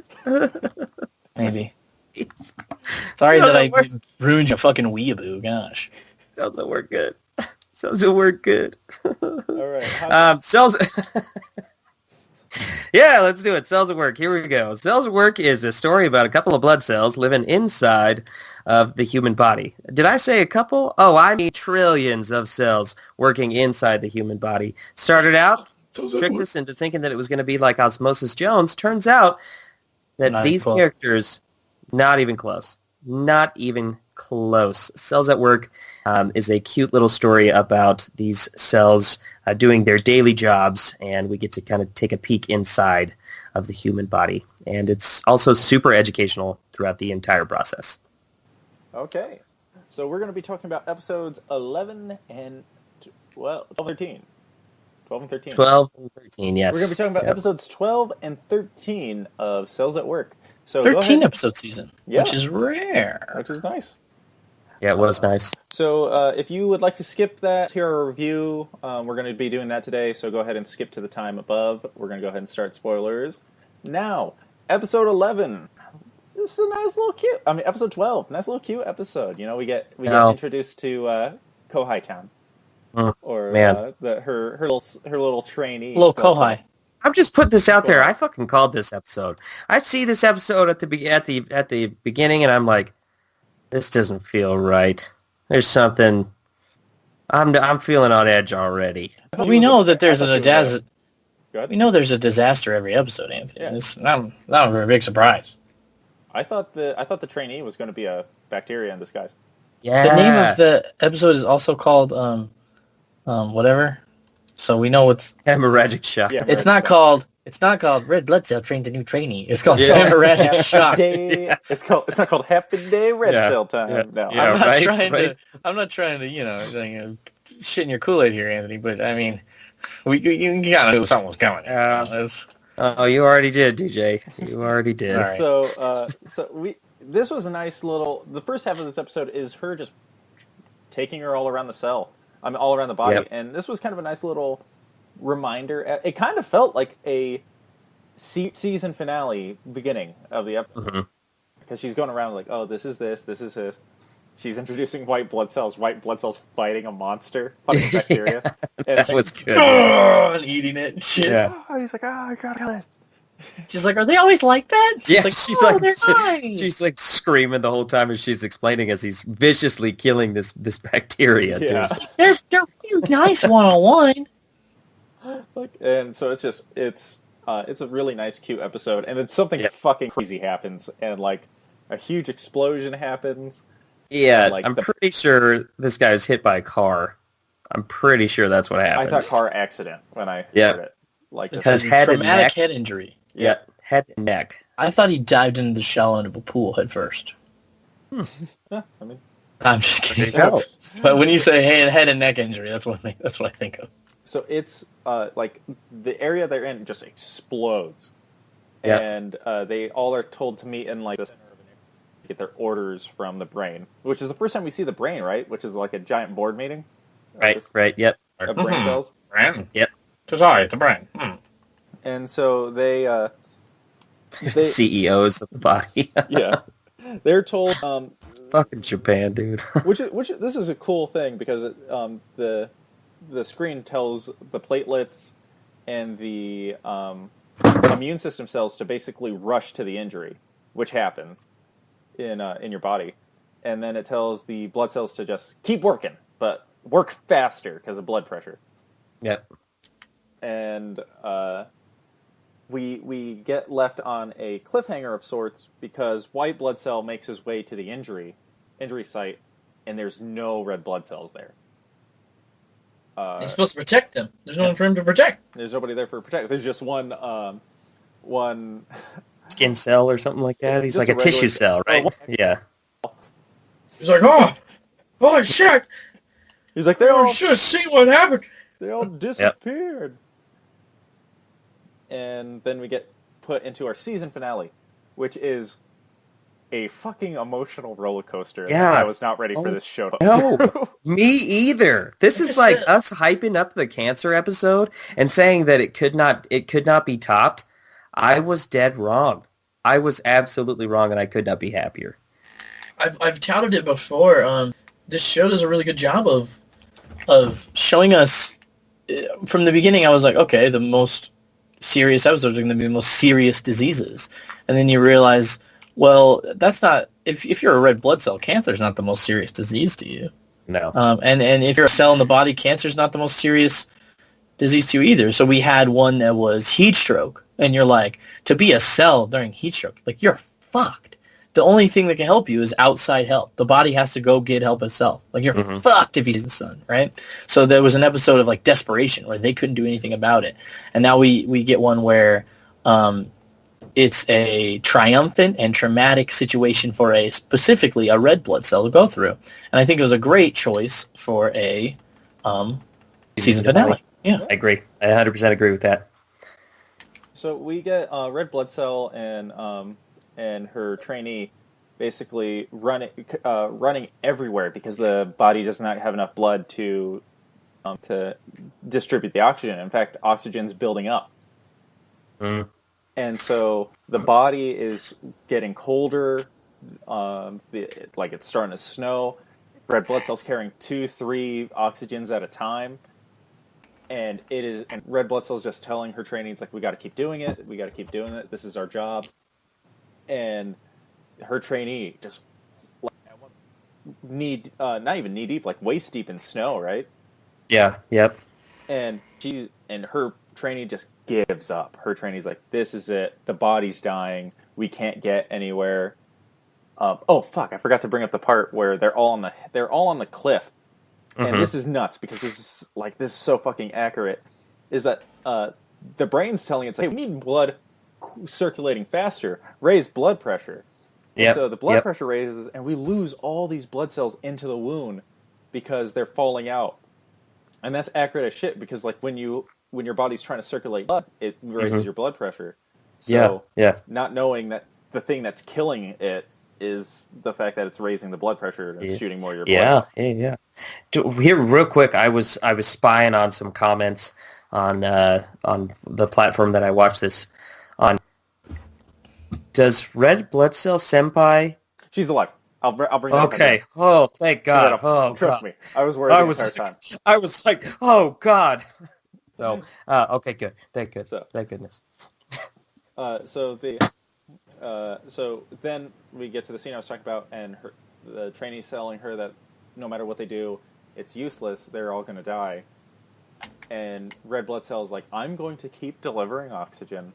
maybe. Sorry No, that I that ruined your fucking weeaboo. Gosh. Cells at Work good. Cells at Work good. All right. Cells. Yeah, let's do it. Cells at Work. Here we go. Cells at Work is a story about a couple of blood cells living inside of the human body. Did I say a couple? Oh, I mean trillions of cells working inside the human body. Started out, tricked us into thinking that it was going to be like Osmosis Jones. Turns out that Not these close. characters, not even close. Not even close. Cells at Work is a cute little story about these cells doing their daily jobs, and we get to kind of take a peek inside of the human body. And it's also super educational throughout the entire process. Okay. So we're going to be talking about episodes 11 and 12, 13. 12 and 13. 12 and 13, yes. We're going to be talking about Yep. episodes 12 and 13 of Cells at Work. So 13 go ahead, episode season, Yeah. which is rare. which is nice. Yeah, it was nice. So if you would like to skip that, hear our review, we're going to be doing that today, so go ahead and skip to the time above. We're going to go ahead and start spoilers. Now, episode 11. This is a nice little cute... episode 12. Nice little cute episode. You know, we get introduced to Kohai Town. Or man. Her little trainee. Little Kohai. I'm just putting this out there. I fucking called this episode. I see this episode at the beginning, and I'm like, this doesn't feel right. There's something. I'm feeling on edge already. We know that there's I a thought you were disaster. Go ahead. We know there's a disaster every episode, Anthony. Yeah. It's not a very big surprise. I thought the trainee was going to be a bacteria in disguise. Yeah. The name of the episode is also called whatever. So we know it's hemorrhagic shock. Yeah. it's not called Red Blood Cell Trains a New Trainee. It's called Hemorrhagic Shock. Day. It's not called Happy Day Red Yeah. Cell Time. Yeah. No. Yeah. I'm not trying to shit in your Kool-Aid here, Anthony. But I mean, you gotta know something was coming. Oh, you already did, DJ. You already did. All right. So this was a nice little. The first half of this episode is her just taking her all around the cell. All around the body, Yep. and this was kind of a nice little reminder. It kind of felt like a season finale beginning of the episode because she's going around like, oh, this is this is this. She's introducing white blood cells fighting a monster, fucking bacteria. And That was good. and eating it and shit. Yeah. he's like, I got this. She's like, are they always like that? Yeah, like, she's like screaming the whole time as she's explaining as he's viciously killing this bacteria. Yeah. they're really nice one-on-one. And so it's a really nice, cute episode, and then something fucking crazy happens, and like a huge explosion happens. Yeah, Like I'm pretty sure this guy's hit by a car. I'm pretty sure that's what happened. I thought car accident when I Yeah. heard it. Like Because just, head and Traumatic neck. head injury. Yeah, head and neck. I thought he dived into the shallow end of a pool head first. I mean, I'm just kidding. There you go. But when you say head and neck injury, that's what I think of. so it's like the area they're in just explodes, Yeah. and they all are told to meet in like the center of an area to get their orders from the brain, which is the first time we see the brain, right? Which is like a giant board meeting. Right, yep. Of brain cells. Brain? Yep. Sorry, it's a brain. And so they CEOs of the body. yeah, they're told Fucking Japan, dude. which this is a cool thing because the screen tells the platelets and the immune system cells to basically rush to the injury, which happens in your body, and then it tells the blood cells to just keep working, but work faster because of blood pressure. Yep. And we get left on a cliffhanger of sorts because white blood cell makes his way to the injury site, and there's no red blood cells there. He's supposed to protect them. There's no one for him to protect. There's nobody there for protect. There's just one Skin cell or something like that. He's Just like a a tissue regular- cell, right? Yeah. He's like, oh shit! He's like, they all should have seen what happened. disappeared. And then we get put into our season finale, which is a fucking emotional roller coaster. Yeah. I was not ready for this show to No, me either. This is like us hyping up the cancer episode and saying that it could not be topped. I was dead wrong. I was absolutely wrong, and I could not be happier. I've touted it before. This show does a really good job of showing us from the beginning. I was like, okay, the most serious episodes are going to be the most serious diseases, and then you realize, well, that's not. If you're a red blood cell, cancer is not the most serious disease to you. No. And if you're a cell in the body, cancer is not the most serious disease to you either. So we had one that was heat stroke, and you're like, to be a cell during heat stroke, like you're fucked. The only thing that can help you is outside help. The body has to go get help itself. Like, you're fucked if you see the sun, right? So there was an episode of, like, desperation where they couldn't do anything about it. And now we get one where it's a triumphant and traumatic situation for specifically a red blood cell to go through. And I think it was a great choice for a season finale. Yeah. I agree. I 100% agree with that. So we get red blood cell and her trainee basically running everywhere because the body does not have enough blood to distribute the oxygen. In fact, oxygen's building up. And so the body is getting colder, like it's starting to snow. Red blood cells carrying 2-3 oxygens at a time. And red blood cells just telling her trainee, it's like, we got to keep doing it. We got to keep doing it. This is our job. And her trainee just like, not even knee deep, like waist deep in snow, right? Yeah. Yep. And her trainee just gives up. Her trainee's like, this is it. The body's dying. We can't get anywhere. Oh fuck! I forgot to bring up the part where they're all on the cliff, and this is nuts because this is so fucking accurate. Is that the brain's telling it, hey, we need blood circulating faster, raise blood pressure. Yeah. So the blood pressure raises, and we lose all these blood cells into the wound because they're falling out. And that's accurate as shit because, like, when your body's trying to circulate blood, it raises your blood pressure. So not knowing that the thing that's killing it is the fact that it's raising the blood pressure and it's shooting more of your blood. Yeah. Here, real quick, I was spying on some comments on the platform that I watched this on. Does Red Blood Cell Senpai? She's alive. I'll bring her Okay. Oh, thank God. Oh, trust God. me. I was worried the entire time. I was like, oh God. So, okay, good. Thank goodness. So then we get to the scene I was talking about, and the trainee's telling her that no matter what they do, it's useless. They're all going to die. And Red Blood Cell is like, I'm going to keep delivering oxygen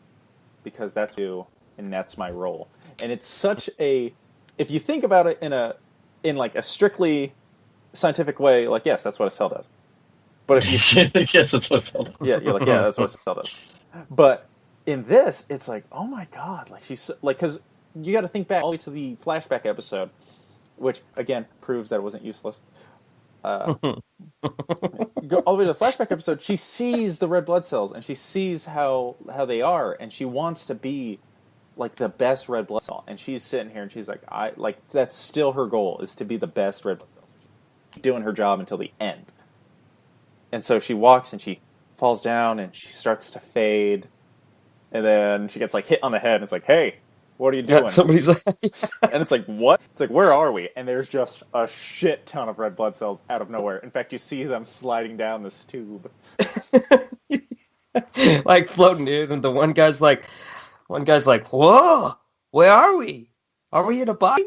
because that's you, and that's my role. And it's such a, if you think about it in like a strictly scientific way, like, yes, that's what a cell does. But if you yes, that's what a cell does. Yeah, you're like, yeah, that's what a cell does. But in this, it's like, oh my God, like she's like, because you got to think back all the way to the flashback episode, which again proves that it wasn't useless. Go all the way to the flashback episode. She sees the red blood cells and she sees how they are, and she wants to be like the best red blood cell. And she's sitting here and she's like, that's still her goal, is to be the best red blood cell. She's doing her job until the end. And so she walks and she falls down and she starts to fade. And then she gets like hit on the head and it's like, hey, what are you doing? Somebody's like, And it's like, what? It's like, where are we? And there's just a shit ton of red blood cells out of nowhere. In fact, you see them sliding down this tube. like floating, dude. And the one guy's like, whoa, where are we? Are we in a body?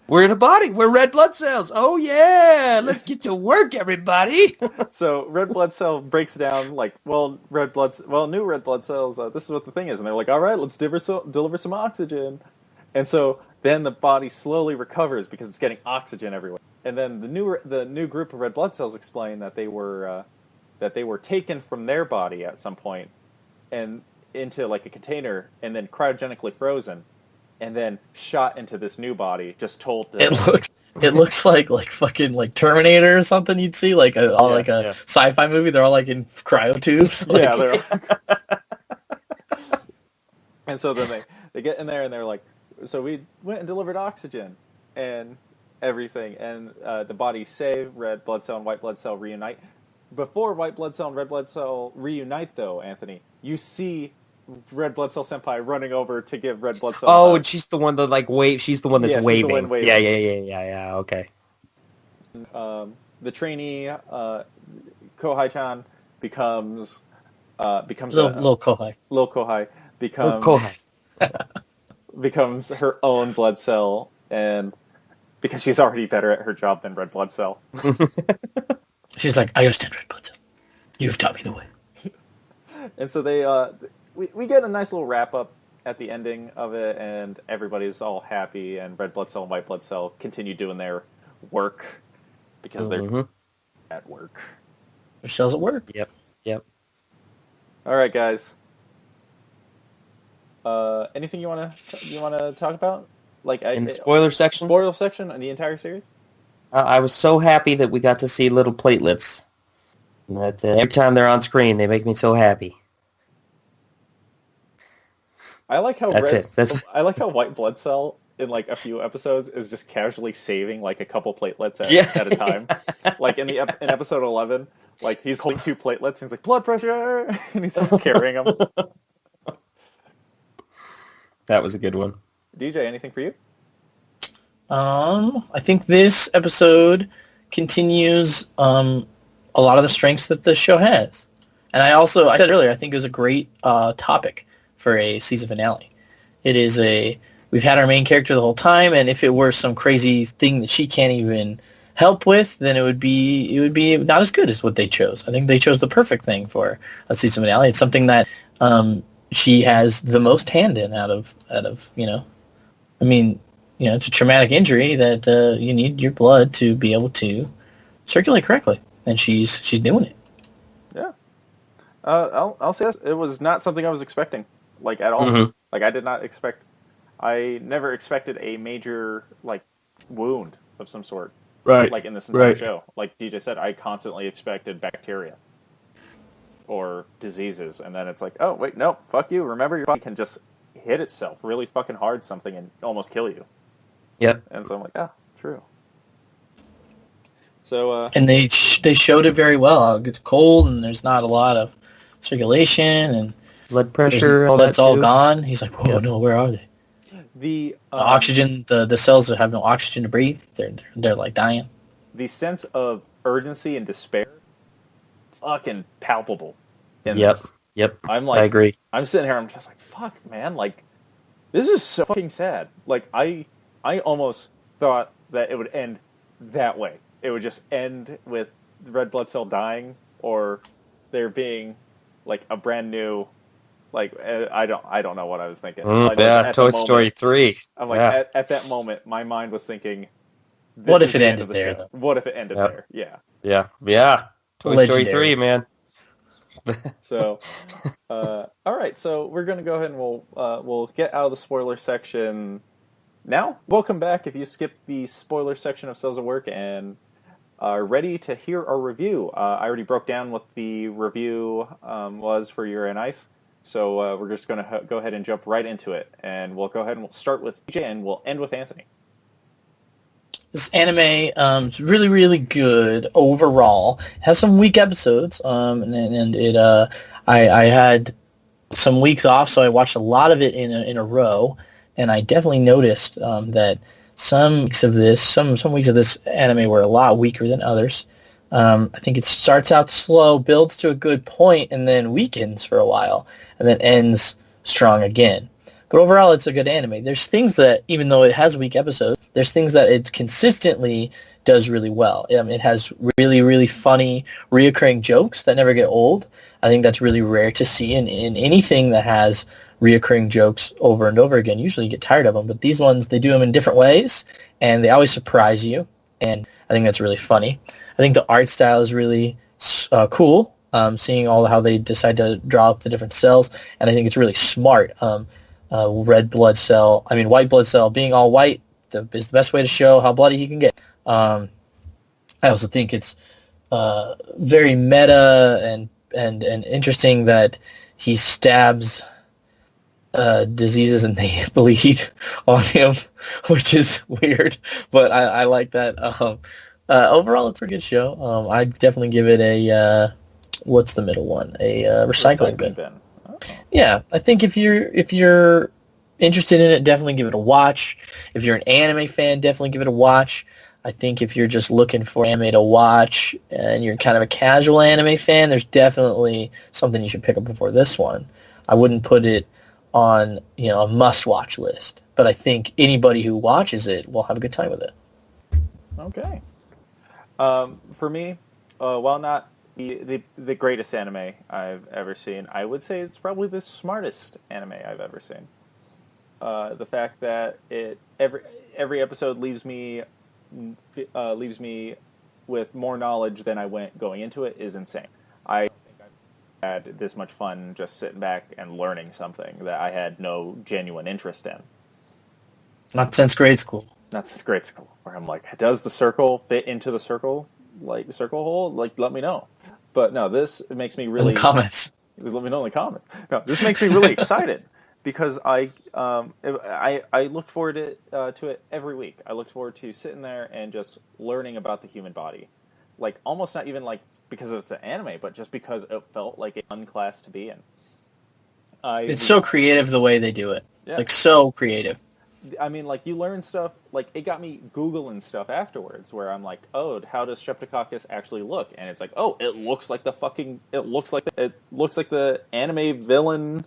We're in a body. We're red blood cells. Oh, yeah. Let's get to work, everybody. So red blood cell breaks down like, new red blood cells. This is what the thing is. And they're like, all right, let's deliver some oxygen. And so then the body slowly recovers because it's getting oxygen everywhere. And then the new group of red blood cells explain that they were taken from their body at some point and into like a container and then cryogenically frozen. And then shot into this new body, just told to... It looks like fucking like Terminator or something you'd see, like a sci-fi movie. They're all like in cryo tubes. Like... Yeah, they're all... And so then they get in there and they're like, so we went and delivered oxygen and everything, and the bodies save, red blood cell and white blood cell reunite. Before white blood cell and red blood cell reunite, though, Anthony, you see... Red Blood Cell Senpai running over to give Red Blood Cell... Oh, and she's the one that like wave. She's the one that's waving. She's the one waving. Yeah. Okay. The trainee Kohai-chan becomes little Kohai. Little Kohai becomes her own blood cell, and because she's already better at her job than Red Blood Cell. She's like, I understand Red Blood Cell. You've taught me the way. And so they we get a nice little wrap up at the ending of it, and everybody's all happy, and Red Blood Cell and White Blood Cell continue doing their work because they're at work. Their cells at work. Yep. All right, guys. Anything you wanna talk about? Like in the spoiler section? Spoiler section in the entire series? I was so happy that we got to see little platelets. That every time they're on screen, they make me so happy. I like how That's I like how White Blood Cell in like a few episodes is just casually saving like a couple platelets at a time. Like in episode 11, like he's holding 2 platelets and he's like, blood pressure, and he's just carrying them. That was a good one. DJ, anything for you? I think this episode continues a lot of the strengths that the show has. And I said earlier, I think it was a great topic for a season finale. We've had our main character the whole time, and if it were some crazy thing that she can't even help with, then it would be not as good as what they chose. I think they chose the perfect thing for a season finale. It's something that she has the most hand in out of I mean, it's a traumatic injury that you need your blood to be able to circulate correctly, and she's doing it. Yeah. I'll say this. It was not something I was expecting, like, at all. Mm-hmm. Like, I never expected a major, like, wound of some sort. Right. Like, in this entire show. Like DJ said, I constantly expected bacteria or diseases, and then it's like, oh, wait, no, fuck you. Remember, your body can just hit itself really fucking hard something and almost kill you. Yep. And so I'm like, true. So, and they showed it very well. It gets cold, and there's not a lot of circulation, and blood pressure, all that's all too. Gone. He's like, whoa, no, where are they? The oxygen, the cells that have no oxygen to breathe, they're like dying. The sense of urgency and despair, fucking palpable. Yep. I'm like, I agree. I'm sitting here, I'm just like, fuck, man, like, this is so fucking sad. Like, I almost thought that it would end that way. It would just end with red blood cell dying, or there being like a brand new, like, I don't know what I was thinking. Toy Story 3. I'm like, at that moment, my mind was thinking, what if it ended there? Though? What if it ended there? Yeah. Toy Legendary. Story 3, man. So, all right. So we're gonna go ahead and we'll get out of the spoiler section now. Welcome back. If you skipped the spoiler section of Cells at Work and are ready to hear our review, I already broke down what the review was for Yuri on Ice. So we're just gonna go ahead and jump right into it, and we'll go ahead and we'll start with DJ and we'll end with Anthony. This anime is really, really good overall. It has some weak episodes, and it I had some weeks off, so I watched a lot of it in a row, and I definitely noticed that some weeks of this anime were a lot weaker than others. I think it starts out slow, builds to a good point, and then weakens for a while, and then ends strong again. But overall, it's a good anime. There's things that, even though it has weak episodes, there's things that it consistently does really well. It has really, really funny, reoccurring jokes that never get old. I think that's really rare to see in anything that has reoccurring jokes over and over again. Usually you get tired of them, but these ones, they do them in different ways, and they always surprise you, and I think that's really funny. I think the art style is really cool, seeing how they decide to draw up the different cells, and I think it's really smart. White blood cell being all white is the best way to show how bloody he can get. I also think it's very meta and interesting that he stabs diseases and they bleed on him, which is weird, but I like that. Overall, it's a good show. I'd definitely give it a what's the middle one? A recycling bin. Oh. Yeah, I think if you're interested in it, definitely give it a watch. If you're an anime fan, definitely give it a watch. I think if you're just looking for anime to watch and you're kind of a casual anime fan, there's definitely something you should pick up before this one. I wouldn't put it on a must-watch list, but I think anybody who watches it will have a good time with it. Okay. For me, while not the greatest anime I've ever seen, I would say it's probably the smartest anime I've ever seen. The fact that every episode leaves me with more knowledge than I went going into it is insane. I don't think I've had this much fun just sitting back and learning something that I had no genuine interest in. Not since grade school. Not since grade school, where I'm like, does the circle fit into the circle hole? Like, let me know. But no, this makes me really... In the comments. Let me know in the comments. No, this makes me really excited. Because I look forward to it every week. I look forward to sitting there and just learning about the human body, like almost not even like because it's an anime, but just because it felt like a fun class to be in. It's so creative the way they do it, yeah. Like so creative. I mean, like you learn stuff. Like it got me Googling stuff afterwards, where I'm like, oh, how does Streptococcus actually look? And it's like, oh, it looks like the anime villain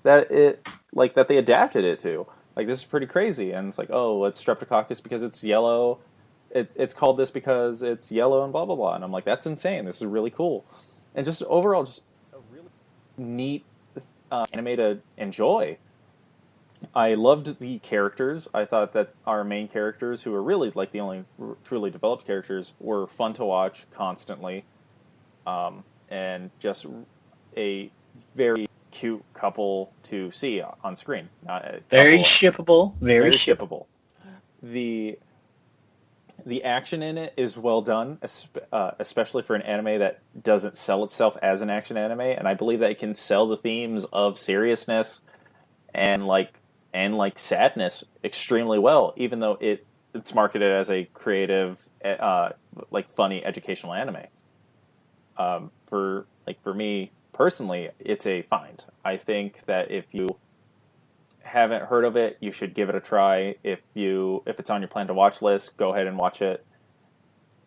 that they adapted it to. Like, this is pretty crazy. And it's like, oh, it's Streptococcus because it's yellow. It's called this because it's yellow and blah, blah, blah. And I'm like, that's insane. This is really cool. And just overall, just a really neat anime to enjoy. I loved the characters. I thought that our main characters, who were really like the only truly developed characters, were fun to watch constantly. And just a very cute couple to see on screen. Very shippable. Very shippable. The action in it is well done, especially for an anime that doesn't sell itself as an action anime, and I believe that it can sell the themes of seriousness and sadness extremely well, even though it's marketed as a creative, funny educational anime. For me personally, it's a find. I think that if you haven't heard of it, you should give it a try. If it's on your plan to watch list, go ahead and watch it.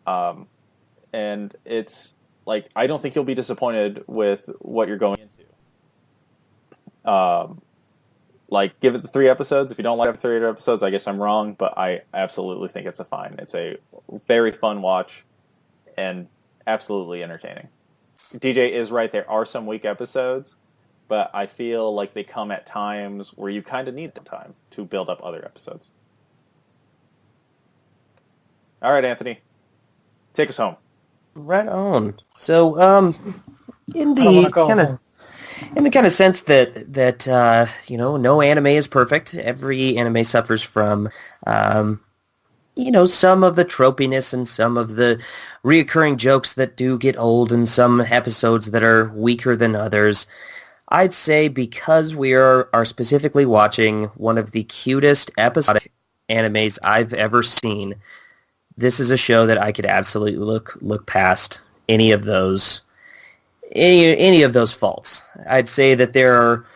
And it's like, I don't think you'll be disappointed with what you're going into. Give it the 3 episodes. If you don't like the 3 episodes, I guess I'm wrong, but I absolutely think it's a fine. It's a very fun watch and absolutely entertaining. DJ is right. There are some weak episodes, but I feel like they come at times where you kind of need the time to build up other episodes. All right, Anthony, take us home. Right on. So, in the kind of sense that no anime is perfect. Every anime suffers from some of the tropiness and some of the reoccurring jokes that do get old and some episodes that are weaker than others. I'd say because we are specifically watching one of the cutest episodic animes I've ever seen, this is a show that I could absolutely look past any of those faults. I'd say that there are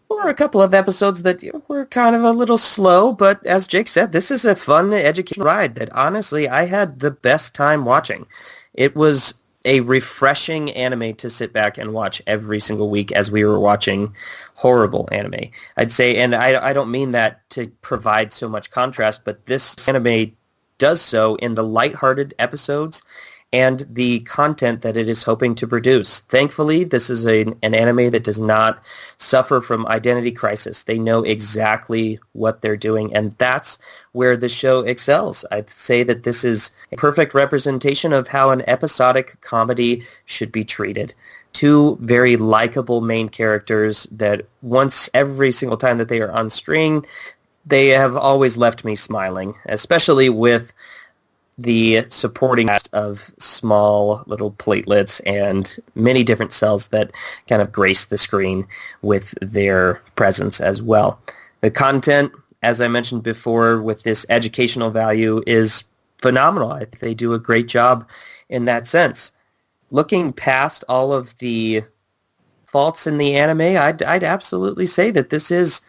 were a couple of episodes that were kind of a little slow, but as Jake said, this is a fun educational ride that honestly I had the best time watching. It was a refreshing anime to sit back and watch every single week as we were watching horrible anime. I'd say, and I don't mean that to provide so much contrast, but this anime does so in the lighthearted episodes and the content that it is hoping to produce. Thankfully, this is an anime that does not suffer from identity crisis. They know exactly what they're doing, and that's where the show excels. I'd say that this is a perfect representation of how an episodic comedy should be treated. Two very likable main characters that once every single time that they are on screen, they have always left me smiling, especially with the supporting cast of small little platelets and many different cells that kind of grace the screen with their presence as well. The content, as I mentioned before, with this educational value is phenomenal. I think they do a great job in that sense. Looking past all of the faults in the anime, I'd absolutely say that this is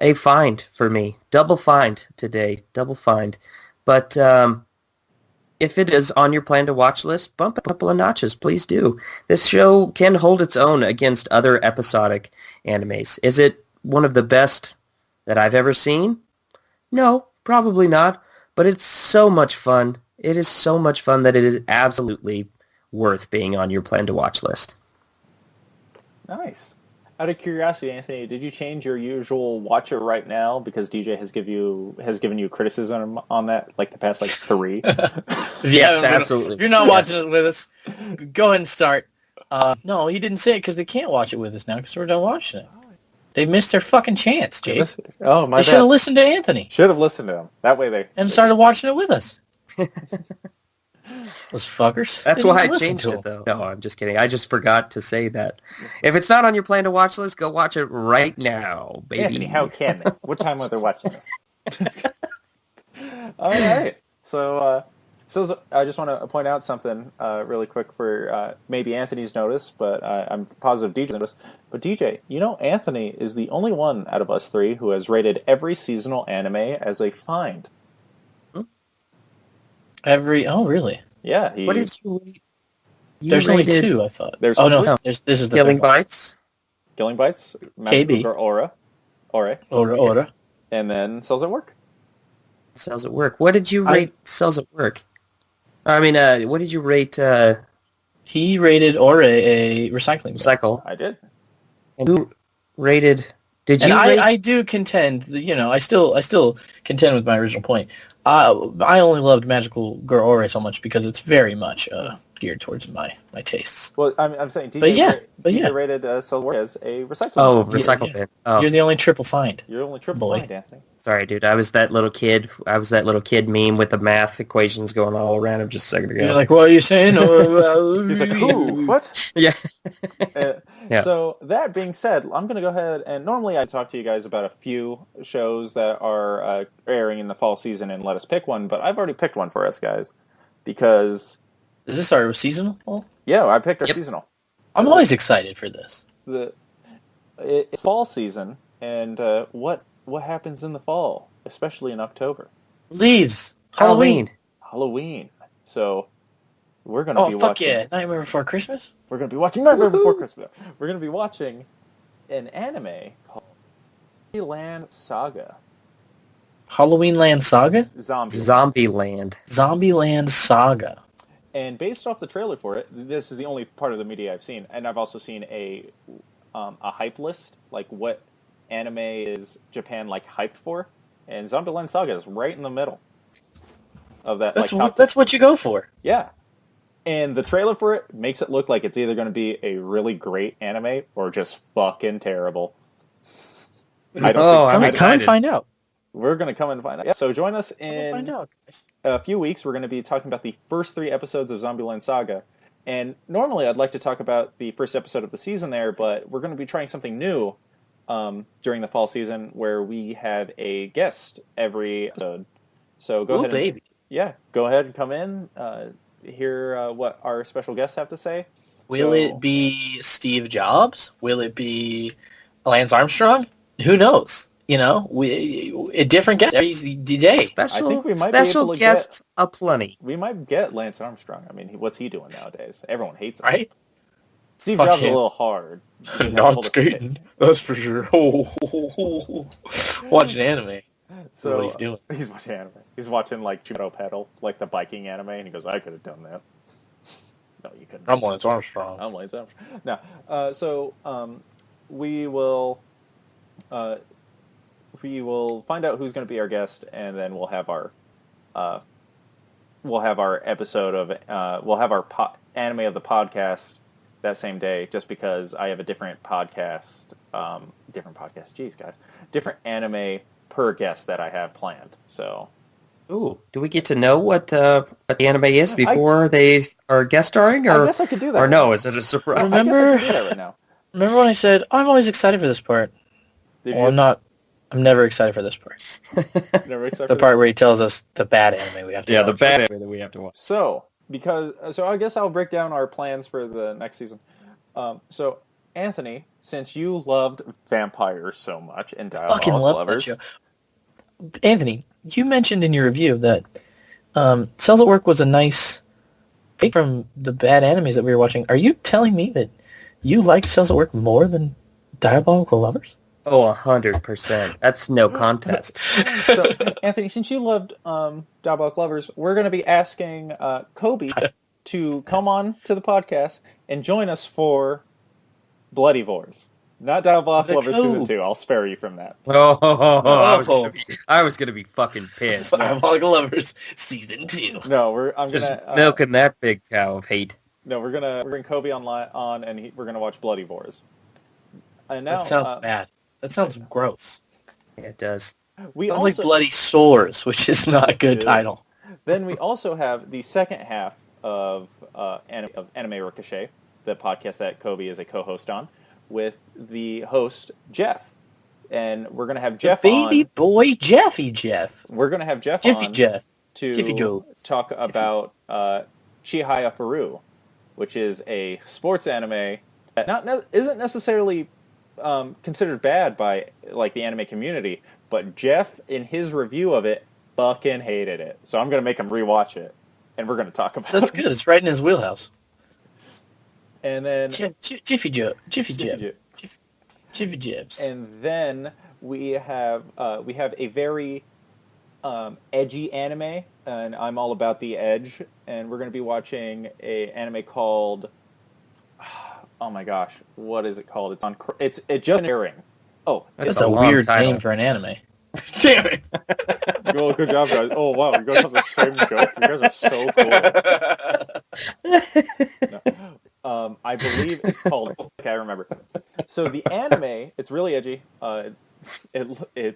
a find for me. Double find today. Double find. But if it is on your plan to watch list, bump a couple of notches, please do. This show can hold its own against other episodic animes. Is it one of the best that I've ever seen? No, probably not. But it's so much fun. It is so much fun that it is absolutely worth being on your plan to watch list. Nice. Out of curiosity, Anthony, did you change your usual watch it right now because DJ has given you criticism on that like the past 3? Yes, absolutely. If you're not watching it with us, go ahead and start. No, he didn't say it because they can't watch it with us now because we're done watching it. They missed their fucking chance, Jake. Oh, my They bad. should have listened to Anthony. Should have listened to him. That way they... And started watching it with us. Those fuckers. That's Didn't why I even listen changed to it, them. though. No, I'm just kidding. I just forgot to say that. If it's not on your plan to watch list, go watch it right now, baby. Anthony, how can they? What time are they watching this? All right. So I just want to point out something really quick for maybe Anthony's notice, but I'm positive DJ's notice. But DJ, Anthony is the only one out of us three who has rated every seasonal anime as a find. Oh, really? Yeah. What did you rate? There's only 2, I thought. There's no, three. this is the Killing third one. Bites? Killing Bites, Magical KB. Girl Ore, Ora. and then Cells at Work. Cells at Work. What did you rate Cells at Work? I mean, what did you rate He rated Ora a recycling bin. Cycle? I did. And who rated... Did And you rate... I do contend, I still contend with my original point. I only loved Magical Girl Ore so much because it's very much geared towards my tastes. Well, I'm saying DJ, DJ rated Cells at Work as a recycling. Oh, bin. Recycle Bin. Oh, You're the only triple find. You're only triple Boy. find, Anthony. sorry, dude. I was that little kid. Meme with the math equations going all around him just a second ago. You're like, what are you saying? He's like, who? What? Yeah. Yeah. So that being said, I'm going to go ahead and normally I talk to you guys about a few shows that are airing in the fall season and let us pick one, but I've already picked one for us guys because... Is this our seasonal? Yeah, I picked our seasonal. I'm always excited for this. It's fall season, and what happens in the fall, especially in October? Leaves. Halloween. Halloween. So we're going to be Oh, fuck watching... yeah. Nightmare Before Christmas? We're going to be watching Nightmare Before Christmas. We're going to be watching an anime called Zombieland Saga. Halloween Land Saga? Zombieland. Zombieland Saga. And based off the trailer for it, this is the only part of the media I've seen, and I've also seen a hype list, like what anime is Japan hyped for, and Zombieland Saga is right in the middle of that. That's what you go for. Yeah. And the trailer for it makes it look like it's either going to be a really great anime or just fucking terrible. Come and find out. We're going to come and find out. Yeah, so join us in Find out. a few weeks. We're going to be talking about the first 3 episodes of Zombieland Saga. And normally I'd like to talk about the first episode of the season there, but we're going to be trying something new during the fall season where we have a guest every episode. So go ahead. Baby. Go ahead and come in, hear what our special guests have to say. Will it be Steve Jobs? Will it be Lance Armstrong? Who knows? A different guest every day. Special, I think we might be special able to guests aplenty. We might get Lance Armstrong. I mean, what's he doing nowadays? Everyone hates him. Right? Steve Fuck Jobs is a him. little hard. You gotta Not hold a stick. skating. That's for sure. Watching anime. So what he's doing. He's watching anime. He's watching like Judo Pedal, like the biking anime, and he goes, "I could have done that." No, you couldn't. I'm Lance Armstrong. I'm Lance Armstrong. No. We will. We will find out who's going to be our guest, and then we'll have our episode of we'll have our anime of the podcast that same day. Just because I have a different podcast. Jeez, guys, different anime per guest that I have planned. So, Ooh, do we get to know what the anime is before they are guest starring? Or, I guess I could do that. Or right no, now. is it a surprise? Remember- I guess I could do that right now. Remember when I said, I'm always excited for this part? Did Well, I'm not. I'm never excited for this part. Never except The for part where he tells us the bad anime we have to Yeah, the watch. bad anime that we have to watch. So I guess I'll break down our plans for the next season. So Anthony, since you loved vampires so much and Fucking Diabolical love that Lovers, show. Anthony, you mentioned in your review that Cells at Work was a nice break from the bad animes that we were watching. Are you telling me that you liked Cells at Work more than Diabolical Lovers? Oh, 100%. That's no contest. so Anthony, since you loved Diabolical Lovers, we're going to be asking Kobe to come on to the podcast and join us for Bloody Wars. Not Diabolical Lovers Season 2. I'll spare you from that. I was gonna be fucking pissed. Diabolical Lovers Season 2. No, I'm Just gonna milking that big cow of hate. No, we're gonna bring Kobe on, and we're gonna watch Bloody Wars. And now That sounds bad. That sounds gross. Yeah, it does. We Sounds also like Bloody Sores, which is not a good title. Then we also have the second half of Anime Ricochet, the podcast that Kobe is a co-host on, with the host Jeff, and we're gonna have Jeff Baby on. boy Jeffy Jeff. We're gonna have Jeff Jiffy on Jeff. to Jiffy Joe. talk about Chihaya Faru, which is a sports anime that isn't necessarily considered bad by like the anime community, but Jeff in his review of it fucking hated it. So I'm gonna make him rewatch it, and we're gonna talk about That's it. good. It's right in his wheelhouse. And then Jiffy Joe. Jiffy Jeff. Jiffy Jeffs. And then we have a very edgy anime, and I'm all about the edge. And we're going to be watching a anime called, oh my gosh, what is it called? It's just airing. Oh, That's a weird name for an anime. Damn it! good job, guys. Oh wow, you guys have the same joke. You guys are so cool. No. I believe it's called. Okay, I remember. So the anime, it's really edgy. I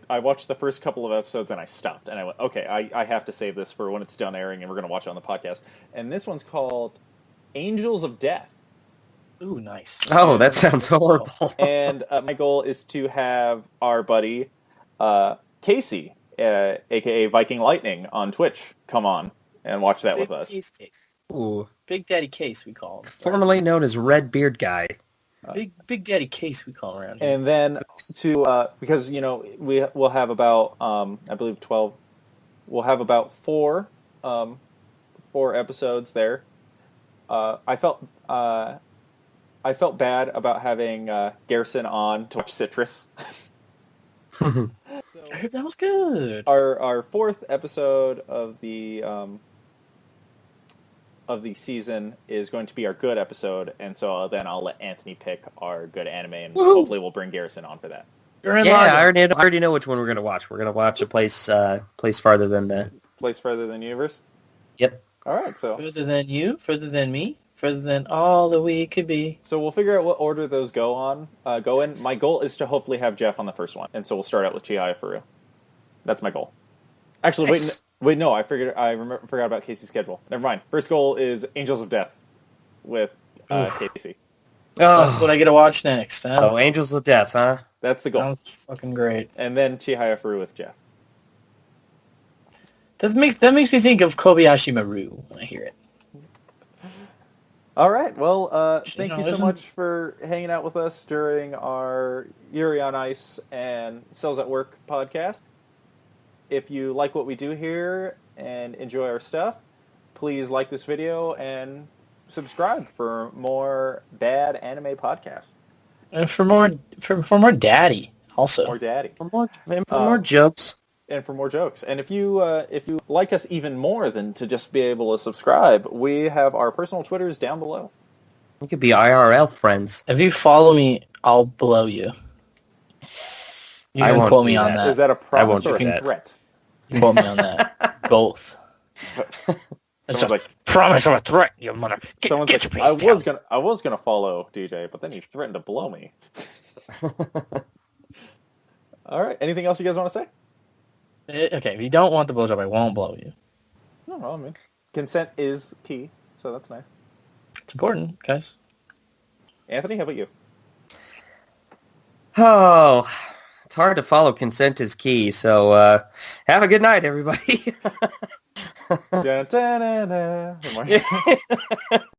watched the first couple of episodes and I stopped, and I went, okay, I have to save this for when it's done airing, and we're going to watch it on the podcast. And this one's called Angels of Death. Ooh, nice. Oh, that sounds horrible. And my goal is to have our buddy Casey, aka Viking Lightning, on Twitch, come on and watch that with us. Case. Ooh. Big Daddy Case, we call him. Formerly known as Red Beard Guy. Big Daddy Case, we call him around here. And then because we'll have about I believe 12. We'll have about four episodes there. I felt bad about having Garrison on to watch Citrus. I heard that was good. Our fourth episode of the season is going to be our good episode, and so then I'll let Anthony pick our good anime, and hopefully we'll bring Garrison on for that. I already know which one we're going to watch. We're going to watch a place farther than the... Place further than universe? Yep. All right, so... Further than you, further than me, further than all that we could be. So we'll figure out what order those go in. My goal is to hopefully have Jeff on the first one, and so we'll start out with Chihaya Faru. That's my goal. Actually, wait, no, I forgot about Casey's schedule. Never mind. First goal is Angels of Death with Casey. Oh, that's what I get to watch next, huh? Oh, Angels of Death, huh? That's the goal. Sounds fucking great. And then Chihaya Faru with Jeff. That makes me think of Kobayashi Maru when I hear it. All right. Well, thank you so isn't- much for hanging out with us during our Yuri on Ice and Cells at Work podcast. If you like what we do here and enjoy our stuff, please like this video and subscribe for more bad anime podcasts. And for more daddy, also. More daddy. For more jokes. And for more jokes. And if you like us even more than to just be able to subscribe, we have our personal Twitters down below. We could be IRL friends. If you follow me, I'll blow you. You I can won't quote do me on that. that. Is that a promise won't or do a that. threat? You can quote me on that. Both. It's Someone's like, promise or a threat, you mother. someone's Get like, your I pants down. was gonna follow DJ, but then he threatened to blow me. All right. Anything else you guys want to say? Okay, if you don't want the blowjob, I won't blow you. No, I mean, consent is key, so that's nice. It's important, guys. Anthony, how about you? Oh, it's hard to follow. Consent is key. So have a good night, everybody. Dun, dun, dun, dun.